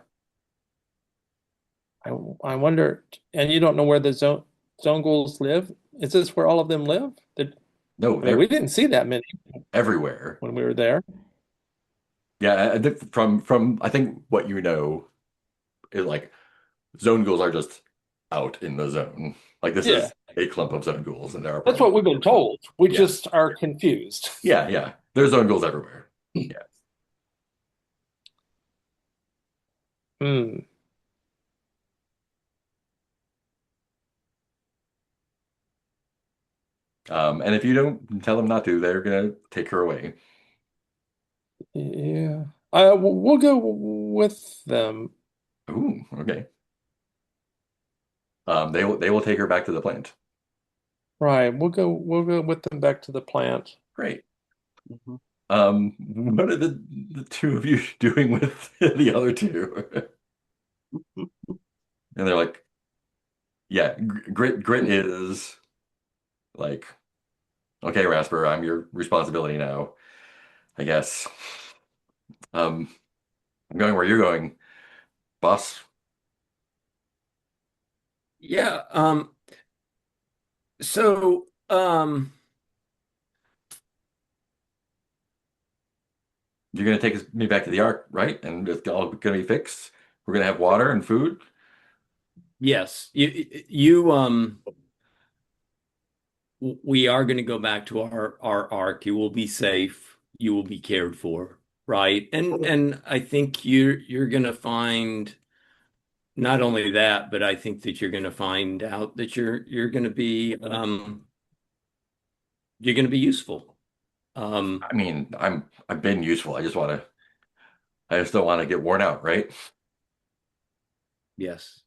I I wonder, and you don't know where the Zone Ghouls live? Is this where all of them live? No, I mean, we they're didn't see that many everywhere. when we were there. Yeah, I think from I think what you know is like Zone Ghouls are just out in the zone. Like this Yeah, is a clump of Zone Ghouls, and there are that's probably what we've been told. We yeah, just are confused. yeah. There's Zone Ghouls everywhere. Yeah. Hmm. And if you don't tell them not to, they're gonna take her away. Yeah. We'll go with them. Ooh, okay. They will take her back to the plant. Right. We'll go with them back to the plant. Great. Mhm. What are the two of you doing with the other two? And they're like, yeah, Grit is like, okay, Rasper, I'm your responsibility now, I guess. Um, I'm going where you're going, boss. Yeah. So, You're gonna take me back to the Ark, right? And it's all gonna be fixed. We're gonna have water and food. yes, we are going to go back to our arc. You will be safe. You will be cared for, right? And I think you're going to find not only that, but I think that you're going to find out that you're going to be useful. Um, I mean, I've been useful. I just don't want to get worn out, right? yes,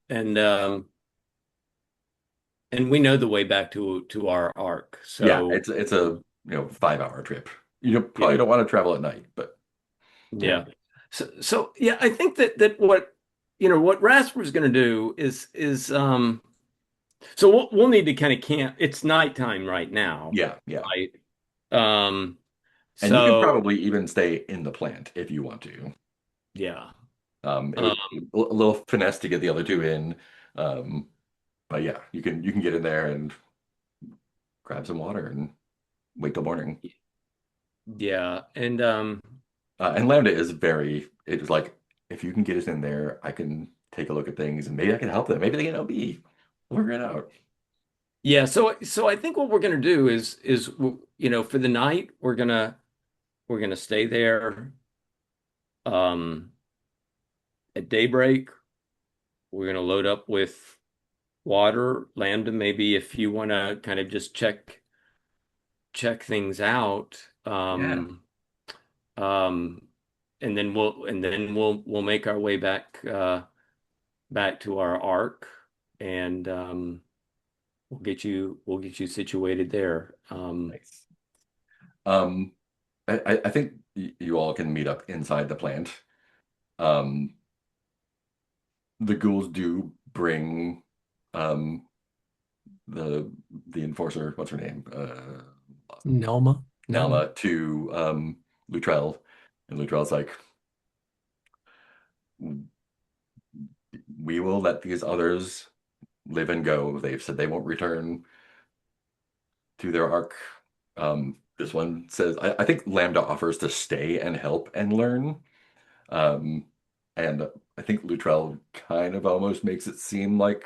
and we know the way back to our arc. Yeah, So it's a 5 hour trip. You yeah, probably don't want to travel at night, but yeah. So yeah, I think that what what Rasper's going to do is so we'll need to kind of camp. It's nighttime right now, Yeah, yeah. right? Um, And you can so probably even stay in the plant if you want to. yeah. It would a little finesse to get the other two in. Um, but yeah, you can get in there and grab some water and wait till morning. Yeah, And Lambda is it was like, if you can get us in there, I can take a look at things and maybe I can help them. Maybe they can help me. We'll figure it out. yeah. So I think what we're gonna do is for the night we're gonna stay there. Um, at daybreak we're gonna load up with water. Lambda, maybe if you want to kind of just check things out. Yeah. Um, and then we'll make our way back to our ark, and we'll get you situated there. Nice. Um, I think you all can meet up inside the plant. Um, the ghouls do bring um the enforcer, what's her name? Nelma. Nelma. Nalma to Lutrell. And Lutrell's like, we will let these others live and go. They've said they won't return to their arc. This one says, I think Lambda offers to stay and help and learn. Um, and I think Lutrell kind of almost makes it seem like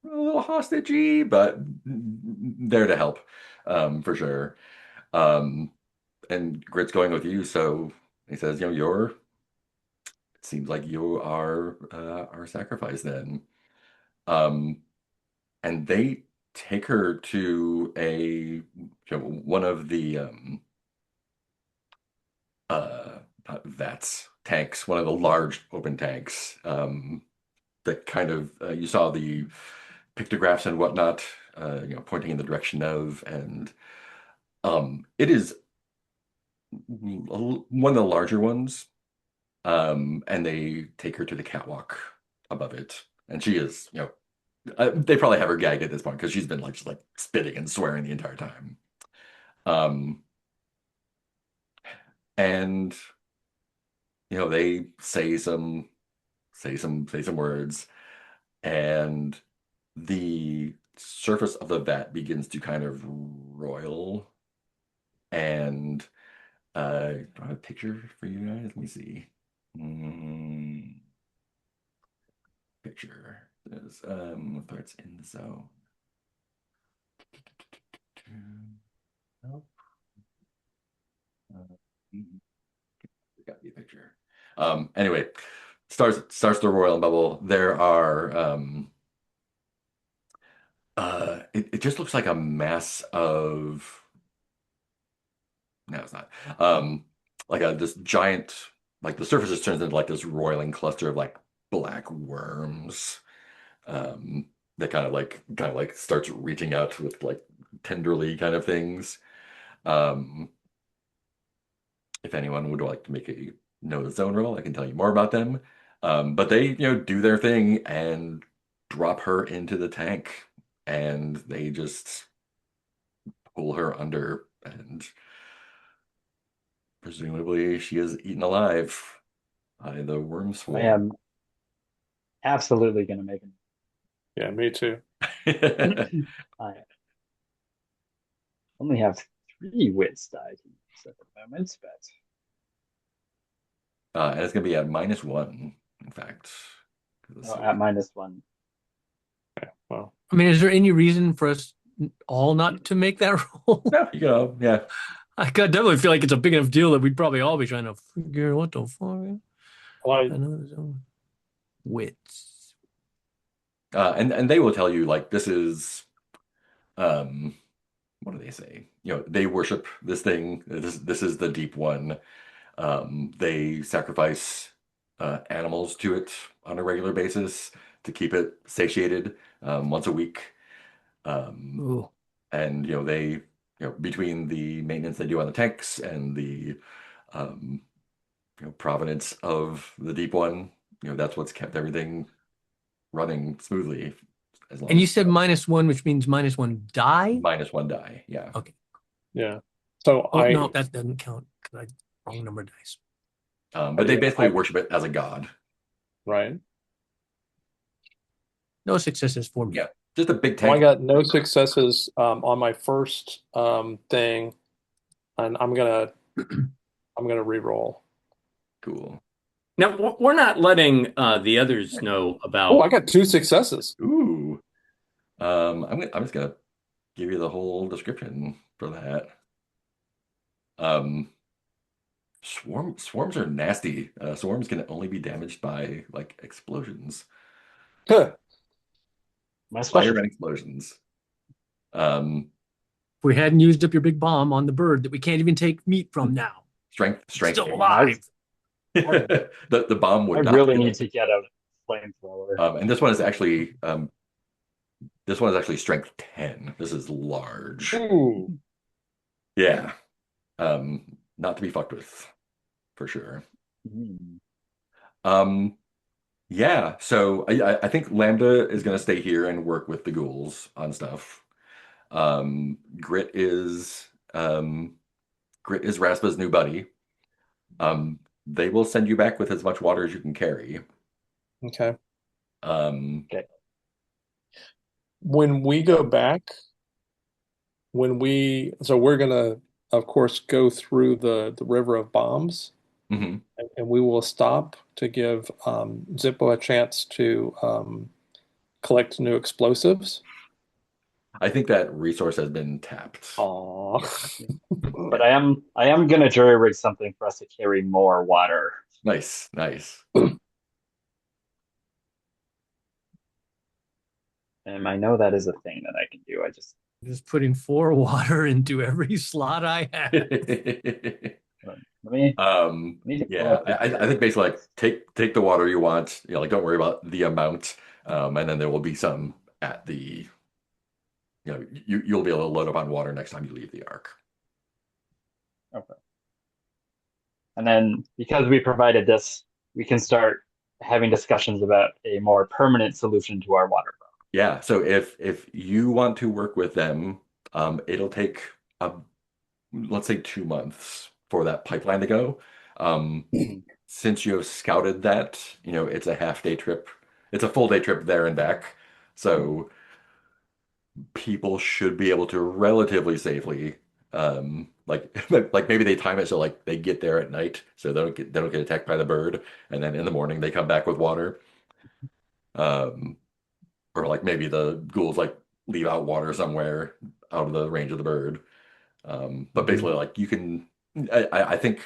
a little hostagey, but there to help, for sure. Um, and Grit's going with you, so he says, it seems like you are our sacrifice then. Um, and they take her to one of the not vats tanks, one of the large open tanks that kind of you saw the pictographs and whatnot, pointing in the direction of, and it is one of the larger ones. And they take her to the catwalk above it, and she is, they probably have her gagged at this point because she's been like just like spitting and swearing the entire time. Um, and they say some words, and the surface of the vat begins to kind of roil. And do I have a picture for you guys? Let me see. Mm, Picture is starts in the zone. Nope. Uh, Got the picture. Anyway, starts the royal bubble. There are it just looks like a mass of, no, it's not. Like this giant, like the surface just turns into like this roiling cluster of like black worms. That kind of like starts reaching out with like tenderly kind of things. Um, if anyone would like to make a know zone roll, I can tell you more about them. But they, do their thing and drop her into the tank, and they just pull her under, and presumably she is eaten alive by the worm I swarm. am absolutely going to make Yeah, me too. it. I only have 3 wits that I can use at the moment, but And it's gonna be at -1, in fact. Let's at see. -1. Yeah, well, I mean, is there any reason for us all not to make that roll? No, yeah. I could definitely feel like it's a big enough deal that we'd probably all be trying to figure what the fuck. well, I know there's some wits. And they will tell you like this is um what do they say? They worship this thing. This is the deep one. They sacrifice animals to it on a regular basis to keep it satiated once a week. Um, Ooh. and between the maintenance they do on the tanks and the um, provenance of the deep one, that's what's kept everything running smoothly as long And as you said -1, which means -1 die? -1 die. Yeah. Okay. Yeah. So Oh no, that doesn't count because I wrong number of dice. But they yeah, basically worship it as a god. right. No successes for me. Yeah. Just a big Well, I tank. got no successes on my first thing, and I'm gonna re-roll. Cool. Now, we're not letting the others know Oh, I about. got 2 successes. Ooh. I'm just gonna give you the whole description for that. Um, swarms are nasty. Swarms can only be damaged by like explosions, Huh. My fire and specialty. explosions. Um, If we hadn't used up your big bomb on the bird that we can't even take meat from now, strength still eight. alive. The bomb I would not really kill need it. to get a flamethrower. And this one is actually strength 10. This is large. Ooh. Yeah. Not to be fucked with for sure. Hmm. Um, yeah, so I think Lambda is gonna stay here and work with the ghouls on stuff. Um, Grit is um Grit is Raspa's new buddy. They will send you back with as much water as you can carry. Okay. Um, Okay. When we go back, so we're gonna, of course, go through the river of bombs, mhm. and we will stop to give Zippo a chance to collect new explosives. I think that resource has been tapped. Aw. But I am gonna jury rig something for us to carry more water. Nice, nice. And I know that is a thing that I can do. I just Just putting 4 water into every slot I have. let me need to pull Yeah, up the I think basically like take the water you want, like don't worry about the amount. And then there will be some at the, you'll be able to load up on water next time you leave the Ark. Okay. And then because we provided this, we can start having discussions about a more permanent solution to our water problem. Yeah, so if you want to work with them, it'll take a, let's say 2 months for that pipeline to go. Um, Mhm. since you have scouted that, it's a half day trip. It's a full day trip there and back. So people should be able to relatively safely, like like maybe they time it so like they get there at night so they don't get attacked by the bird, and then in the morning they come back with water. Um, or like maybe the ghouls like leave out water somewhere out of the range of the bird. But basically, like you can, I think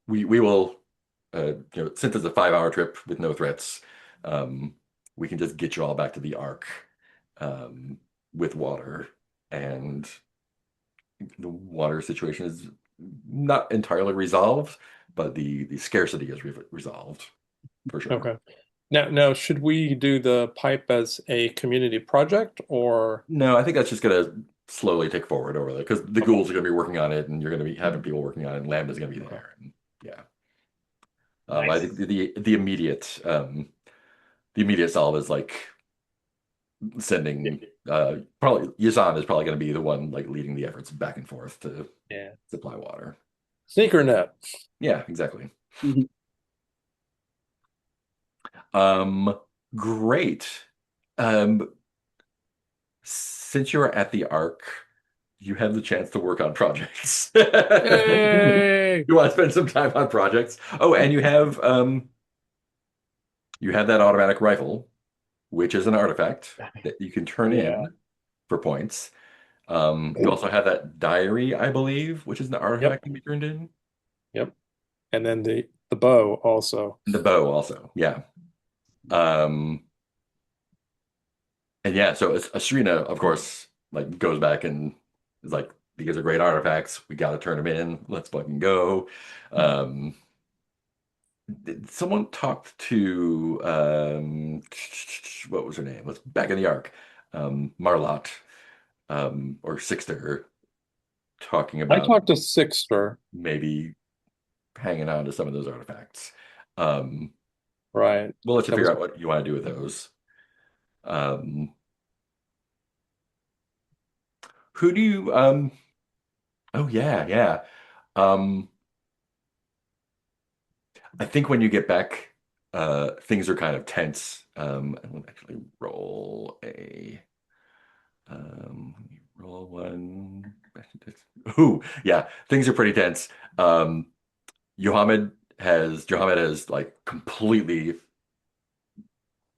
we will, since it's a 5 hour trip with no threats, um, we can just get you all back to the Ark, um, with water, and the water situation is not entirely resolved, but the scarcity is resolved for sure. Okay. Now, should we do the pipe as a community project or? No, I think that's just gonna slowly tick forward over there because the Okay. ghouls are gonna be working on it, and you're gonna be having people working on it, and Lambda's gonna be Okay. there. And yeah. I think Nice. the immediate solve is like Yeah. sending probably Yazan is probably going to be the one like leading the efforts back and forth to Yeah. supply water. Sneaker net. Yeah, exactly. Mhm. Um, great. Um, since you're at the Ark, you have the chance to work on projects. Yay! You want to spend some time on projects? Oh, and you have that automatic rifle, which is an artifact that you can turn Yeah. in for points. You also have that diary, I believe, which is an Yep. artifact can be turned in. Yep. And then the bow also. And the bow also, yeah. Um, and yeah, so Asrina, of course, like goes back and is like, these are great artifacts. We got to turn them in. Let's fucking go. Um, someone talked to what was her name? Let's back in the Ark. Marlot, or Sixter, talking I about talked to Sixter. maybe hanging on to some of those artifacts. Um, Right. We'll let you That figure was out what you want to do with those. Um, who do you oh yeah, yeah. Um, I think when you get back, things are kind of tense. I'll actually roll one. Ooh, yeah, things are pretty tense. Um, Johammed has like completely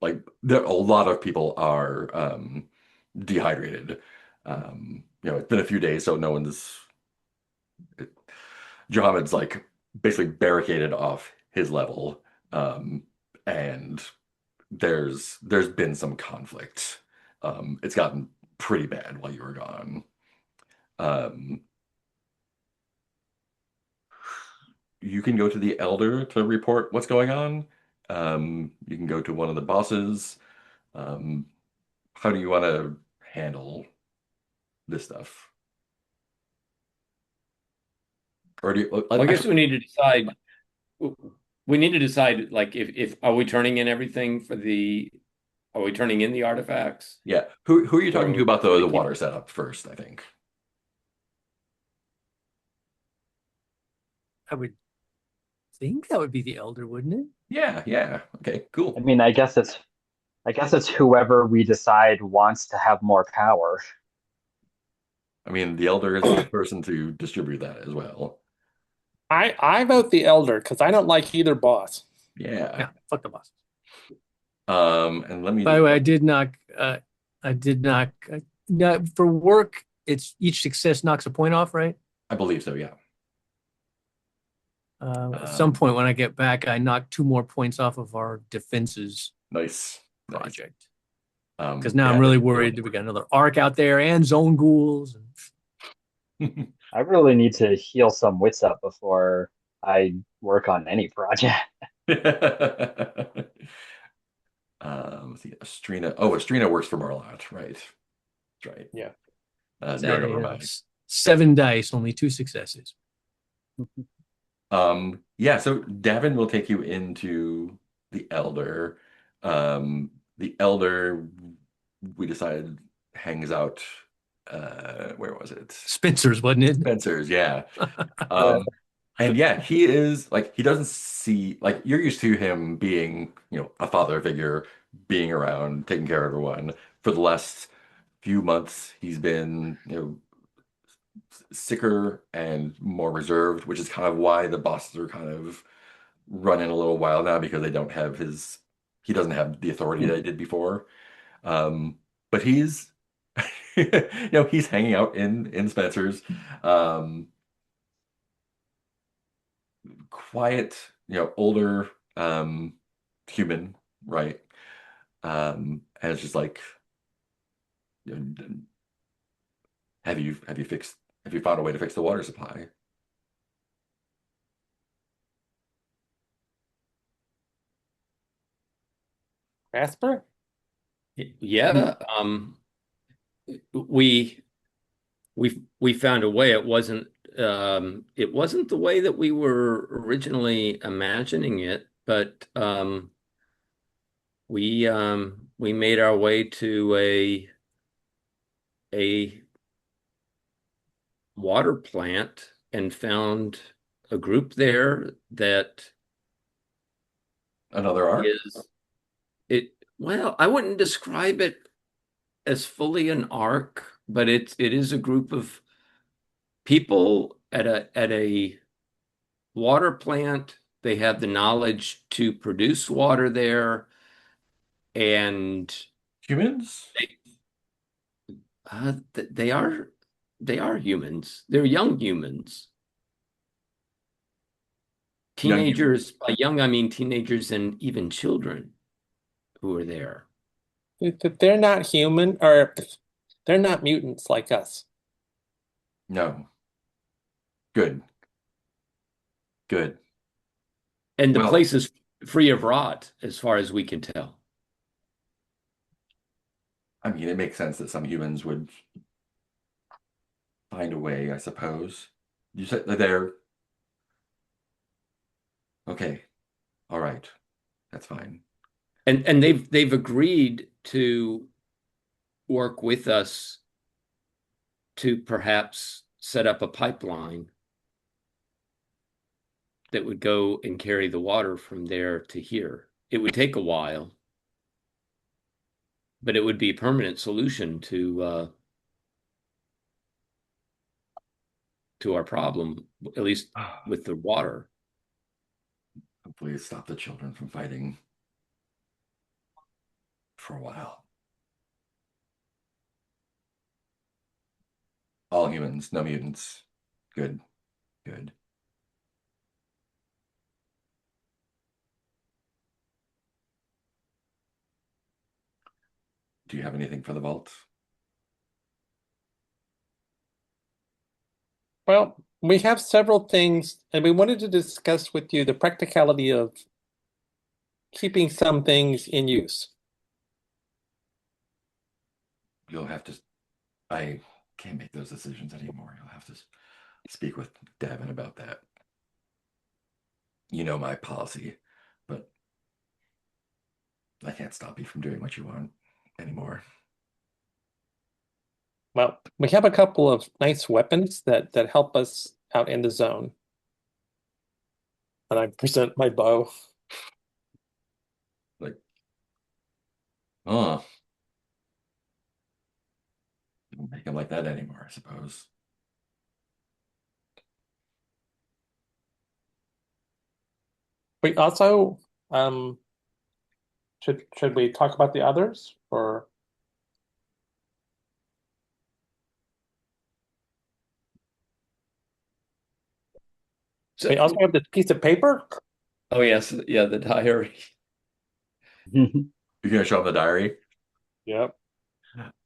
a lot of people are dehydrated. It's been a few days, so no one's Johammed's like basically barricaded off his level. Um, and there's been some conflict. It's gotten pretty bad while you were gone. Um, you can go to the elder to report what's going on. You can go to one of the bosses. Um, how do you want to handle this stuff? Or do you Well, I guess actually? we need to decide. We need to decide, like, if are we turning in everything for the, are we turning in the artifacts, Yeah, who are you talking to or about should we the keep? water setup first? I think. I would think that would be the elder, wouldn't it? Yeah, yeah. Okay, I cool. mean, I guess it's whoever we decide wants to have more power. I mean, the elder is the person to distribute that as well. I vote the elder because I don't like either boss. Yeah. Yeah, fuck the boss. And let me By just the way, I did not, for work, it's each success knocks a point off, right? I believe so, yeah. At some Um, point when I get back, I knock 2 more points off of our defenses nice, nice. project. Because now I'm Yeah, really they worried don't that we work. got another Ark out there and Zone Ghouls. I really need to heal some wits up before I work on any project. Let's see, Astrina. Oh, Astrina works for Marlot, right? That's right. Yeah. It's You're at over a my. 7 dice, only 2 successes. Yeah, so Davin will take you into the Elder. The Elder, we decided, hangs out. Where was it? Spencer's, wasn't it? Spencer's, yeah. Yeah. Um, and yeah, he is like he doesn't see like you're used to him being, a father figure, being around, taking care of everyone. For the last few months, he's been, sicker and more reserved, which is kind of why the bosses are kind of running a little wild now because he doesn't have the authority that he did before. But he's he's hanging out in Spencer's. Um, quiet, older human, right? And it's just like, you know, have you found a way to fix the water supply? Jasper? Yeah, we we found a way. It wasn't the way that we were originally imagining it, but we made our way to a water plant and found a group there that Another arc? is it well, I wouldn't describe it as fully an arc, but it is a group of people at a water plant. They have the knowledge to produce water there, and Humans? they are humans. They're young humans. Young humans. Teenagers, by young I mean teenagers and even children who are there. They're not human, or they're not mutants like us. No. Good. Good. And the Well, place is free of rot, as far as we can tell. I mean, it makes sense that some humans would find a way, I suppose. You said that they're okay. All right. That's fine. And they've agreed to work with us to perhaps set up a pipeline that would go and carry the water from there to here. It would take a while, but it would be a permanent solution to our problem, at least with the water. Hopefully, stop the children from fighting for a while. All humans, no mutants. Good, good. Do you have anything for the vault? Well, we have several things, and we wanted to discuss with you the practicality of keeping some things in use. You'll have to. I can't make those decisions anymore. You'll have to speak with Davin about that. You know my policy, but I can't stop you from doing what you want anymore. Well, we have a couple of nice weapons that help us out in the zone. And I present my bow. Like, oh, don't make him like that anymore, I suppose. We also should we talk about the others or we also have this piece of paper? Oh yes, yeah, the diary. You're gonna show him the diary? Yep.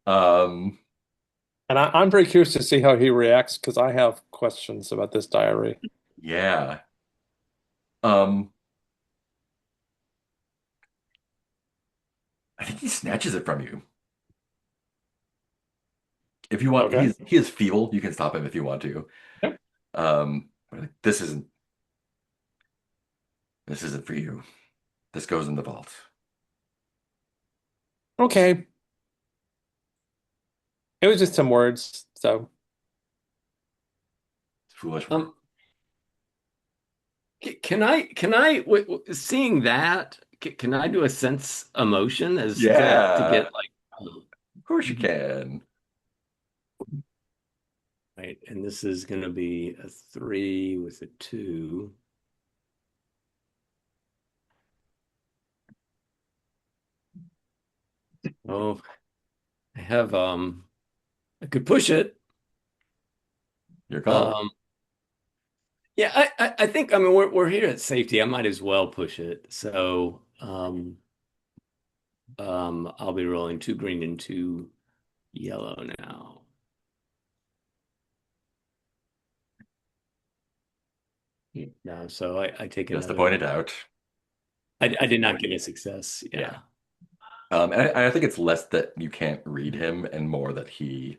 Um, And I'm very curious to see how he reacts because I have questions about this diary. yeah. Um, I think he snatches it from you. If you want, Okay. he is feeble. You can stop him if you want to. Yep. But like, this isn't for you. This goes in the vault. Okay. It was just some words, so It's foolish work. Seeing that, can I do a sense emotion as to Yeah, get like, of course you can. right? And this is going to be a 3 with a 2. Oh, I could push it. Your call. Yeah, I think, I mean, we're here at safety. I might as well push it. So, I'll be rolling 2 green and 2 yellow now. No, so I take Just to another. point it out. I did not get a success. Yeah. Yeah. And I think it's less that you can't read him and more that he's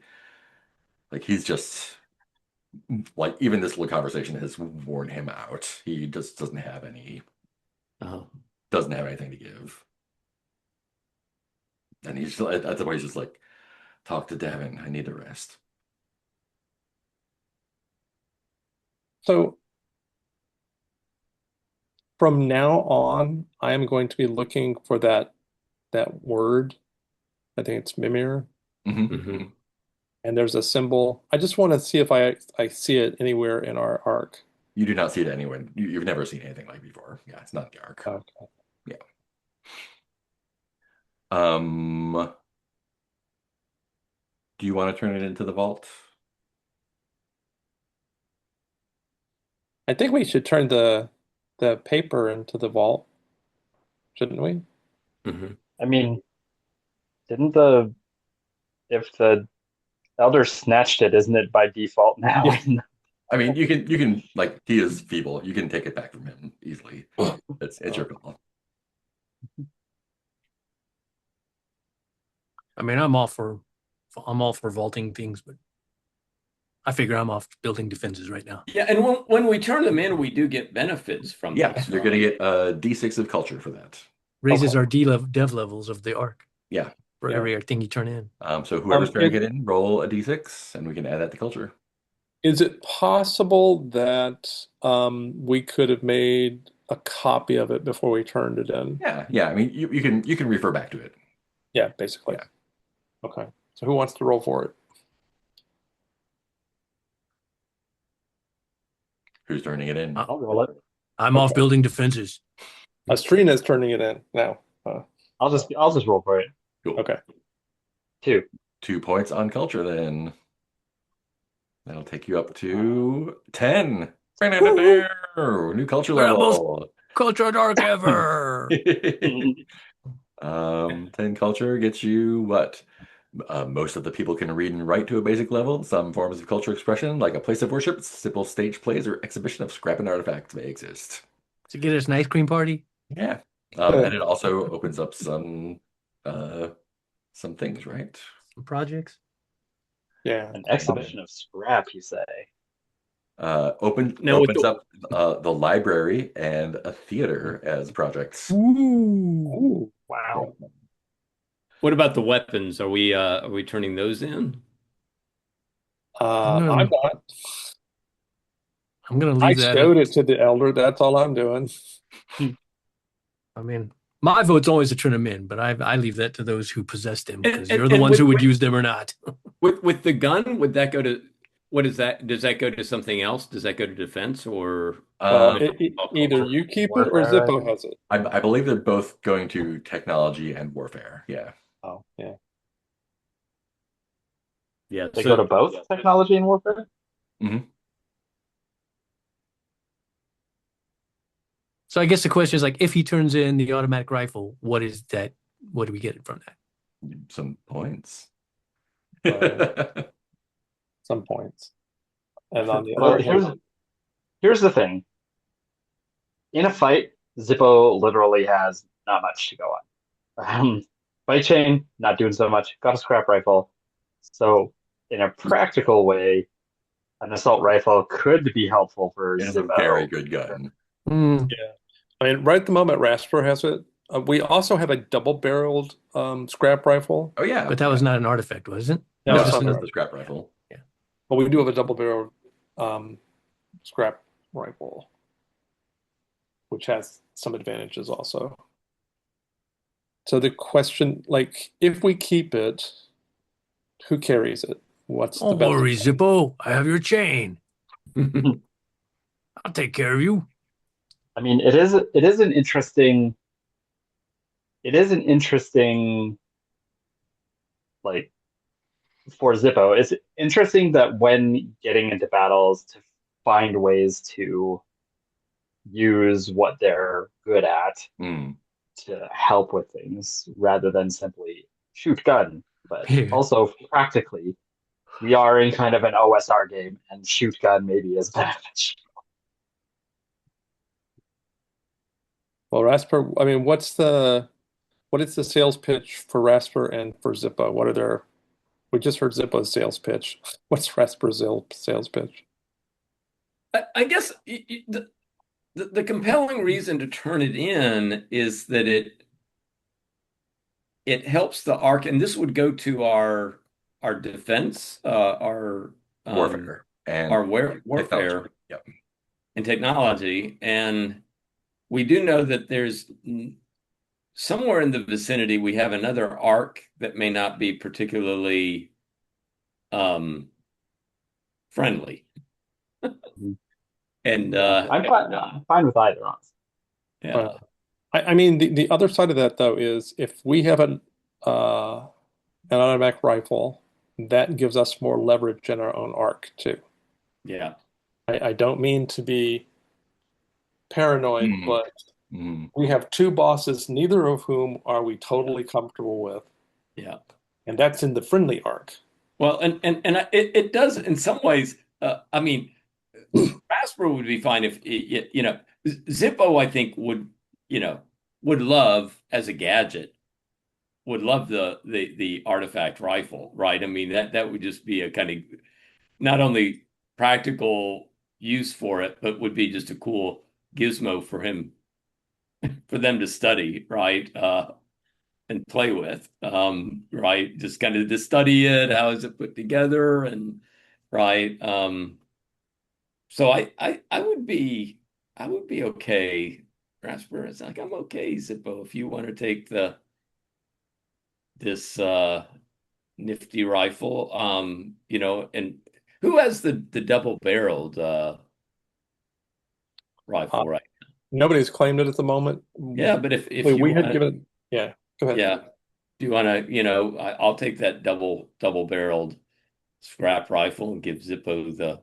just like even this little conversation has worn him out. He just Uh, doesn't have anything to give. And he's just, at the point he's just like, talk to Devin. I need a rest. so from now on, I am going to be looking for that word. I think it's mimir. mhm. And there's a symbol. I just want to see if I see it anywhere in our arc. You do not see it anywhere. You've never seen anything like before. Yeah, it's not the arc. Okay. Yeah. Um, do you want to turn it into the vault? I think we should turn the paper into the vault, shouldn't we? Mhm. I mean, didn't the if the elder snatched it, isn't it by default now? Yeah. I mean, you can like he is feeble. You can take it back from him easily. It's your call. I mean, I'm all for vaulting things, but I figure I'm off building defenses right now. Yeah, and when we turn them in, we do get benefits from Yeah, this, you're right? gonna get a D6 of culture for that. Raises Okay. our dev levels of the arc Yeah. for Yeah. every thing you turn in. So whoever's turning It, it in, roll a d6, and we can add that to culture. is it possible that we could have made a copy of it before we turned it in? Yeah, yeah. I mean, you can refer back to it. Yeah, basically. Yeah. Okay. So who wants to roll for it? Who's turning it in? Uh, I'll roll it. I'm off Okay. building defenses. Astrina's turning it in now. I'll just roll for it. Cool. Okay. 2. 2 points on culture then. That'll take you up to 10. New culture We're the most level. cultured arc ever. 10 culture gets you what? Most of the people can read and write to a basic level. Some forms of culture expression, like a place of worship, simple stage plays, or exhibition of scrap and artifacts may exist. To get us an ice cream party. Yeah. And it also opens up some things, right? Some projects. Yeah. An exhibition of scrap, you say? Now with Opens up the library and a theater as projects. Ooh. Ooh. Wow. what about the weapons? Are we turning those in? I'm I'm not. gonna I leave that showed it to the elder. That's all I'm doing. I mean, my vote's always to turn them in, but I leave that to those who possess them And, because and, you're the and ones who would use them or not. with the gun, would that go to what is that? Does that go to something else? Does that go to defense or Well, Um, either you keep it or Warfare, I Zippo think. has it. I believe they're both going to technology and warfare. Yeah. Oh, yeah. yeah? They go to both technology and warfare? hmm So I guess the question is like, if he turns in the automatic rifle, what is that? What do we get from that? Some points. Uh, some points. And on the Well, other hand, here's the thing. In a fight, Zippo literally has not much to go on. Fight chain, not doing so much. Got a scrap rifle. So, in a practical way, an assault rifle could be helpful for It is a very Zippo. good gun. Hmm. yeah. I mean, right at the moment, Rasper has it. We also have a double-barreled scrap rifle. Oh yeah, But that was not an artifact, was it? That No, was no, it's just not that's an the scrap rifle. But we do have a double-barreled um, scrap rifle, which has some advantages also. So the question, like, if we keep it, who carries it? What's the Don't best? worry, Zippo. I have your chain. I'll take care of you. I mean, it is an interesting like for Zippo. It's interesting that when getting into battles to find ways to use what they're good at Mm. to help with things rather than simply shoot gun. But also practically, we are in kind of an OSR game, and shoot gun maybe is beneficial. Well, Rasper, I mean, what is the sales pitch for Rasper and for Zippo? What are their, we just heard Zippo's sales pitch. What's Rasper's sales pitch? I guess the compelling reason to turn it in is that it helps the arc, and this would go to our defense, Warfare and our warfare technology. Yep. and technology, and we do know that there's somewhere in the vicinity we have another arc that may not be particularly friendly, and I'm fine with either, honestly. yeah, I mean, the other side of that though is if we have an automatic rifle, that gives us more leverage in our own arc too. yeah, I don't mean to be paranoid, Mm. but Mm. we have two bosses, neither of whom are we totally comfortable with, yeah. and that's in the friendly arc. Well, and it does in some ways. I mean, Rasper would be fine if Zippo. I think would love as a gadget. Would love the artifact rifle, right? I mean that would just be a kind of not only practical use for it, but would be just a cool gizmo for him for them to study, right? And play with, right? Just kind of to study it, how is it put together, and right. So I would be okay, Rasper. It's like I'm okay, Zippo, if you want to take the this nifty rifle. And who has the double-barreled Uh, rifle, right? Nobody's claimed it at the moment. Yeah, but if you We had want, given it. Yeah, go ahead. yeah, do you want to, I'll take that double-barreled scrap rifle and give Zippo the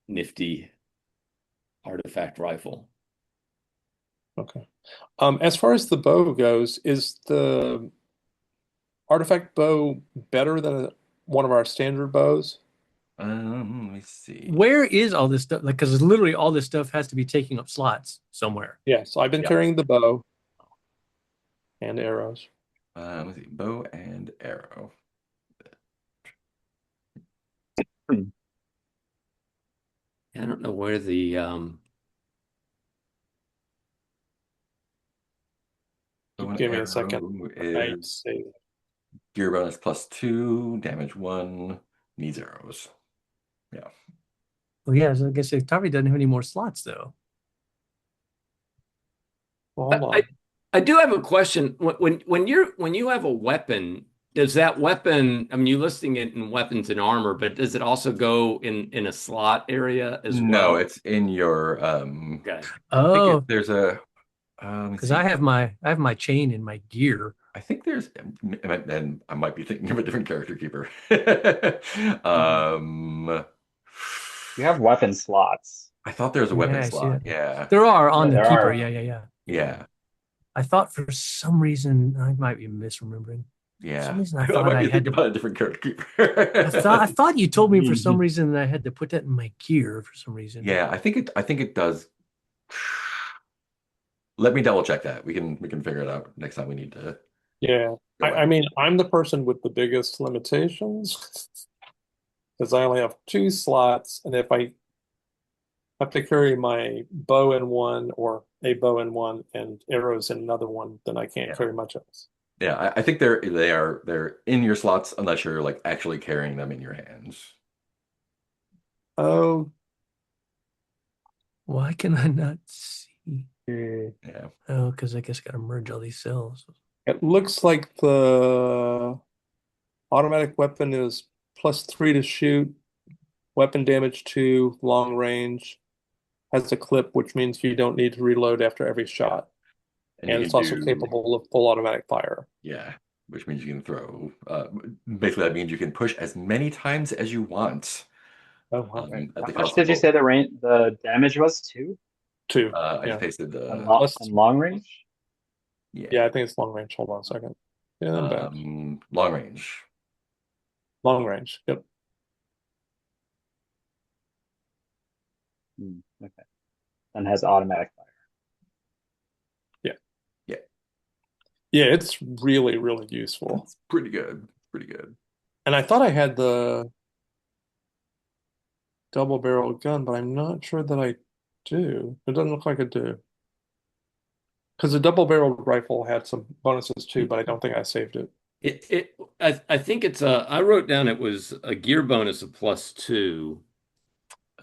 nifty artifact rifle. Okay. As far as the bow goes, is the artifact bow better than one of our standard bows? Let me see. Where is all this stuff? Like, because literally all this stuff has to be taking up slots somewhere. Yeah, so I've been Yeah. carrying the bow and arrows. Let's see. Bow and arrow. Hmm. I don't know where the Bow and Give me a second. arrow I is see. gear bonus +2, damage 1, needs arrows. Yeah. Well, yeah, so I guess it probably doesn't have any more slots though. Well, hold I on. I do have a question. When you have a weapon, does that weapon, I mean, you're listing it in weapons and armor, but does it also go in a slot area as No, well? it's in your Okay. I think Oh, there's a let me because see. I have my chain in my gear. I think there's and I might be thinking of a different character keeper. Mhm. Um You have weapon slots. I thought there was a weapon Yeah, I see slot. that. Yeah. There are on Yeah, the there keeper. are. Yeah, yeah, yeah. Yeah. Yeah. I thought for some reason I might be misremembering. For some Yeah. reason I I thought might I be had thinking to. about a different character I keeper. thought you told me for some reason that I had to put that in my gear for some reason. Yeah, I think it does. Let me double check that. We can figure it out next time we need to Yeah. go I back. mean, I'm the person with the biggest limitations because I only have two slots, and if I have to carry my bow in one or a bow in one and arrows in another one, then I can't Yeah. carry much else. Yeah, I think they're in your slots unless you're like actually carrying them in your hands. Oh, Why can I not see? okay. Yeah. Oh, because I guess I got to merge all these cells. It looks like the automatic weapon is +3 to shoot, weapon damage 2, long range, has a clip, which means you don't need to reload after every shot. And you And can it's also do capable of full automatic fire. yeah, which means you can throw basically that means you can push as many times as you want Oh, wow. at How the much cost of did you say both. the damage was? Two? 2. I just Yeah. pasted the Plus, On long range? yeah. yeah, I think it's long range. Hold on a second. Yeah, I'm back. Long range. Long range. Yep. Okay. And has automatic fire. Yeah. Yeah, Yeah, it's really, really useful. it's pretty good. Pretty good. And I thought I had the double barrel gun, but I'm not sure that I do. It doesn't look like I do. Because the double barreled rifle had some bonuses too, but I don't think I saved it. I think it's I wrote down it was a gear bonus of +2.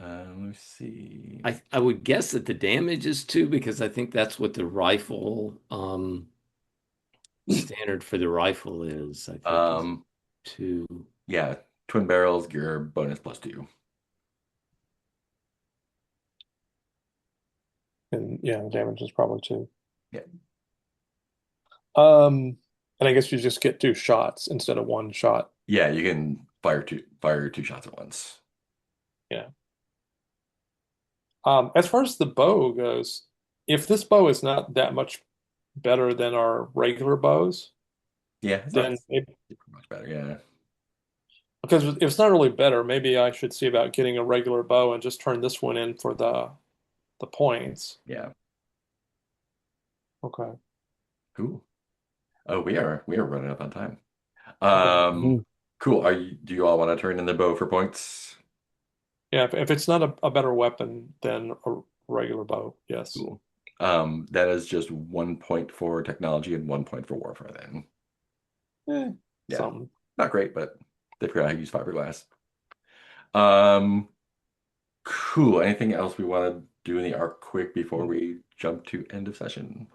Let's see. I would guess that the damage is 2 because I think that's what the rifle standard for the rifle is. I think is Um, 2. yeah, twin barrels, gear bonus +2. And yeah, the damage is probably 2. Yeah, And I guess you just get 2 shots instead of 1 shot. yeah, you can fire two shots at once. Yeah. As far as the bow goes, if this bow is not that much better than our regular bows, Yeah, it's not then it, super much better. Yeah, because if it's not really better, maybe I should see about getting a regular bow and just turn this one in for the points. yeah, Okay. cool. Oh, we are running up on time. Okay. Um, cool. Do you all want to turn in the bow for points? Yeah, if it's not a better weapon than regular bow. Yes. Cool. That is just 1 point for technology and 1 point for warfare then. Eh, Yeah, something. not great, but they forgot how to use fiberglass. Um, cool. Anything else we want to do in the arc quick before we jump to end of session?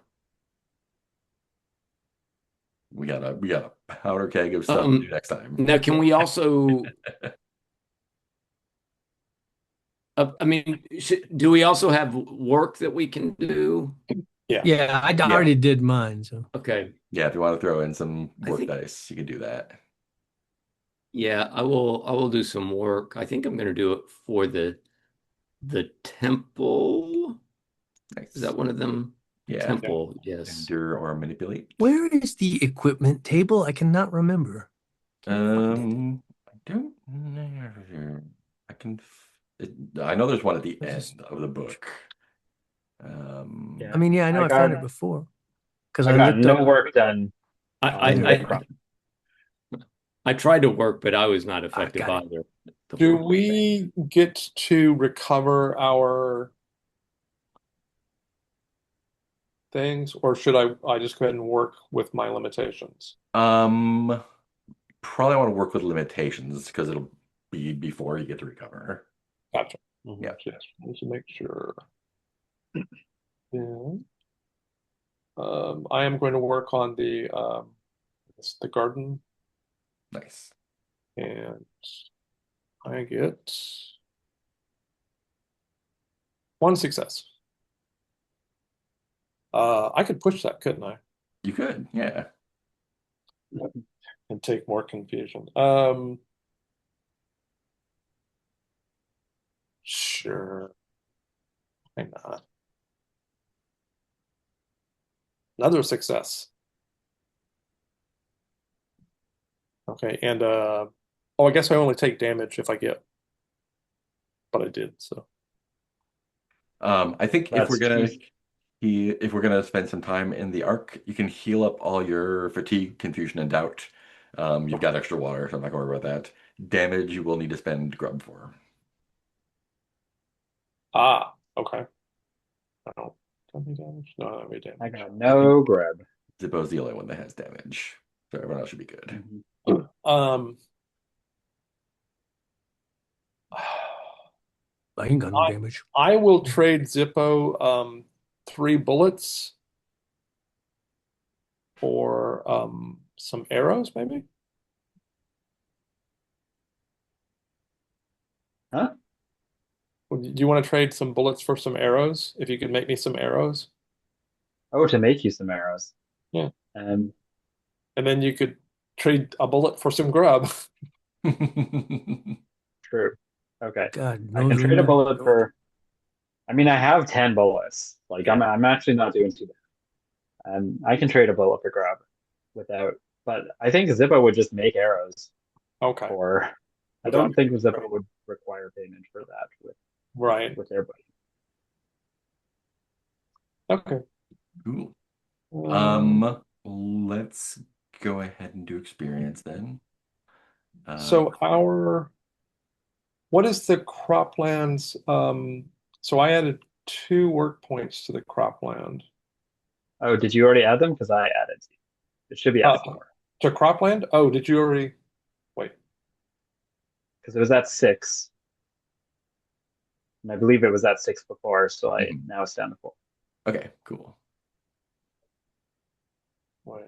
We got a powder keg of stuff to do next time. Now, can we also, I mean, do we also have work that we can do? Yeah. Yeah, I Yeah. already did mine. So Okay. Yeah, if you want to throw in some I work think, dice, you can do that. yeah, I will do some work. I think I'm going to do it for the temple. Is Nice. that one of them? The Yeah. temple, yes. Endure or manipulate. where is the equipment table? I cannot remember. Can't find it. I don't know. I can. I know there's one at the This is- end of the book. Um, I mean, yeah, I know I I got found it before because I I got looked no up. work done I on There. the I crop. I tried to work, but I was not I effective got it. either. The Do work thing. we get to recover our things, or should I just go ahead and work with my limitations? um, probably want to work with limitations because it'll be before you get to recover. Gotcha. Yeah, Just need to make sure. Yeah. I am going to work on the garden, nice. and I get one success. I could push that, couldn't I? You could, yeah. And take more confusion. Sure. Why not? Another success. Okay, and oh, I guess I only take damage if I get, but I did, so I think if we're That's gonna cheesy. if we're gonna spend some time in the arc, you can heal up all your fatigue, confusion, and doubt. You've got extra water, so I'm not gonna worry about that. Damage you will need to spend grub for. okay. I don't need damage. No, I don't need I damage. got I think no grub. Zippo's the only one that has damage, so everyone else should be good. Mhm. Um, I ain't got no I damage. I will trade Zippo 3 bullets for some arrows, maybe. Huh? Do you want to trade some bullets for some arrows? If you could make me some arrows, Oh, to make you some arrows. yeah, Um, and then you could trade a bullet for some grub. true. Okay. God I knows can we trade a need. bullet for. I mean, I have 10 bullets. Like I'm actually not doing too bad. I can trade a bullet for grub without, but I think Zippo would just make arrows Okay, for. I without don't think Zippo would require payment for that right. with their buddy. Okay. Cool. Um, Let's go ahead and do experience then. so what is the croplands? So I added 2 work points to the cropland. Oh, did you already add them? Because I added. It should be at Uh, 4 to cropland? Oh, did you already? Wait. because it was at 6, and I believe it was at 6 before. So I Mhm. now it's down to 4. Okay, cool. Wait.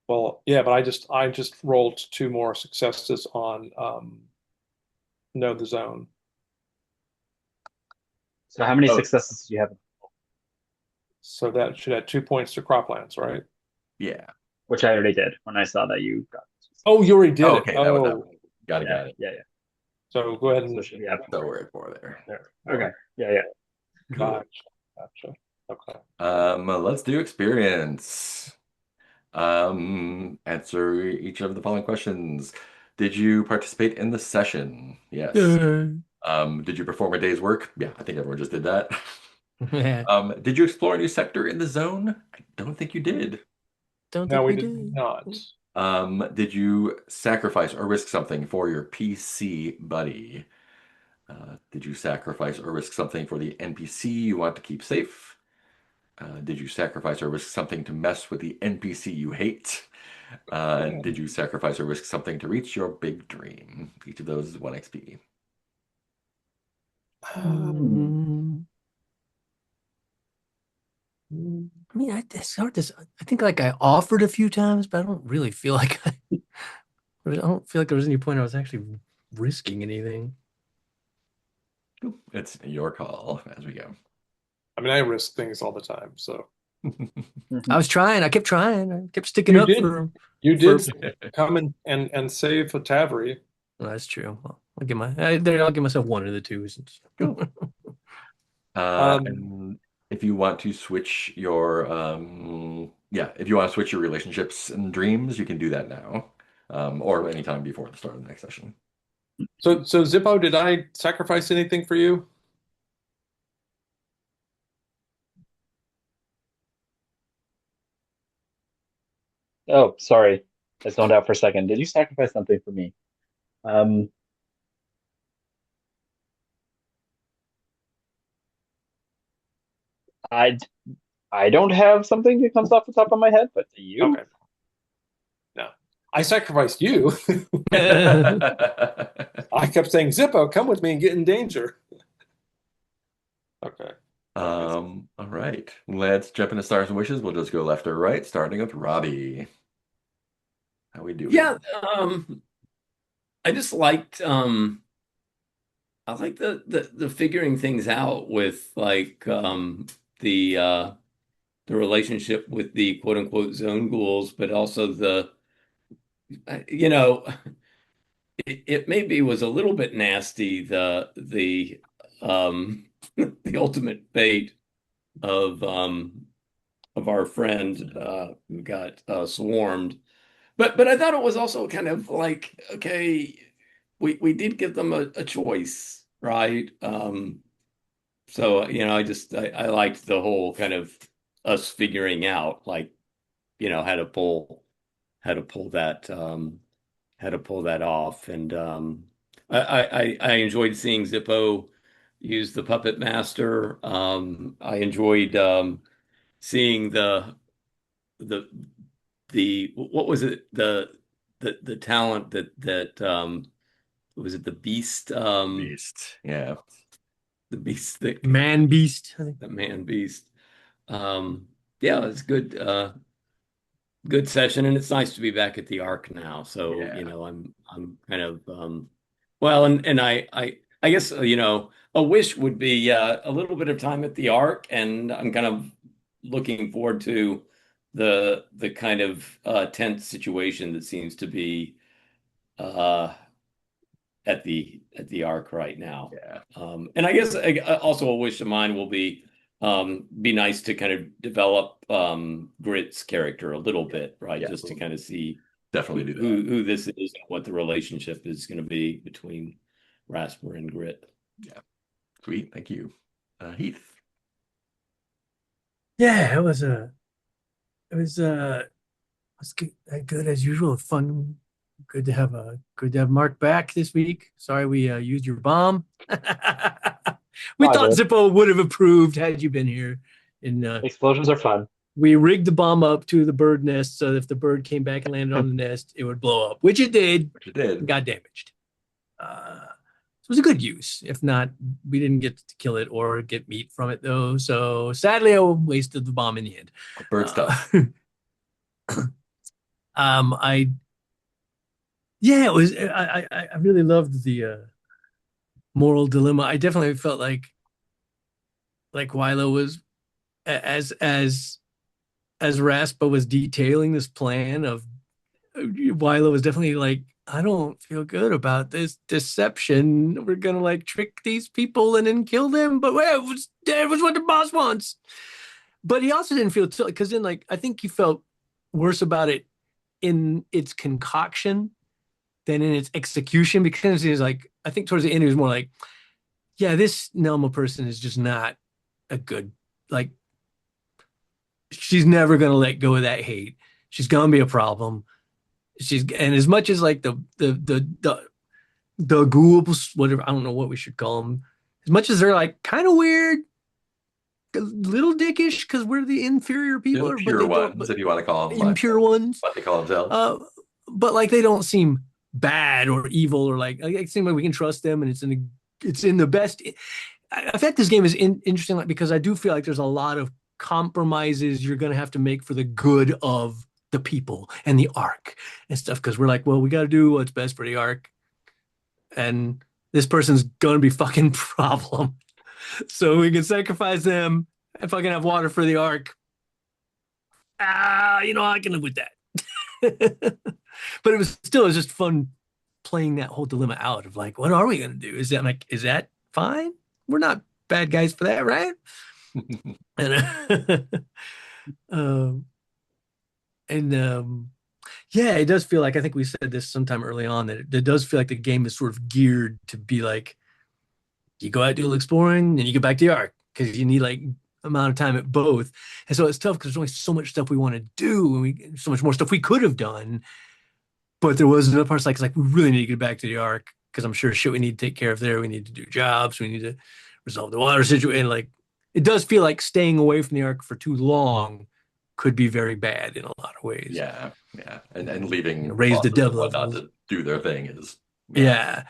Well, yeah, but I just rolled 2 more successes on know the zone. So how many Oh, successes do you have? So that should add 2 points to croplands, right? yeah. Which I already did when I saw that you got. Oh, you already did Oh, it. okay, that was that Oh, one. Got it, Yeah, got it. yeah, yeah. so go ahead So it and should be at So 4 we're at 4 there. there. Okay. Yeah, yeah. Cool. gotcha. Okay. Let's do experience. Answer each of the following questions. Did you participate in the session? Yes. Did you perform a day's work? Yeah, I think everyone just did that. Yeah, Did you explore a new sector in the zone? I don't think you did. don't No, think we we did did. not. Did you sacrifice or risk something for your PC buddy? Did you sacrifice or risk something for the NPC you want to keep safe? Did you sacrifice or risk something to mess with the NPC you hate? And did you sacrifice or risk something to reach your big dream? Each of those is 1 XP. Hmm. Mm, I mean, it's hard to. I think like I offered a few times, but I don't really feel like I don't feel like there was any point I was actually risking anything. It's your call as we go. I mean, I risk things all the time, so I Mhm. was trying. I kept trying. I kept sticking you up did you for. did come and save a Tavri. Well, that's true. Well, I'll give myself one of the two. Cool. Um, And if you want to switch your yeah, if you want to switch your relationships and dreams, you can do that now. Or anytime before the start of the next session. so Zippo, did I sacrifice anything for you? Oh, sorry. I zoned out for a second. Did you sacrifice something for me? Um, I I don't have something that comes off the top of my head, but do you? Okay, no, I sacrificed you. I kept saying, Zippo, come with me and get in danger. Okay. All right. Let's jump into stars and wishes. We'll just go left or right, starting with Robbie. How we doing? Yeah, I just liked I like the figuring things out with like the relationship with the quote unquote zone ghouls, but also the you know it maybe was a little bit nasty the the ultimate fate of our friend who got swarmed. But I thought it was also kind of like, okay, we did give them a choice, right? So I liked the whole kind of us figuring out like, how to pull that how to pull that off. And I enjoyed seeing Zippo use the puppet master. I enjoyed seeing the what was it the talent that was it the beast Beast. Yeah. the beast that Man beast. I think. the man beast. Yeah, it's good session, and it's nice to be back at the Ark now. So, Yeah. I'm kind of well, and I guess a wish would be a little bit of time at the Ark, and I'm kind of looking forward to the kind of tense situation that seems to be uh at the Ark right now. Yeah. And I guess also a wish of mine will be nice to kind of develop Grit's character a little bit, right? Yeah. Just to kind of see Definitely do that. who this is and what the relationship is going to be between Rasper and Grit. Yeah. Sweet. Thank you. Heath. Yeah, it was good as usual. Fun. Good to have Mark back this week. Sorry we used your bomb. We all thought good. Zippo would have approved had you been here. And Explosions are fun. we rigged the bomb up to the bird nest so that if the bird came back and landed on the nest, it would blow up, which it did. Which you did. Got damaged. So it was a good use. If not, we didn't get to kill it or get meat from it though. So sadly, I wasted the bomb in the end. Bird Uh, stuff. I yeah, it was. I really loved the moral dilemma. I definitely felt like Wilo was as Raspa was detailing this plan of Wilo was definitely like, I don't feel good about this deception. We're gonna like trick these people and then kill them, but well, it was what the boss wants. But he also didn't feel because then like I think he felt worse about it in its concoction than in its execution because he was like, I think towards the end he was more like, yeah, this Nelma person is just not a good like. She's never gonna let go of that hate. She's gonna be a problem. She's and as much as like the the ghouls, whatever. I don't know what we should call them. As much as they're like kind of weird, a little dickish because we're the inferior They're the people, but pure they don't. ones, But if you want to call them like impure ones. what they call themselves. Uh, but like they don't seem bad or evil or like it seems like we can trust them and it's in the best. In fact, this game is interesting like, because I do feel like there's a lot of compromises you're going to have to make for the good of the people and the arc and stuff. Because we're like, well, we got to do what's best for the arc, and this person's going to be fucking problem. So we can sacrifice them and fucking have water for the arc. I can live with that. But it was just fun playing that whole dilemma out of like, what are we gonna do? Is that fine? We're not bad guys for that, right? And um, yeah, it does feel like I think we said this sometime early on that it does feel like the game is sort of geared to be like you go out do a little exploring, and you get back to the arc because you need like amount of time at both. And so it's tough because there's only so much stuff we want to do, and so much more stuff we could have done. But there was another part like we really need to get back to the arc because I'm sure shit we need to take care of there. We need to do jobs. We need to resolve the water situation. Like it does feel like staying away from the arc for too long could be very bad in a lot of ways. Yeah, yeah, and leaving Raise the bosses and dev whatnot levels. to do their thing is Yeah.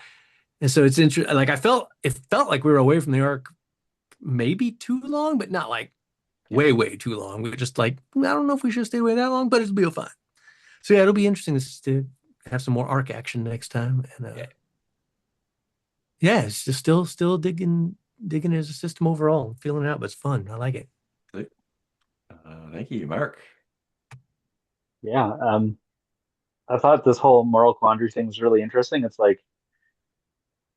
And so it's interesting. Like it felt like we were away from the arc maybe too long, but not like way, way too long. We were just like, I don't know if we should stay away that long, but it'll be fine. So yeah, it'll be interesting to have some more arc action next time. And yeah, it's just still digging as a system overall, feeling it out, but it's fun. I like it. Thank you, Mark. Yeah, I thought this whole moral quandary thing was really interesting. It's like,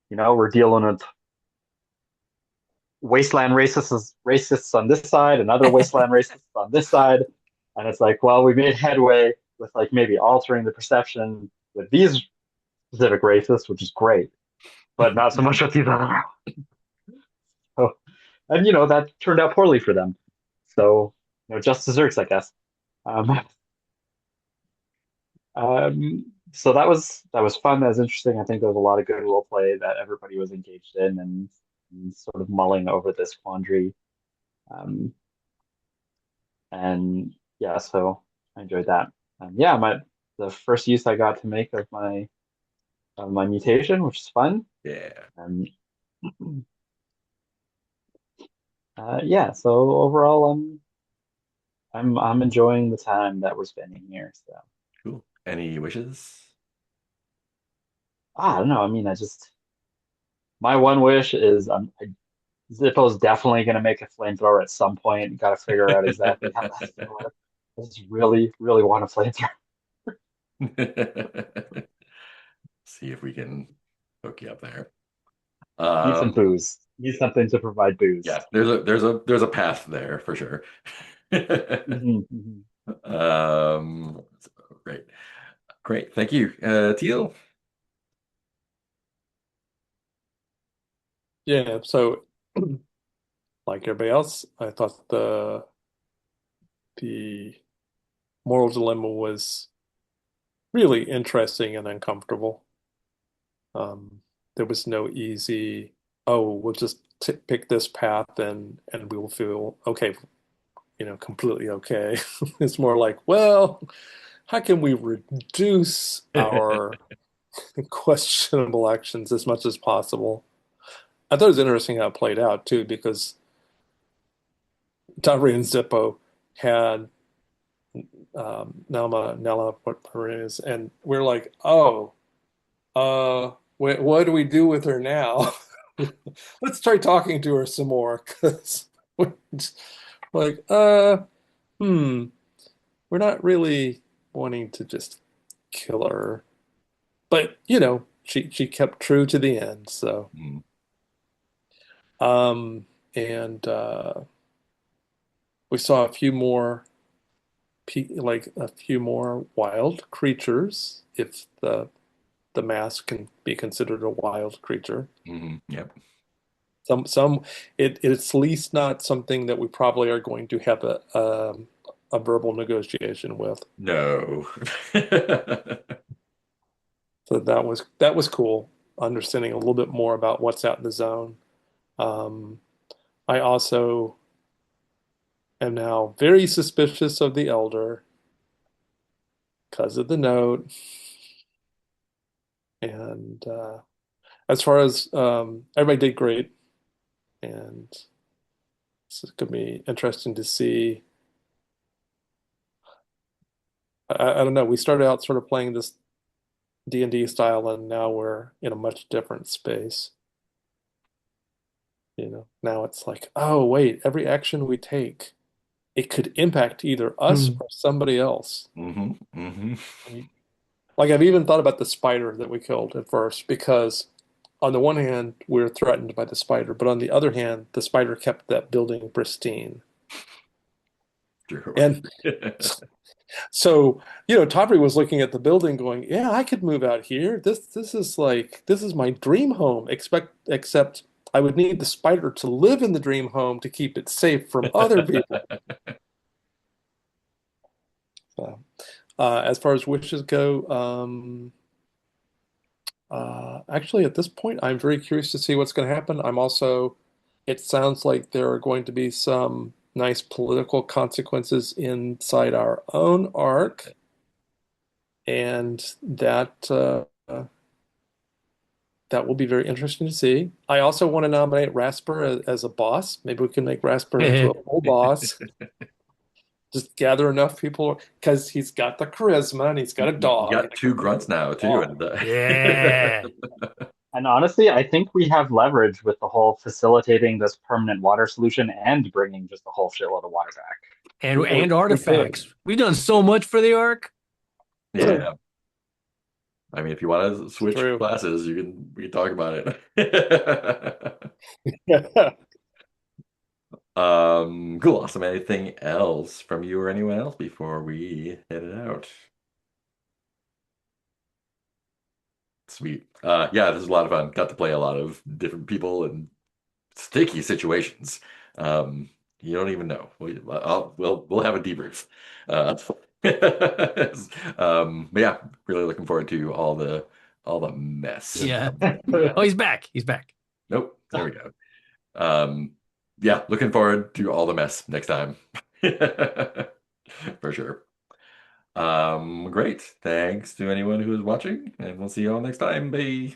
we're dealing with wasteland racists on this side and other wasteland racists on this side. And it's like, well, we made headway with like maybe altering the perception with these specific racists, which is great, but not so much with these other. So, and that turned out poorly for them. So, just desserts, I guess. Um, so that was fun. That was interesting. I think there was a lot of good role play that everybody was engaged in and sort of mulling over this quandary. Um, and yeah, so I enjoyed that. Yeah, the first use I got to make of my mutation, which is fun. Yeah. Yeah. So overall, I'm enjoying the time that we're spending here. So Cool. Any wishes? I don't know. I mean, my one wish is Zippo's definitely going to make a flamethrower at some point. Got to figure out exactly how that's going to work. I just really, really want a flamethrower. See if we can hook you up there. Need some booze. Need something to provide booze. Yeah, there's a path there for sure. Great. Great. Thank you. Teal. Yeah, so like everybody else, I thought the moral dilemma was really interesting and uncomfortable. There was no easy, oh, we'll just pick this path and we will feel okay, completely okay. It's more like, well, how can we reduce our questionable actions as much as possible? I thought it was interesting how it played out too, because Tari and Zippo had Nella, what her name is, and we're like, oh, what do we do with her now? Let's try talking to her some more, because we're like, we're not really wanting to just kill her, but she kept true to the end, so. Mm. And we saw a few more wild creatures, if the mask can be considered a wild creature. Yep. It's at least not something that we probably are going to have a verbal negotiation with. No. So that was cool. understanding a little bit more about what's out in the zone. Um, I also am now very suspicious of the Elder because of the note. And as far as everybody did great, and it's going to be interesting to see. I don't know. We started out sort of playing this D&D style, and now we're in a much different space. Now it's like, oh, wait, every action we take, it could impact either us Hmm. or somebody else. Hmm. Like I've even thought about the spider that we killed at first, because on the one hand, we're threatened by the spider, but on the other hand, the spider kept that building pristine. Sure. And so, Topri was looking at the building going, yeah, I could move out here. This is my dream home. Except I would need the spider to live in the dream home to keep it safe from other people. So, as far as wishes go, actually, at this point, I'm very curious to see what's going to happen. It sounds like there are going to be some nice political consequences inside our own arc, and that will be very interesting to see. I also want to nominate Rasper as a boss. Maybe we can make Rasper into a full boss. Just gather enough people because he's got the charisma and he's got a You dog. got two grunts now too, and Yeah. And honestly, I think we have leverage with the whole facilitating this permanent water solution and bringing just a whole shitload of water back. And We could. artifacts. We've done so much for the Ark. yeah. I mean, if you want to It's switch true. classes, we can talk about it. Cool. Awesome. Anything else from you or anyone else before we head it out? Sweet. Yeah, this is a lot of fun. Got to play a lot of different people and sticky situations. Um, you don't even know. We'll have a debrief. Uh, but yeah, really looking forward to all the mess. Yeah. Yeah. Oh, he's back. He's back. Nope. There we go. Um, yeah, looking forward to all the mess next time. For sure. Great. Thanks to anyone who is watching, and we'll see you all next time. Bye.